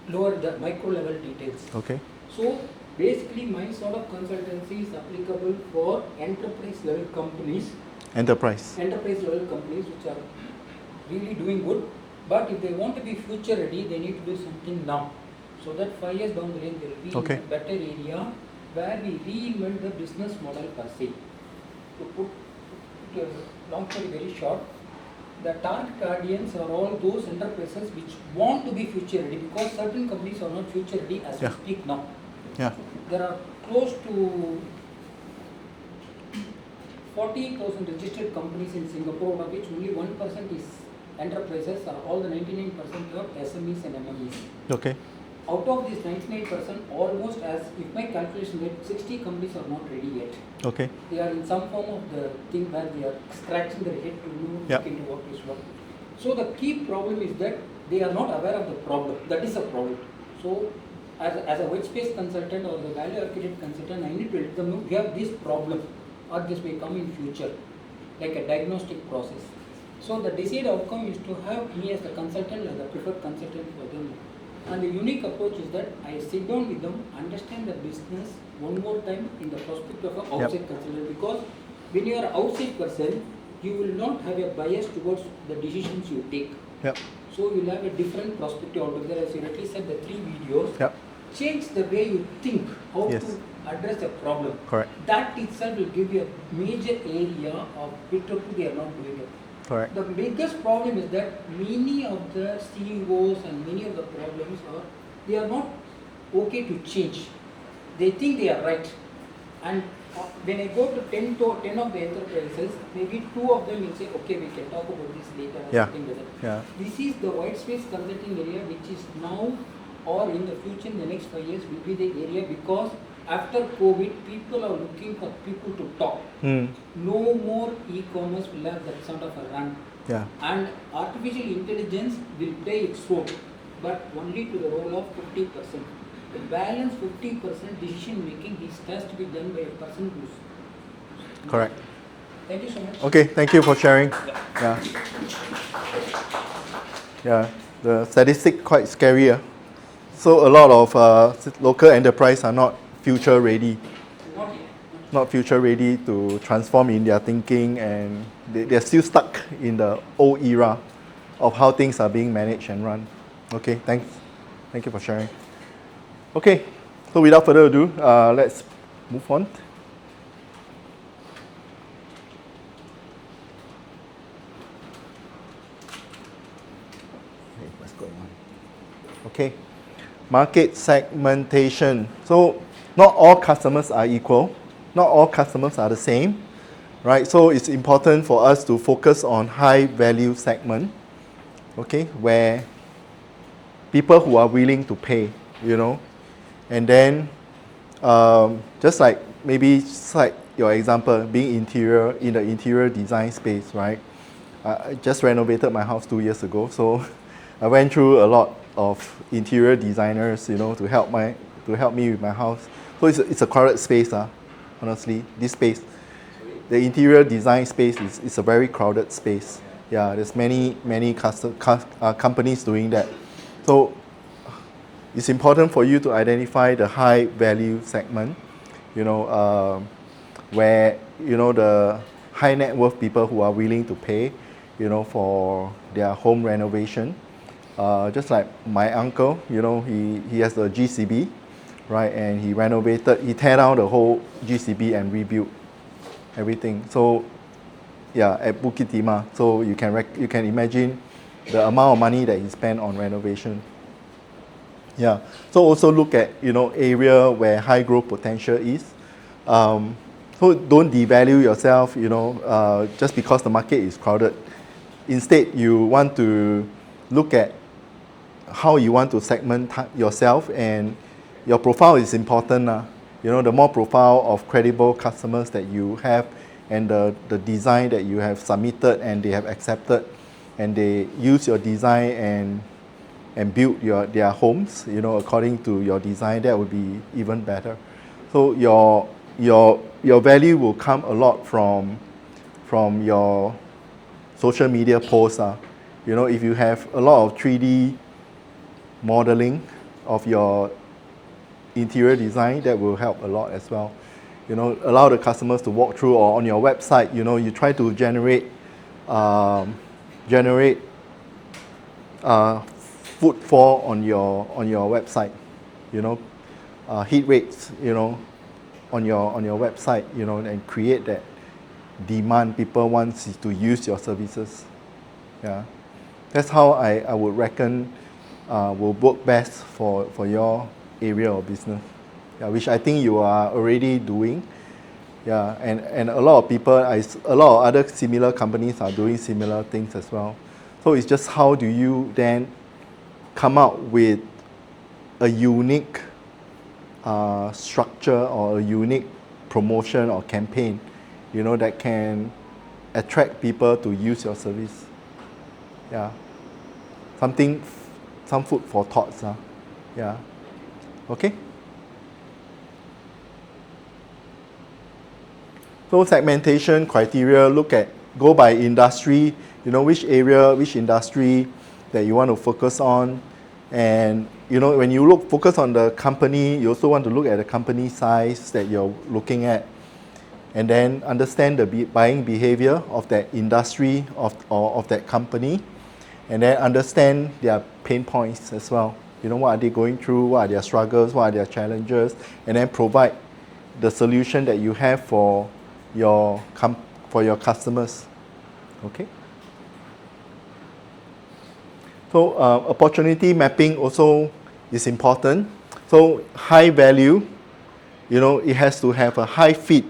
lower, the micro level details. Okay. So basically my sort of consultancy is applicable for enterprise level companies. Enterprise Level companies which are really doing good. But if they want to be future ready, they need to do something now. So that 5 years down the line, they will be in a better area where we reinvent the business model per se. To put a long story very short, the target audience are all those enterprises which want to be future ready, because certain companies are not future ready as we speak now. Yeah. There are close to 40,000 registered companies in Singapore, of which only 1% is enterprises, are all the 99% are SMEs and MMEs. Okay. Out of this 99%, almost, as if my calculation rate, 60 companies are not ready yet. Okay. They are in some form of the thing where they are scratching their head to look into what is what. So the key problem is that they are not aware of the problem. That is a problem. So as a white space consultant or the value architect consultant, I need to let them know we have this problem or this may come in future, like a diagnostic process. So the desired outcome is to have me as the consultant as the preferred consultant for them. And the unique approach is that I sit down with them, understand the business one more time in the perspective of an outside consultant. Because when you are an outside person, you will not have a bias towards the decisions you take. Yep. So you will have a different perspective altogether. As you rightly said, the 3 videos. Yep. Change the way you think, how to address a problem. Correct. That itself will give you a major area of which they are not doing it. Correct. The biggest problem is that many of the CEOs and many of the problems are they are not okay to change. They think they are right. And when I go to 10 of the enterprises, maybe 2 of them will say, okay, we can talk about this later or Yeah. something like that. Yeah. This is the white space consulting area which is now or in the future, in the next 5 years, will be the area because after COVID, people are looking for people to talk. No more e-commerce will have that sort of a run. Yeah. And artificial intelligence will play its role, but only to the role of 50%. The balance 50% decision making has to be done by a person who's. Correct. Thank you so much. Okay, thank you for sharing. Yeah. Yeah, the statistic quite scary. So a lot of local enterprise are not future ready. Not future ready to transform in their thinking, and they're still stuck in the old era of how things are being managed and run. Okay, thanks. Thank you for sharing. Okay, so without further ado, let's move on. Okay, what's going on? Okay, market segmentation. So not all customers are equal. Not all customers are the same, right? So it's important for us to focus on high value segment, okay, where people who are willing to pay, you know, and then just like maybe like your example, being interior in the interior design space, right? I just renovated my house 2 years ago, so I went through a lot of interior designers, you know, to help me with my house. So it's a crowded space, honestly. This space, the interior design space is a very crowded space. Yeah, there's many companies doing that. So it's important for you to identify the high value segment, you know, where, you know, the high net worth people who are willing to pay, you know, for their home renovation. Just like my uncle, you know, he has a GCB, right, and he tear down the whole GCB and rebuilt everything. So yeah, at Bukit Timah, so you can imagine the amount of money that he spent on renovation. Yeah, so also look at, you know, area where high growth potential is. So don't devalue yourself, you know, just because the market is crowded. Instead, you want to look at how you want to segment yourself, and your profile is important. You know, the more profile of credible customers that you have, and the design that you have submitted and they have accepted, and they use your design and build their homes, you know, according to your design, that would be even better. So your value will come a lot from your social media posts. You know, if you have a lot of 3D modeling of your interior design, that will help a lot as well. You know, allow the customers to walk through, or on your website, you know, you try to generate footfall on your website, you know, hit rates, you know, on your website, you know, and create that demand. People want to use your services. Yeah, that's how I would reckon will work best for your area of business. Yeah, which I think you are already doing. Yeah, and a lot of people, a lot of other similar companies are doing similar things as well. So it's just how do you then come out with a unique structure or a unique promotion or campaign, you know, that can attract people to use your service. Yeah, some food for thoughts. Yeah, okay. So segmentation criteria, go by industry, you know, which area, which industry that you want to focus on. And, you know, when you focus on the company, you also want to look at the company size that you're looking at. And then understand the buying behavior of that industry of that company. And then understand their pain points as well. You know, what are they going through, what are their struggles, what are their challenges, and then provide the solution that you have for your customers. Okay? So opportunity mapping also is important. So high value, you know, it has to have a high fit.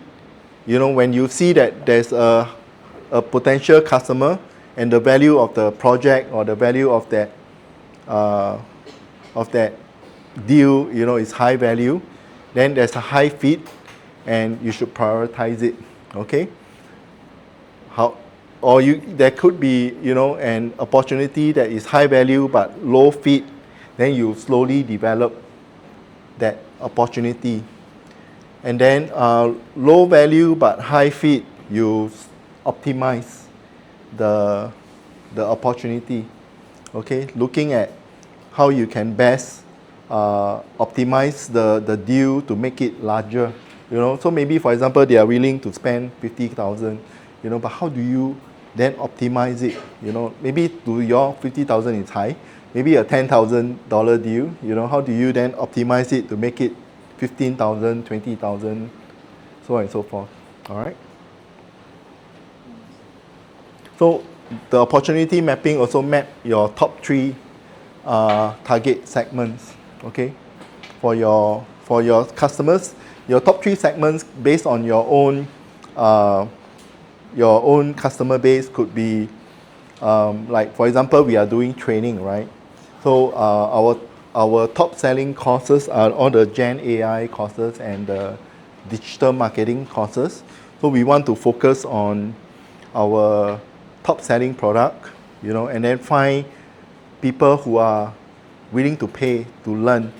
You know, when you see that there's a potential customer and the value of the project or the value of that deal, you know, is high value, then there's a high fit and you should prioritize it, okay? There could be, you know, an opportunity that is high value but low fit, then you slowly develop that opportunity. And then low value but high fit, you optimize the opportunity, okay? Looking at how you can best optimize the deal to make it larger, you know? So maybe, for example, they are willing to spend 50,000, you know, but how do you then optimize it, you know? Maybe to your 50,000 is high, maybe a $10,000 deal, you know, how do you then optimize it to make it 15,000, 20,000, so on and so forth, all right? So the opportunity mapping also map your top 3 target segments, okay? For your customers, your top 3 segments based on your own customer base could be, like for example, we are doing training, right? So our top selling courses are all the Gen AI courses and the digital marketing courses. So we want to focus on our top selling product, you know, and then find people who are willing to pay to learn,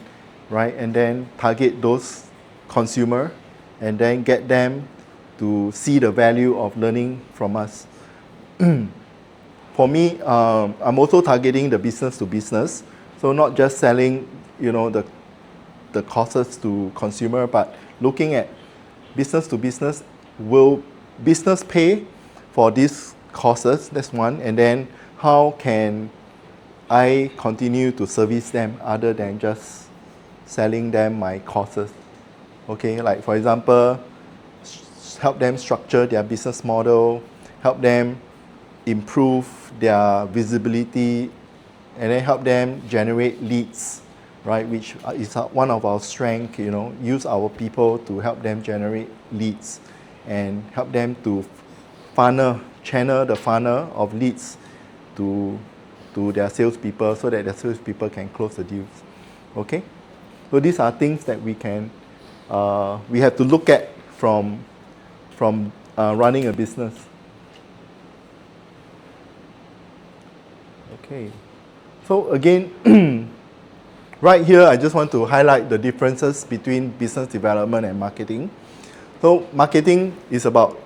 right? And then target those consumer and then get them to see the value of learning from us. For me, I'm also targeting the business to business. So not just selling, you know, the courses to consumer, but looking at business to business. Will business pay for these courses? That's one. And then how can I continue to service them other than just selling them my courses? Okay, like for example, help them structure their business model, help them improve their visibility, and then help them generate leads, right? Which is one of our strengths, you know, use our people to help them generate leads and help them to channel the funnel of leads to their salespeople so that the salespeople can close the deals, okay? So these are things that we have to look at from running a business. Okay, so again, right here I just want to highlight the differences between business development and marketing. So marketing is about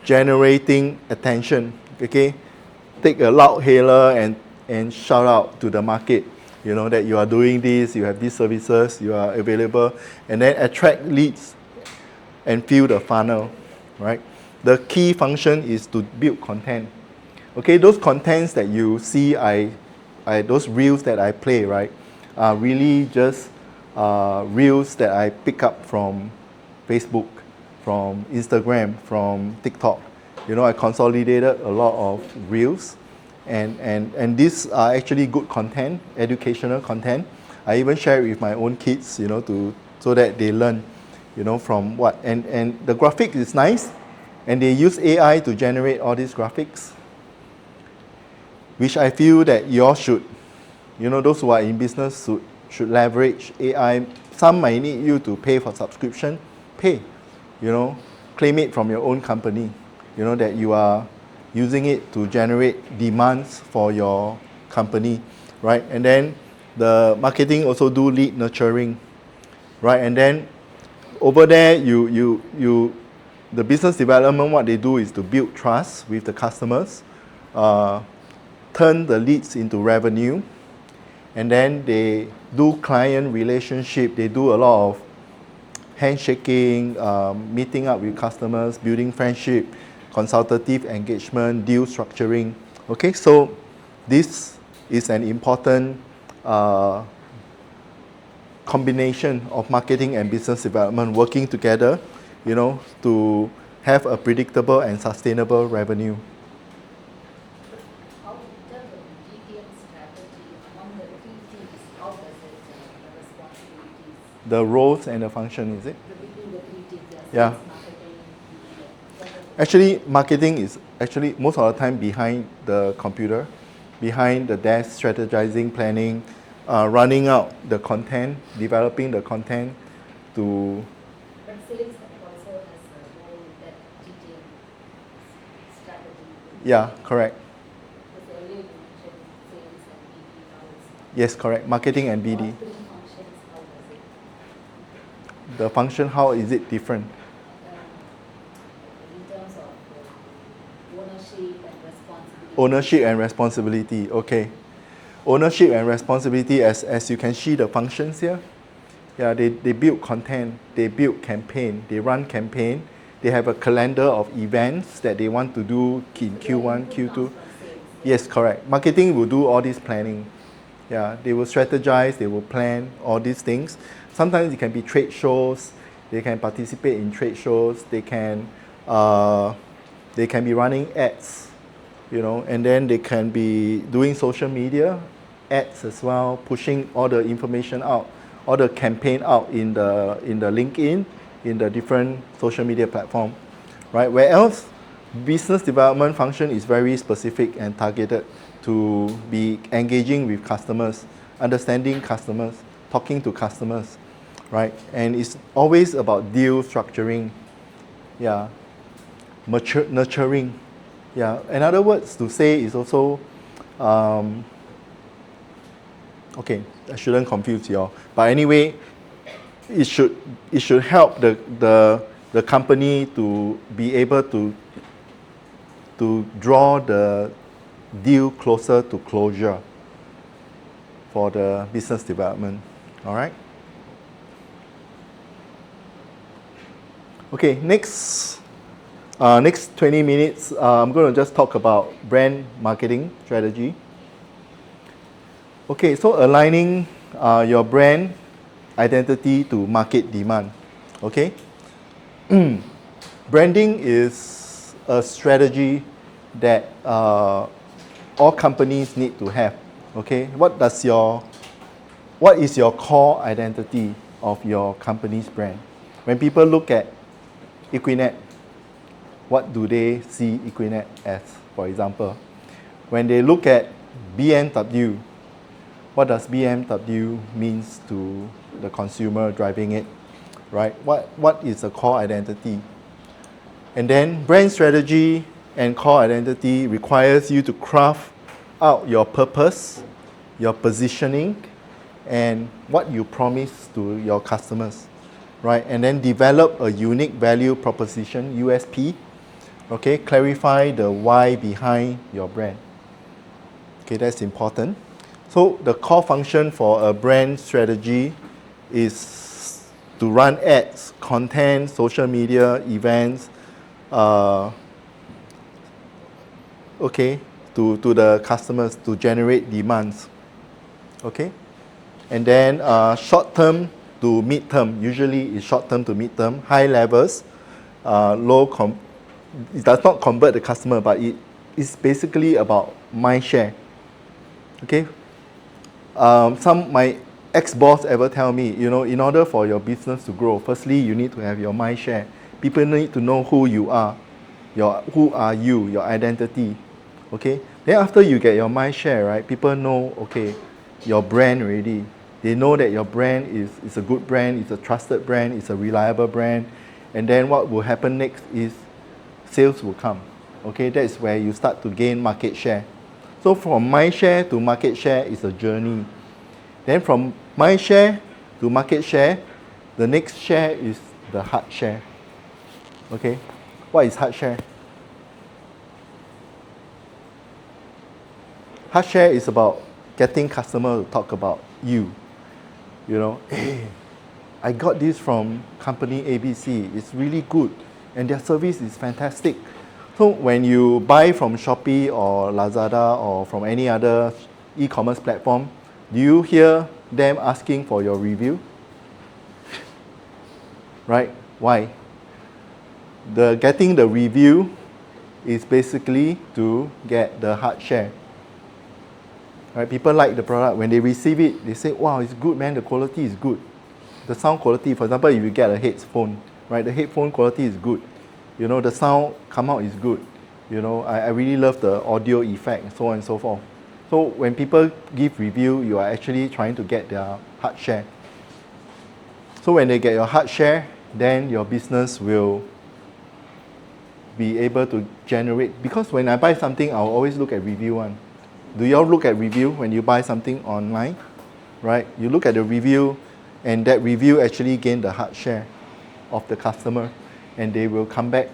generating attention, okay? Take a loud hailer and shout out to the market, you know, that you are doing this, you have these services, you are available, and then attract leads and fill the funnel, right? The key function is to build content. Okay, those contents that you see, those reels that I play, right, are really just reels that I pick up from Facebook, from Instagram, from TikTok. You know, I consolidated a lot of reels, and these are actually good content, educational content. I even share it with my own kids, you know, so that they learn, you know, from what. And the graphic is nice, and they use AI to generate all these graphics, which I feel that you all should, you know, those who are in business should leverage AI. Some might need you to pay for subscription, pay, you know, claim it from your own company, you know, that you are using it to generate demands for your company, right? And then the marketing also do lead nurturing, right? And then over there, the business development, what they do is to build trust with the customers, turn the leads into revenue, and then they do client relationship. They do a lot of handshaking, meeting up with customers, building friendship, consultative engagement, deal structuring. Okay, so this is an important combination of marketing and business development working together, you know, to have a predictable and sustainable revenue. How in terms of GTM strategy, The roles and the function, is it? Between the three things, Yeah. sales, marketing, Actually, marketing is actually most of the time behind the computer, behind the desk, strategizing, planning, running out the content, developing the content to. but sales also has a role that detail strategy. Yeah, correct. Because earlier you mentioned sales and BD, now it's Yes, correct. Marketing and BD. all three functions, how does it, The function, how is it different? in terms of ownership and responsibility? Ownership and responsibility, okay. Ownership and responsibility, as you can see the functions here. Yeah, they build content, they build campaign, they run campaign, they have a calendar of events that they want to do in Q1, Q2. Yes, correct. Marketing will do all this planning. Yeah, they will strategize, they will plan all these things. Sometimes it can be trade shows, they can participate in trade shows, they can be running ads, you know, and then they can be doing social media ads as well, pushing all the information out, all the campaign out in the LinkedIn, in the different social media platform, right? Where else, business development function is very specific and targeted to be engaging with customers, understanding customers, talking to customers, right? And it's always about deal structuring, yeah, nurturing, yeah. In other words, to say is also, okay, I shouldn't confuse you all, but anyway, it should help the company to be able to draw the deal closer to closure for the business development. All right. Okay, next 20 minutes, I'm going to just talk about brand marketing strategy. Okay, so aligning your brand identity to market demand. Okay, branding is a strategy that all companies need to have. Okay, what is your core identity of your company's brand? When people look at Equinet, what do they see Equinet as, for example? When they look at BMW, what does BMW means to the consumer driving it, right? What is the core identity? And then brand strategy and core identity requires you to craft out your purpose, your positioning, and what you promise to your customers, right? And then develop a unique value proposition, USP, okay? Clarify the why behind your brand. Okay, that's important. So the core function for a brand strategy is to run ads, content, social media, events, okay, to the customers to generate demands. Okay, and then short term to mid term, usually it's short term to mid term, high levels, it does not convert the customer, but it is basically about mind share. Okay, my ex-boss ever tell me, you know, in order for your business to grow, firstly you need to have your mind share. People need to know who you are, who are you, your identity. Okay, then after you get your mind share, right, people know, okay, your brand already. They know that your brand is a good brand, it's a trusted brand, it's a reliable brand. And then what will happen next is sales will come. Okay, that's where you start to gain market share. So from mind share to market share is a journey. Then from mind share to market share, the next share is the heart share. Okay, what is heart share? Heart share is about getting customer to talk about you. You know, hey, I got this from company ABC. It's really good, and their service is fantastic. So when you buy from Shopee or Lazada or from any other e-commerce platform, do you hear them asking for your review? Right? Why? Getting the review is basically to get the heart share. Right? People like the product. When they receive it, they say, wow, it's good, man, the quality is good. The sound quality, for example, if you get a headphone, right? The headphone quality is good. You know, the sound come out is good. You know, I really love the audio effect, so on and so forth. So when people give review, you are actually trying to get their heart share. So when they get your heart share, then your business will be able to generate. Because when I buy something, I'll always look at review one. Do you all look at review when you buy something online? Right? You look at the review, and that review actually gain the heart share of the customer, and they will come back,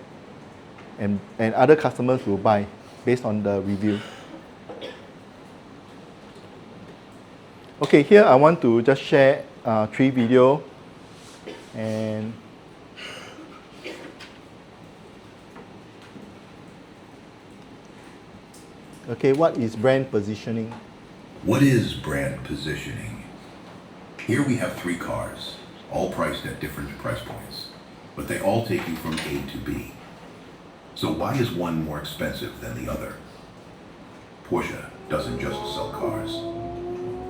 and other customers will buy based on the review. Okay, here I want to just share 3 videos, and okay, what is brand positioning? What is brand positioning? Here we have 3 cars, all priced at different price points, but they all take you from A to B. So why is one more expensive than the other? Porsche doesn't just sell cars.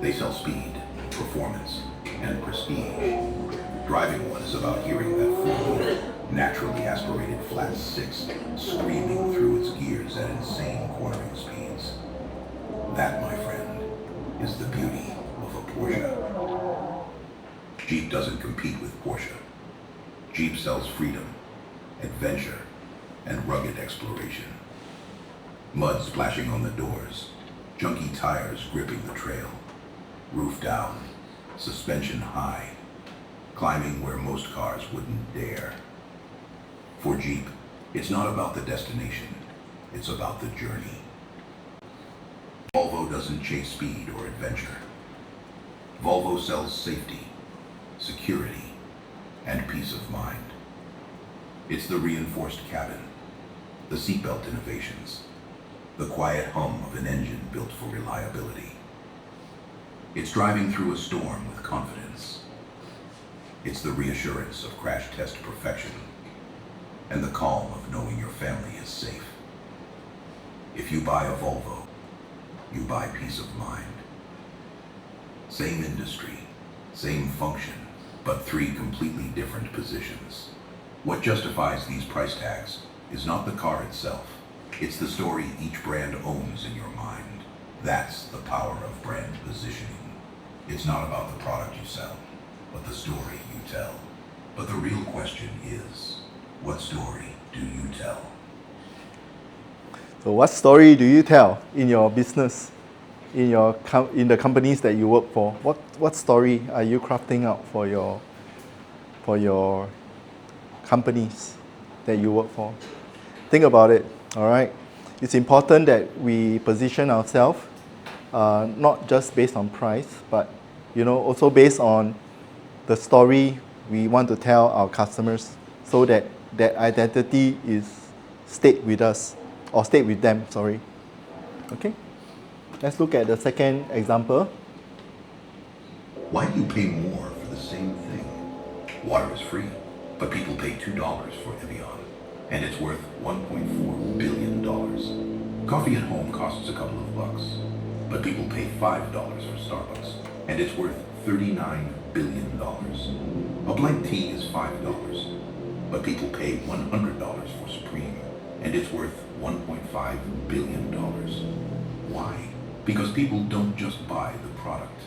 They sell speed, performance, and prestige. Driving one is about hearing that 4-liter, naturally aspirated flat 6 screaming through its gears at insane cornering speeds. That, my friend, is the beauty of a Porsche. Jeep doesn't compete with Porsche. Jeep sells freedom, adventure, and rugged exploration. Mud splashing on the doors, junky tires gripping the trail, roof down, suspension high, climbing where most cars wouldn't dare. For Jeep, it's not about the destination, it's about the journey. Volvo doesn't chase speed or adventure. Volvo sells safety, security, and peace of mind. It's the reinforced cabin, the seatbelt innovations, the quiet hum of an engine built for reliability. It's driving through a storm with confidence. It's the reassurance of crash test perfection and the calm of knowing your family is safe. If you buy a Volvo, you buy peace of mind. Same industry, same function, but 3 completely different positions. What justifies these price tags is not the car itself. It's the story each brand owns in your mind. That's the power of brand positioning. It's not about the product you sell, but the story you tell. But the real question is, what story do you tell? So what story do you tell in your business, in the companies that you work for? What story are you crafting out for your companies that you work for? Think about it, all right? It's important that we position ourselves not just based on price, but also based on the story we want to tell our customers, so that that identity is stayed with us, or stayed with them, sorry. Okay, let's look at the second example. Why do you pay more for the same thing? Water is free, but people pay $2 for Evian, and it's worth $1.4 billion. Coffee at home costs a couple of bucks, but people pay $5 for Starbucks, and it's worth $39 billion. A blank tea is $5, but people pay $100 for Supreme, and it's worth $1.5 billion. Why? Because people don't just buy the product,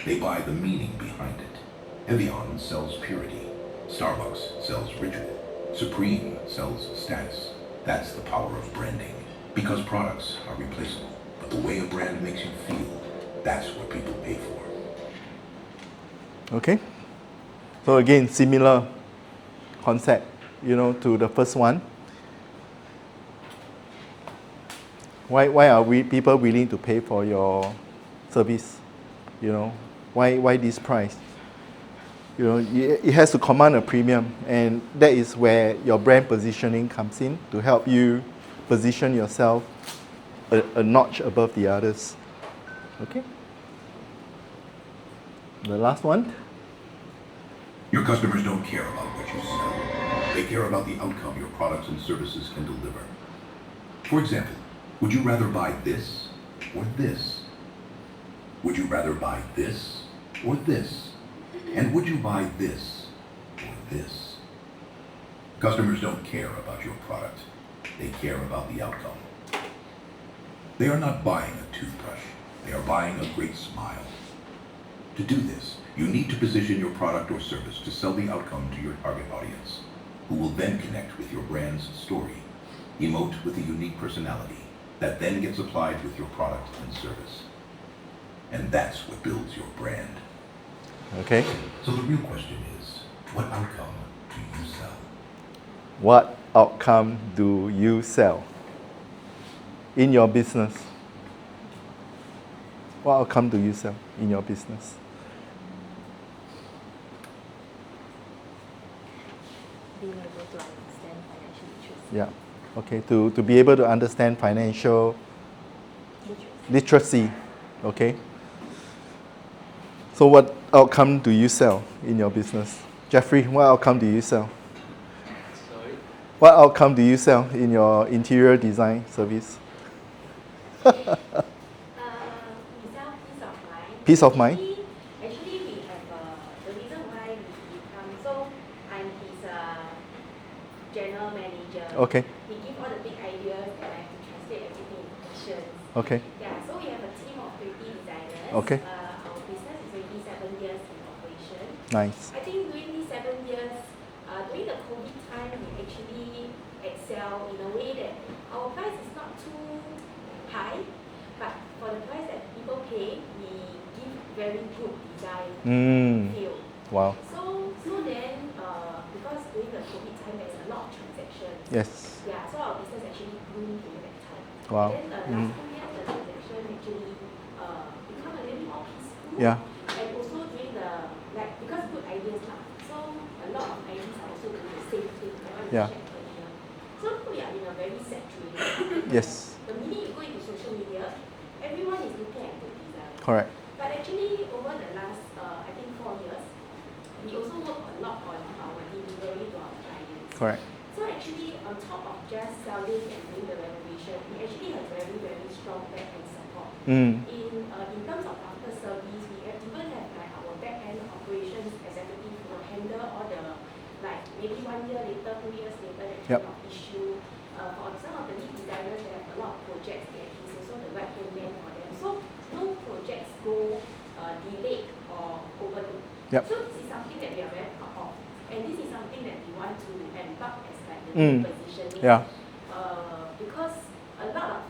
they buy the meaning behind it. Evian sells purity, Starbucks sells ritual, Supreme sells status. That's the power of branding, because products are replaceable, but the way a brand makes you feel, that's what people pay for. Okay, so again, similar concept, to the first one. Why are people willing to pay for your service? Why this price? It has to command a premium, and that is where your brand positioning comes in to help you position yourself a notch above the others. Okay. The last one. Your customers don't care about what you sell. They care about the outcome your products and services can deliver. For example, would you rather buy this or this? Would you rather buy this or this? And would you buy this or this? Customers don't care about your product. They care about the outcome. They are not buying a toothbrush. They are buying a great smile. To do this, you need to position your product or service to sell the outcome to your target audience, who will then connect with your brand's story, emote with a unique personality that then gets applied with your product and service. And that's what builds your brand. Okay. So the real question is, what outcome do you sell? What outcome do you sell in your business? What outcome do you sell in your business? Being able to understand financial literacy. Yeah. Okay. To be able to understand financial literacy. Okay. So what outcome do you sell in your business? Jeffrey, what outcome do you sell? Sorry? What outcome do you sell in your interior design service? We sell peace of mind. Peace of mind? Actually, we have the reason why we come. So I'm his general manager. Okay. He gives all the big ideas, and I have to translate everything into actions. Okay. Yeah. So we have a team of 20 designers. Okay. Our business is already 7 years in operation. Nice. I think during these 7 years, during the COVID time, we actually excel in a way that our price is not too high, but for the price that people pay, we give very good design feel. Wow. So then, because during the COVID time, there's a lot of transactions. Yes. Yeah, so our business actually grew during that time. Wow. Then the last 2 years, the transaction actually become a little bit more peaceful. Yeah. And also during the, because good ideas now, so a lot of ideas are also doing the same thing. Yeah. So we are in a very saturated market. Yes. The minute you go into social media, everyone is looking at good design. Correct. But actually, over the last, I think 4 years, we also work a lot on our delivery to our clients. Correct. So actually, on top of just selling and doing the renovation, we actually have very, very strong back-end support. In terms of after service, we even have our back-end operations executive who will handle all the, maybe 1 year later, 2 years later, that kind of issue. For some of the lead designers, they have a lot of projects, he's also the right-hand man for them. So no projects go delayed or overlooked. So this is something that we are very proud of. And this is something that we want to embark as the new positioning. Yeah. Because a lot of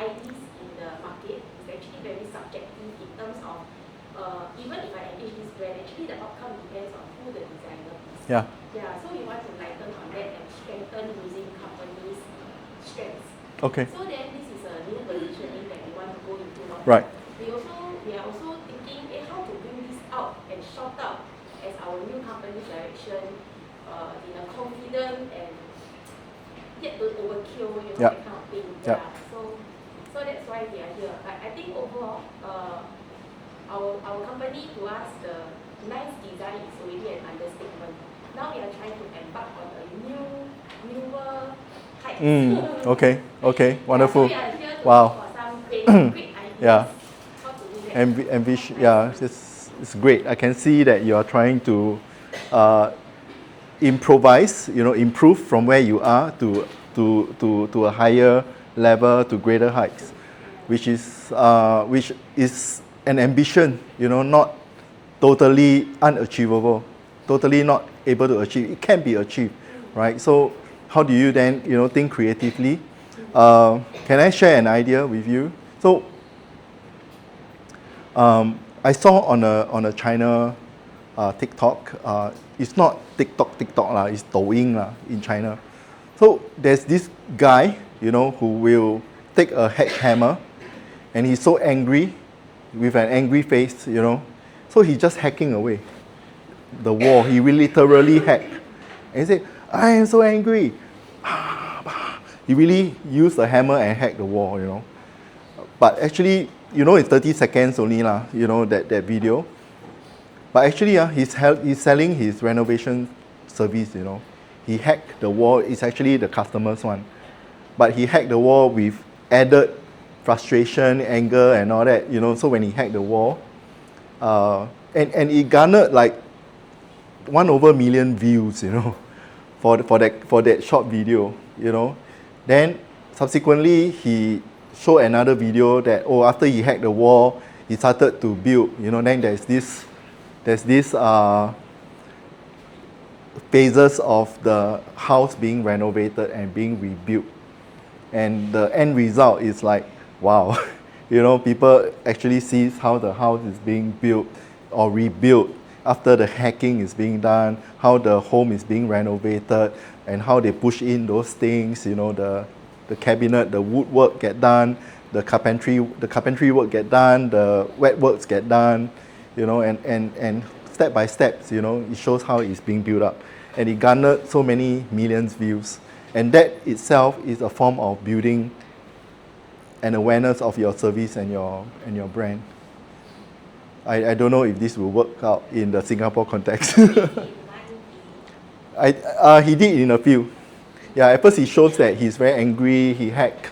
IDs in the market is actually very subjective in terms of even if I engage this brand, actually the outcome depends on who the designer is. Yeah. Yeah, so we want to lighten on that and strengthen using companies' strengths. Okay. So then this is a new positioning that we want to go into. Right. We are also thinking how to bring this out and shout out as our new company direction in a confident and yet don't overkill, that kind of thing. Yeah. So that's why we are here. But I think overall, our company, to us, the nice design is already an understatement. Now we are trying to embark on a newer heights. Okay, wonderful. So we are here to Wow. look for some great ideas. Yeah. How to do that. Yeah, it's great. I can see that you are trying to improvise, improve from where you are to a higher level, to greater heights, which is an ambition, not totally unachievable, totally not able to achieve. It can be achieved, right? So how do you then, think creatively? Can I share an idea with you? So I saw on a China TikTok. It's not TikTok lah. It's Douyin lah in China. So there's this guy, who will take a hedge hammer, and he's so angry, with an angry face, So he's just hacking away the wall. He will literally hack, and he said, "I am so angry." He really used the hammer and hacked the wall, But actually, it's 30 seconds only lah, that video. But actually, he's selling his renovation service, He hacked the wall. It's actually the customer's one. But he hacked the wall with added frustration, anger, and all that, So when he hacked the wall, and it garnered like 1/1,000,000 views, for that short video, Then subsequently he showed another video that after he hacked the wall, he started to build, then there's this phases of the house being renovated and being rebuilt. And the end result is like, wow, people actually sees how the house is being built or rebuilt after the hacking is being done, how the home is being renovated, and how they push in those things, the cabinet, the woodwork get done, the carpentry work get done, the wet works get done, and step by step, it shows how it's being built up. And it garnered so many millions views. And that itself is a form of building an awareness of your service and your brand. I don't know if this will work out in the Singapore context. He did in a few. Yeah, at first he shows that he's very angry, he hacked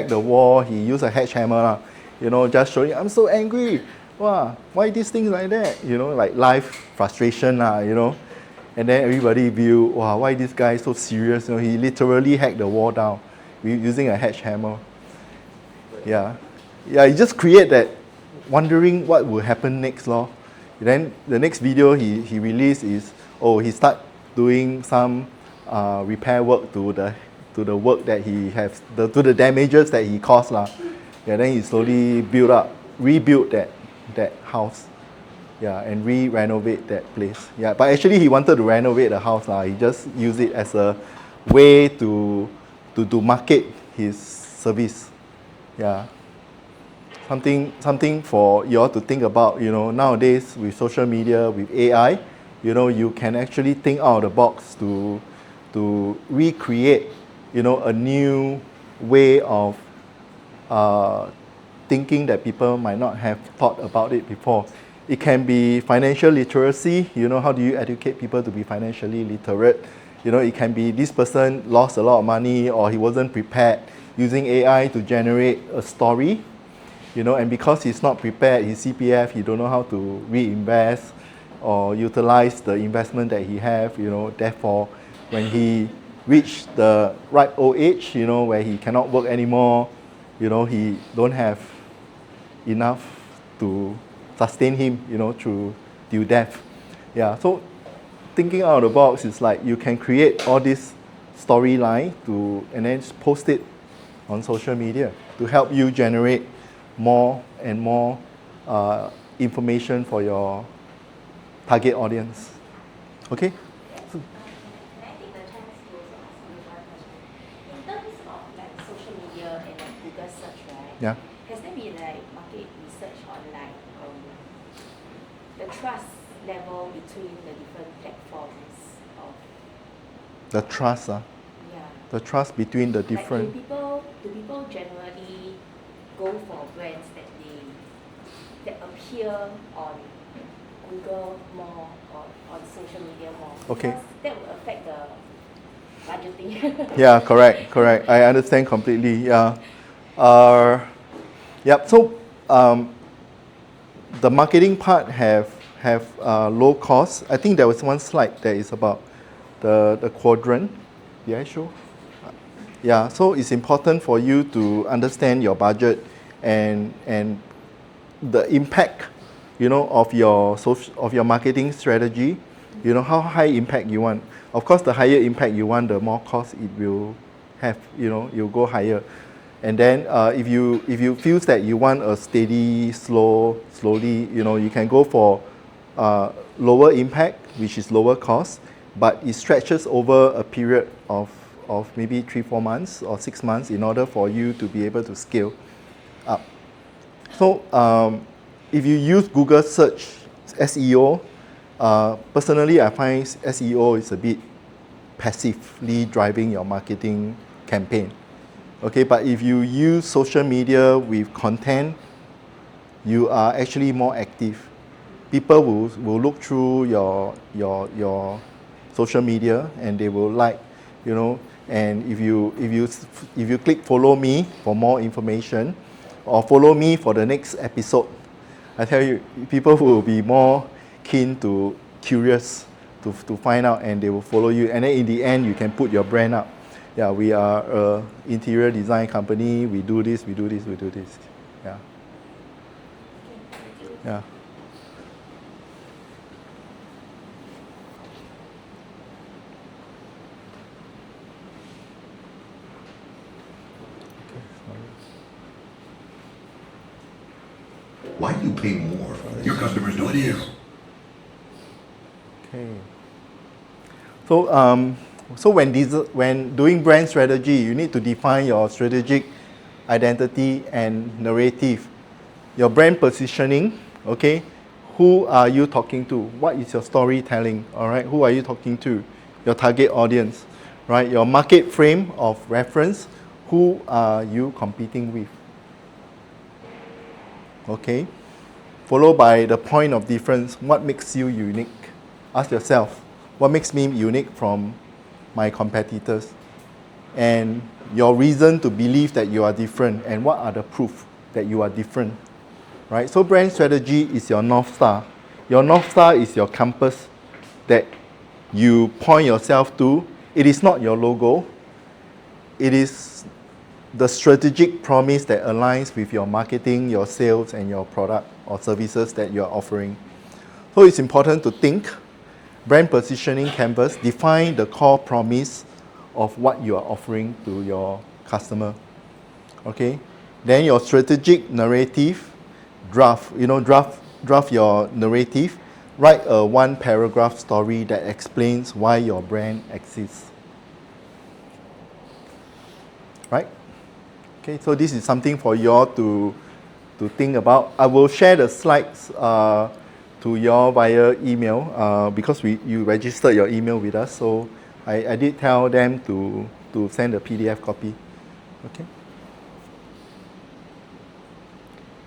the wall, he used a hedge hammer, just showing, I'm so angry. Wow, why this thing like that? Like life frustration, And then everybody view, wow, why this guy so serious? He literally hacked the wall down using a hedge hammer. Yeah, you just create that wondering what will happen next, lor. Then the next video he released is, he start doing some repair work to the work that he has, to the damages that he caused, lah. Yeah, then he slowly rebuilt that house. Yeah, and renovate that place. Yeah, but actually he wanted to renovate the house, lah. He just used it as a way to market his service. Yeah. Something for you all to think about, nowadays with social media, with AI, you can actually think out of the box to recreate, a new way of thinking that people might not have thought about it before. It can be financial literacy, how do you educate people to be financially literate? It can be this person lost a lot of money or he wasn't prepared, using AI to generate a story, and because he's not prepared, his CPF, he don't know how to reinvest or utilize the investment that he have, therefore when he reached the ripe old age, where he cannot work anymore, he don't have enough to sustain him, through till death. Yeah, so thinking out of the box is like you can create all this storyline and then post it on social media to help you generate more and more information for your target audience. Okay? Can I take the chance to also ask you one question? In terms of like social media and like Google search, right? Yeah. Has there been like market research on like the trust level between the different platforms of The trust, yeah. the trust between the different. Like do people generally go for brands that appear on Google more or on social media more? Okay. Because that will affect the budgeting. Yeah, correct. I understand completely. Yeah. Yep. So the marketing part have low cost. I think there was one slide that is about the quadrant. Did I show? Yeah. So it's important for you to understand your budget and the impact, of your marketing strategy. How high impact you want. Of course, the higher impact you want, the more cost it will have. You'll go higher. And then if you feel that you want a steady, slowly, you can go for lower impact, which is lower cost, but it stretches over a period of maybe 3-4 months or 6 months in order for you to be able to scale up. So if you use Google search SEO, personally I find SEO is a bit passively driving your marketing campaign. Okay, but if you use social media with content, you are actually more active. People will look through your social media and they will like, and if you click follow me for more information or follow me for the next episode, I tell you, people will be more curious to find out, and they will follow you. And then in the end, you can put your brand up. Yeah, we are an interior design company. We do this, we do this, we do this. Yeah. Yeah. Why do you pay more? Your customers don't care. Okay. So when doing brand strategy, you need to define your strategic identity and narrative, your brand positioning. Okay, who are you talking to? What is your storytelling? All right, who are you talking to? Your target audience, right? Your market frame of reference. Who are you competing with? Okay, followed by the point of difference. What makes you unique? Ask yourself, what makes me unique from my competitors? And your reason to believe that you are different, and what are the proof that you are different, right? So brand strategy is your North Star. Your North Star is your compass that you point yourself to. It is not your logo. It is the strategic promise that aligns with your marketing, your sales, and your product or services that you are offering. So it's important to think brand positioning canvas, define the core promise of what you are offering to your customer. Okay? Then your strategic narrative, draft your narrative, write a 1-paragraph story that explains why your brand exists. Right? Okay, so this is something for you all to think about. I will share the slides to you all via email because you registered your email with us. So I did tell them to send a PDF copy. Okay.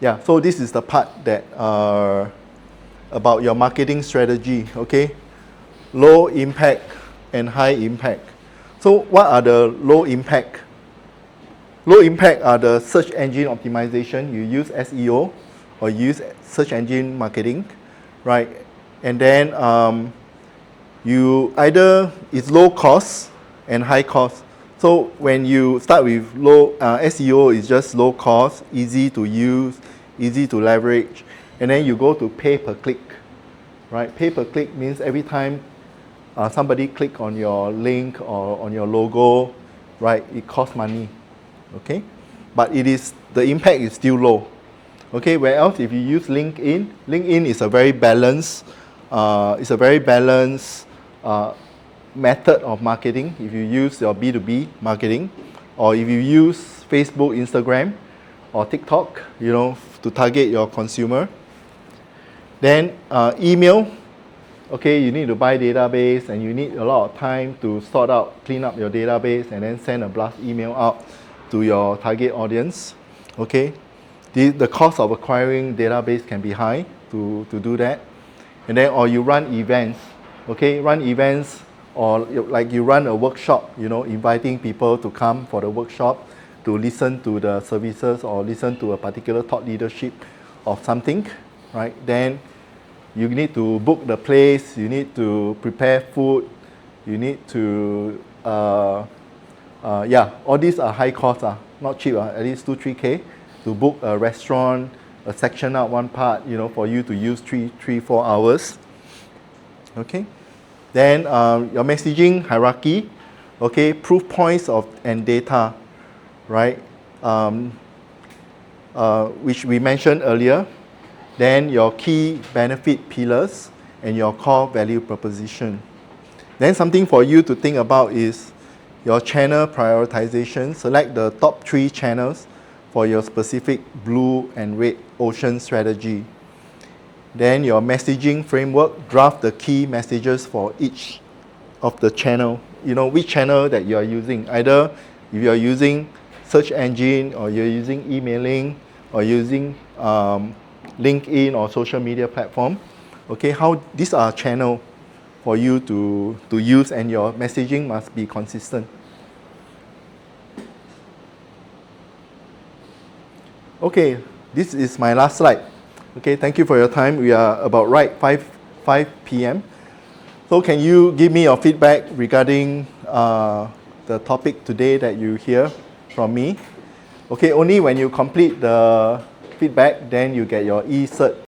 Yeah, so this is the part that about your marketing strategy. Okay, low impact and high impact. So what are the low impact? Low impact are the search engine optimization. You use SEO or use search engine marketing, right? And then you either it's low cost and high cost. So when you start with low SEO is just low cost, easy to use, easy to leverage, and then you go to pay per click, right? Pay per click means every time somebody click on your link or on your logo, right? It costs money. Okay, but the impact is still low. Okay, where else if you use LinkedIn is a very balanced method of marketing. If you use your B2B marketing, or if you use Facebook, Instagram, or TikTok, to target your consumer. Then email. Okay, you need to buy database, and you need a lot of time to clean up your database, and then send a blast email out to your target audience. Okay, the cost of acquiring database can be high to do that. And then or you run events. Okay, run events, or like you run a workshop, inviting people to come for the workshop to listen to the services or listen to a particular thought leadership of something, right? Then you need to book the place, you need to prepare food, you need to all these are high cost, not cheap, at least 2-3K to book a restaurant, a section out one part, for you to use 3-4 hours. Okay, then your messaging hierarchy, okay, proof points and data, right? Which we mentioned earlier. Then your key benefit pillars and your core value proposition. Then something for you to think about is your channel prioritization. Select the top 3 channels for your specific blue and red ocean strategy. Then your messaging framework, draft the key messages for each of the channel. Which channel that you are using. Either if you are using search engine, or you're using emailing, or using LinkedIn or social media platform. Okay, these are channel for you to use, and your messaging must be consistent. Okay, this is my last slide. Okay, thank you for your time. We are about right 5 p.m. So can you give me your feedback regarding the topic today that you hear from me? Okay, only when you complete the feedback, then you get your e-cert